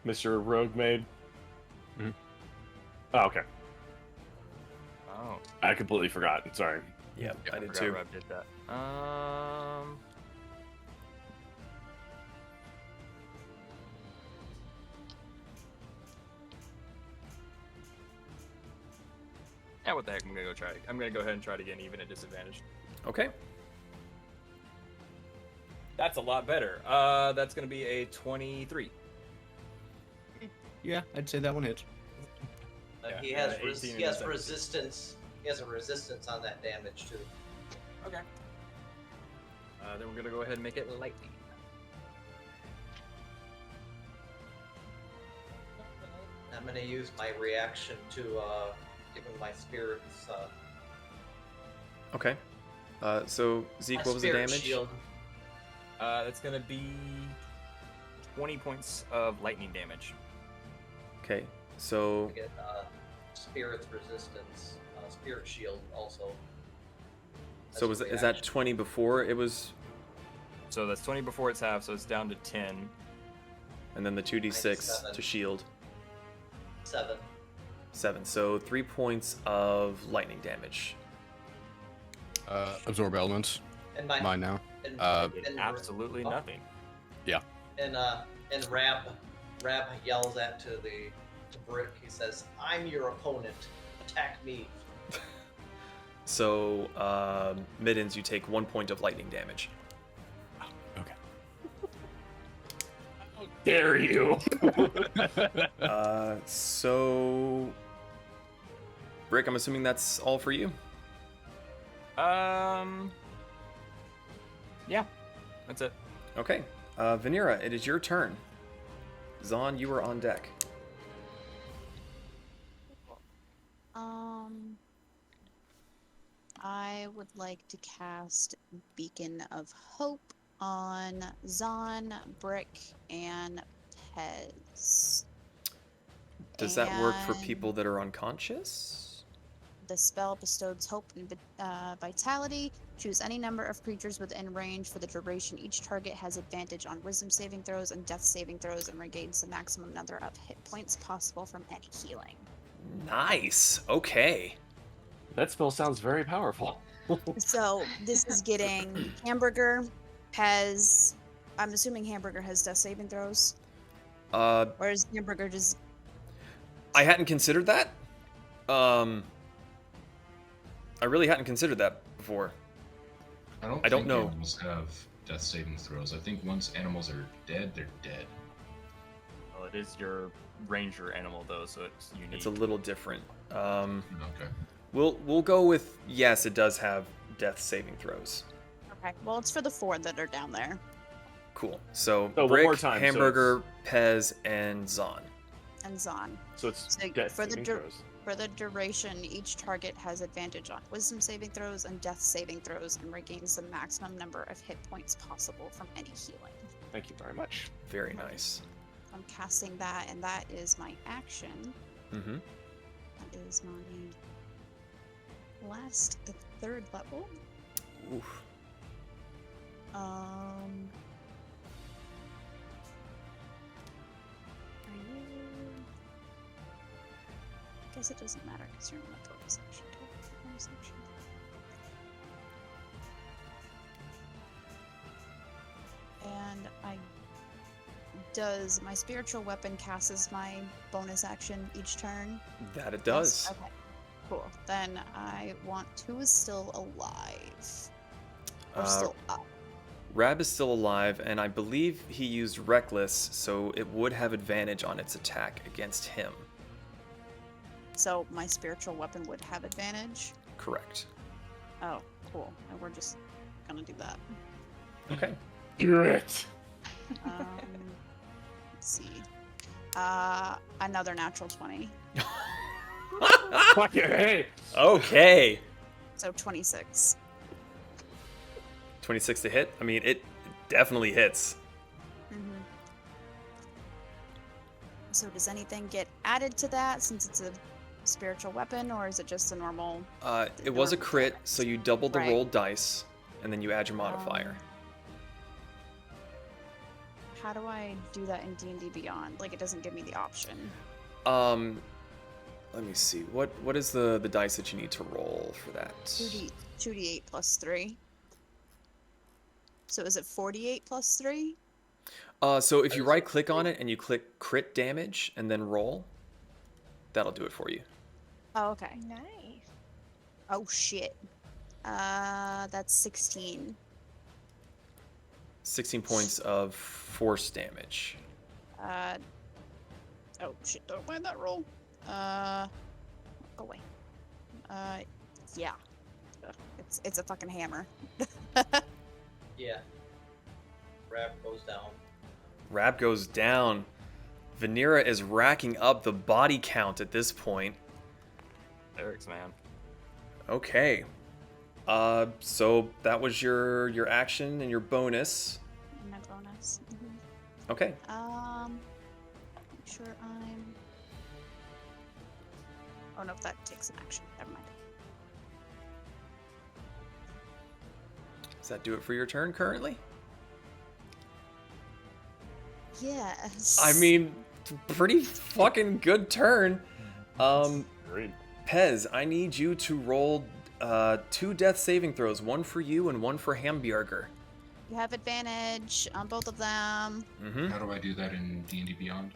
Speaker 1: Mr. Rogue made?
Speaker 9: Mm-hmm.
Speaker 1: Oh, okay.
Speaker 5: Oh.
Speaker 1: I completely forgot. Sorry.
Speaker 2: Yeah, I did
Speaker 5: forgot
Speaker 2: too.
Speaker 5: Rab did that. Yeah, what the heck? I'm gonna go try it. I'm gonna go ahead and try it again, even at disadvantage.
Speaker 2: Okay.
Speaker 5: That's a lot better. That's gonna be a 23.
Speaker 9: Yeah, I'd say that one hits.
Speaker 5: Yeah,
Speaker 10: He has
Speaker 5: 18
Speaker 10: he has
Speaker 5: and a
Speaker 10: resistance. He has a resistance on that damage too.
Speaker 5: Okay. Then we're gonna go ahead and make it lightning.
Speaker 10: I'm gonna use my reaction to give him my spirits.
Speaker 2: Okay. So, Zeke,
Speaker 10: my
Speaker 2: what was the
Speaker 10: spirit
Speaker 2: damage?
Speaker 10: shield.
Speaker 5: That's gonna be 20 points of lightning damage.
Speaker 2: Okay, so...
Speaker 10: I get spirits resistance, spirit shield also.
Speaker 2: So is that 20 before it was...
Speaker 5: So that's 20 before it's half, so it's down to 10.
Speaker 2: And then the 2d6
Speaker 10: 97.
Speaker 2: to shield.
Speaker 10: 7.
Speaker 2: 7. So 3 points of lightning damage.
Speaker 9: Absorb elements.
Speaker 10: And
Speaker 9: Mine now.
Speaker 10: And,
Speaker 5: Did absolutely nothing.
Speaker 9: Yeah.
Speaker 10: And Rab yells to Brick. He says, "I'm your opponent. Attack me."
Speaker 2: So, Middens, you take 1 point of lightning damage.
Speaker 9: Okay.
Speaker 1: How dare you?
Speaker 2: So... Brick, I'm assuming that's all for you?
Speaker 5: Yeah, that's it.
Speaker 2: Okay. Vanera, it is your turn. Zahn, you are on deck.
Speaker 3: I would like to cast Beacon of Hope on Zahn, Brick, and Pez.
Speaker 2: Does that work for
Speaker 3: And
Speaker 2: people that are unconscious?
Speaker 3: The spell bestows hope and vitality. Choose any number of creatures within range for the duration. Each target has advantage on wisdom saving throws and death saving throws and regains the maximum number of hit points possible from any healing.
Speaker 2: Nice. Okay.
Speaker 1: That spell sounds very powerful.
Speaker 3: So this is getting Hamburger, Pez. I'm assuming Hamburger has death saving throws. Or is Hamburger just...
Speaker 2: I hadn't considered that. I really hadn't considered that before.
Speaker 7: I don't
Speaker 2: know.
Speaker 7: Animals have death saving throws. I think once animals are dead, they're dead.
Speaker 5: Well, it is your ranger animal though, so it's unique.
Speaker 2: It's a little different.
Speaker 7: Okay.
Speaker 2: We'll go with yes. It does have death saving throws.
Speaker 3: Okay. Well, it's for the 4 that are down there.
Speaker 2: Cool. So
Speaker 1: one
Speaker 2: Brick,
Speaker 1: more time, so
Speaker 2: Hamburger, Pez, and Zon.
Speaker 3: And Zon.
Speaker 1: So it's
Speaker 3: So
Speaker 1: death
Speaker 3: for the
Speaker 1: saving throws.
Speaker 3: For the duration, each target has advantage on wisdom saving throws and death saving throws and regains the maximum number of hit points possible from any healing.
Speaker 1: Thank you very much.
Speaker 2: Very nice.
Speaker 3: I'm casting that, and that is my action.
Speaker 2: Mm-hmm.
Speaker 3: That is my last, the 3rd level.
Speaker 2: Oof.
Speaker 3: I guess it doesn't matter because you're in a bonus action. Bonus action. And does my spiritual weapon cast as my bonus action each turn?
Speaker 2: That it does.
Speaker 3: Yes? Okay. Cool. Then who is still alive? Or still up?
Speaker 2: Rab is still alive, and I believe he used Reckless, so it would have advantage on its attack against him.
Speaker 3: So my spiritual weapon would have advantage?
Speaker 2: Correct.
Speaker 3: Oh, cool. And we're just gonna do that.
Speaker 2: Okay.
Speaker 1: Do it.
Speaker 3: Let's see. Another natural 20.
Speaker 1: Fuck it, hey.
Speaker 2: Okay.
Speaker 3: So 26.
Speaker 2: 26 to hit? I mean, it definitely hits.
Speaker 3: Mm-hmm. So does anything get added to that since it's a spiritual weapon, or is it just a normal?
Speaker 2: It was a crit, so you double the
Speaker 3: Right.
Speaker 2: rolled dice, and then you add your modifier.
Speaker 3: How do I do that in D&D Beyond? Like, it doesn't give me the option.
Speaker 2: Let me see. What is the dice that you need to roll for that?
Speaker 3: 2d8 plus 3. So is it 48 plus 3?
Speaker 2: So if you right click on it and you click crit damage and then roll, that'll do it for you.
Speaker 3: Oh, okay.
Speaker 4: Nice.
Speaker 3: Oh, shit. That's 16.
Speaker 2: 16 points of force damage.
Speaker 3: Oh, shit, don't mind that roll. Go away. Yeah. It's a fucking hammer.
Speaker 10: Yeah. Rab goes down.
Speaker 2: Rab goes down. Vanera is racking up the body count at this point.
Speaker 5: Eric's man.
Speaker 2: Okay. So that was your action and your bonus.
Speaker 3: My bonus. Mm-hmm.
Speaker 2: Okay.
Speaker 3: Make sure I'm. Oh no, that takes an action. Never mind.
Speaker 2: Does that do it for your turn currently?
Speaker 3: Yes.
Speaker 2: I mean, pretty fucking good turn.
Speaker 1: Great.
Speaker 2: Pez, I need you to roll 2 death saving throws, one for you and one for Hamburger.
Speaker 3: You have advantage on both of them.
Speaker 2: Mm-hmm.
Speaker 7: How do I do that in D&D Beyond?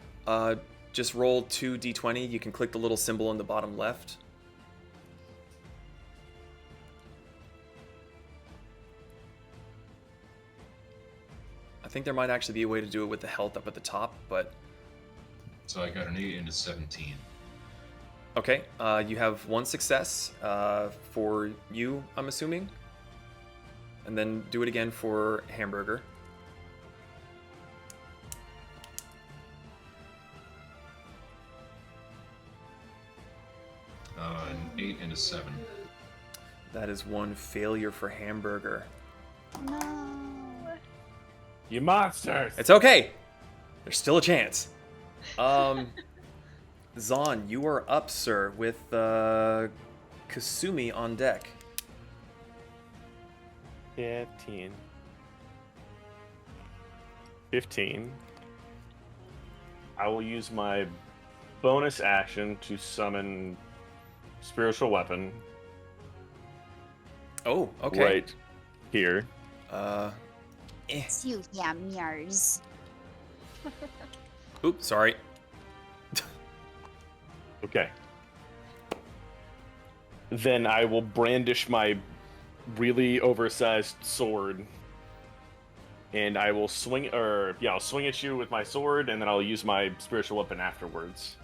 Speaker 2: Just roll 2 d20. You can click the little symbol in the bottom left. I think there might actually be a way to do it with the health up at the top, but...
Speaker 7: So I got an 8 and a 17.
Speaker 2: Okay, you have 1 success for you, I'm assuming. And then do it again for Hamburger.
Speaker 7: An 8 and a 7.
Speaker 2: That is 1 failure for Hamburger.
Speaker 3: No.
Speaker 1: You monsters!
Speaker 2: It's okay. There's still a chance. Zon, you are up, sir, with Kasumi on deck.
Speaker 1: 15. 15. I will use my bonus action to summon spiritual weapon.
Speaker 2: Oh, okay.
Speaker 1: Right here.
Speaker 3: You yammers.
Speaker 2: Oops, sorry.
Speaker 1: Okay. Then I will brandish my really oversized sword and I will swing, I'll swing at you with my sword, and then I'll use my spiritual weapon afterwards.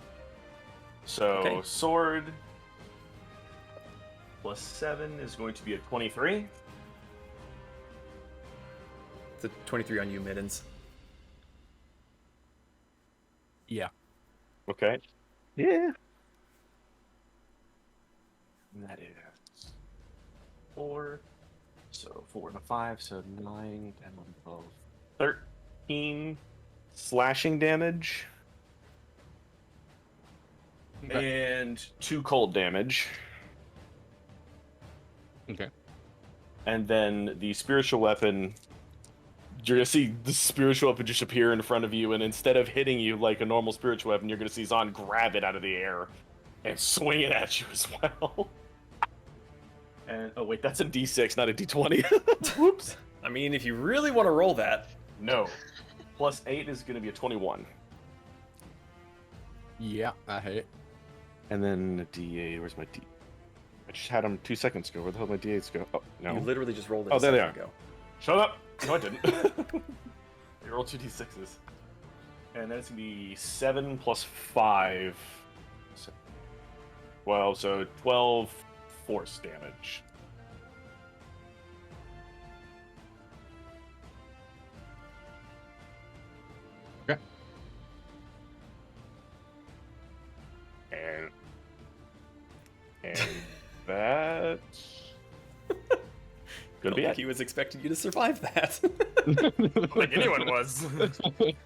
Speaker 1: So,
Speaker 2: Okay.
Speaker 1: sword plus 7 is going to be a 23.
Speaker 2: It's a 23 on you, Middens.
Speaker 9: Yeah.
Speaker 1: Okay. Yeah. And that is 4. So 4 and a 5, so 9, 10, 11, 12, 13 slashing damage. And 2 cold damage.
Speaker 9: Okay.
Speaker 1: And then the spiritual weapon, you're going to see the spiritual weapon just appear in front of you, and instead of hitting you like a normal spiritual weapon, you're going to see Zahn grab it out of the air and swing it at you as well. And oh wait, that's a D6, not a D20. Whoops.
Speaker 2: I mean, if you really want to roll that.
Speaker 1: No. Plus 8 is going to be a 21.
Speaker 9: Yeah, I hit.
Speaker 1: And then a D8. Where's my D? I just had them 2 seconds ago. Where the hell did my D8s go? Oh, no.
Speaker 2: You literally just rolled it.
Speaker 1: Oh, there they are.
Speaker 2: Ago.
Speaker 1: Shut up! No, I didn't. I rolled 2 D6s. And then it's going to be 7 plus 5. 12, so 12 force damage.
Speaker 9: Okay.
Speaker 1: And that's gonna be
Speaker 2: like
Speaker 1: it.
Speaker 2: he was expecting you to survive that.
Speaker 1: I don't think anyone was.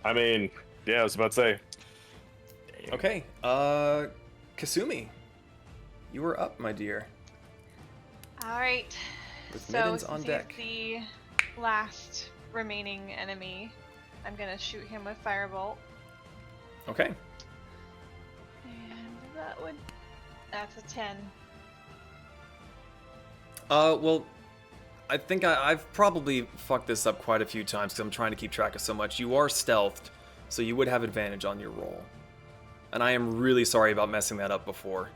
Speaker 1: I mean, yeah, I was about to say.
Speaker 2: Okay, Kasumi, you are up, my dear.
Speaker 4: All right.
Speaker 2: With
Speaker 4: So
Speaker 2: middens
Speaker 4: since
Speaker 2: on
Speaker 4: he's
Speaker 2: deck.
Speaker 4: the last remaining enemy, I'm gonna shoot him with firebolt.
Speaker 2: Okay.
Speaker 4: And that's a 10.
Speaker 2: Well, I think I've probably fucked this up quite a few times because I'm trying to keep track of so much. You are stealthed, so you would have advantage on your roll. And I am really sorry about messing that up before.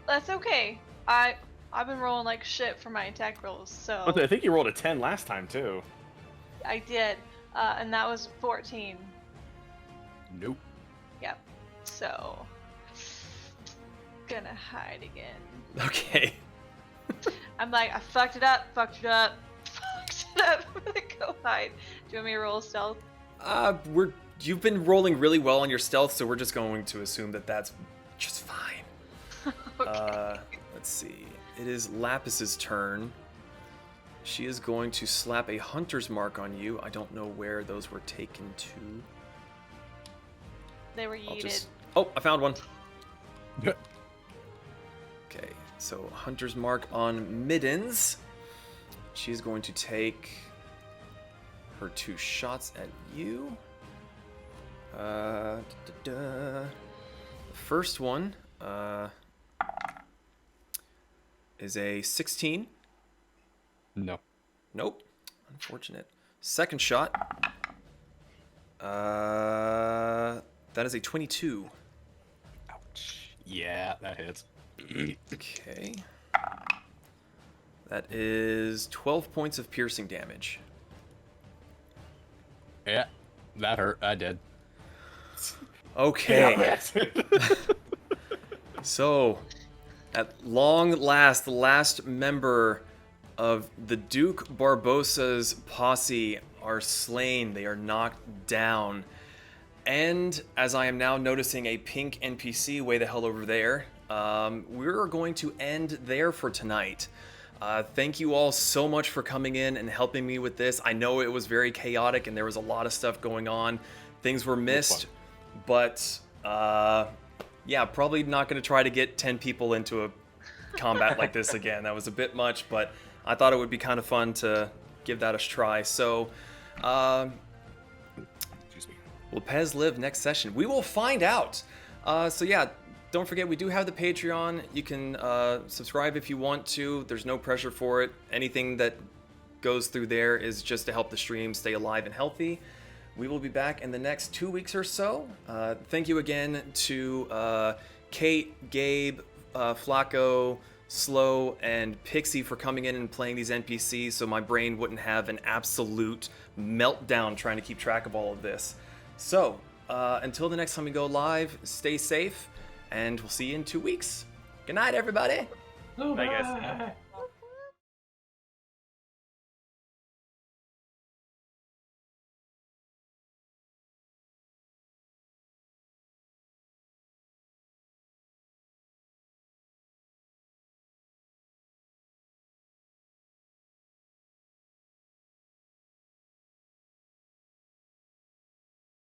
Speaker 4: That's okay. I've been rolling like shit for my attack rolls, so
Speaker 1: I think you rolled a 10 last time too.
Speaker 4: I did, and that was 14.
Speaker 9: Nope.
Speaker 4: Yep. So gonna hide again.
Speaker 2: Okay.
Speaker 4: I'm like, I fucked it up. I'm gonna go hide. Do you want me to roll stealth?
Speaker 2: You've been rolling really well on your stealth, so we're just going to assume that that's just fine.
Speaker 4: Okay.
Speaker 2: Let's see. It is Lapis's turn. She is going to slap a hunter's mark on you. I don't know where those were taken to.
Speaker 4: They were yeeted.
Speaker 2: Oh, I found one. Okay, so hunter's mark on Middens. She's going to take her 2 shots at you. The first one is a 16.
Speaker 9: No.
Speaker 2: Nope. Unfortunate. Second shot. That is a 22.
Speaker 9: Ouch. Yeah, that hits.
Speaker 2: Okay. That is 12 points of piercing damage.
Speaker 9: Yeah, that hurt. I did.
Speaker 2: Okay. So, at long last, the last member of the Duke Barbosa's posse are slain. They are knocked down. And as I am now noticing a pink NPC way the hell over there, we're going to end there for tonight. Thank you all so much for coming in and helping me with this. I know it was very chaotic and there was a lot of stuff going on. Things were missed, but yeah, probably not going to try to get 10 people into a combat like this again. That was a bit much, but I thought it would be kind of fun to give that a try. So, will Pez live next session? We will find out. So yeah, don't forget we do have the Patreon. You can subscribe if you want to. There's no pressure for it. Anything that goes through there is just to help the stream stay alive and healthy. We will be back in the next 2 weeks or so. Thank you again to Kate, Gabe, Flacco, Slow and Pixie for coming in and playing these NPCs so my brain wouldn't have an absolute meltdown trying to keep track of all of this. So, until the next time we go live, stay safe, and we'll see you in 2 weeks. Good night, everybody.
Speaker 11: Bye, guys.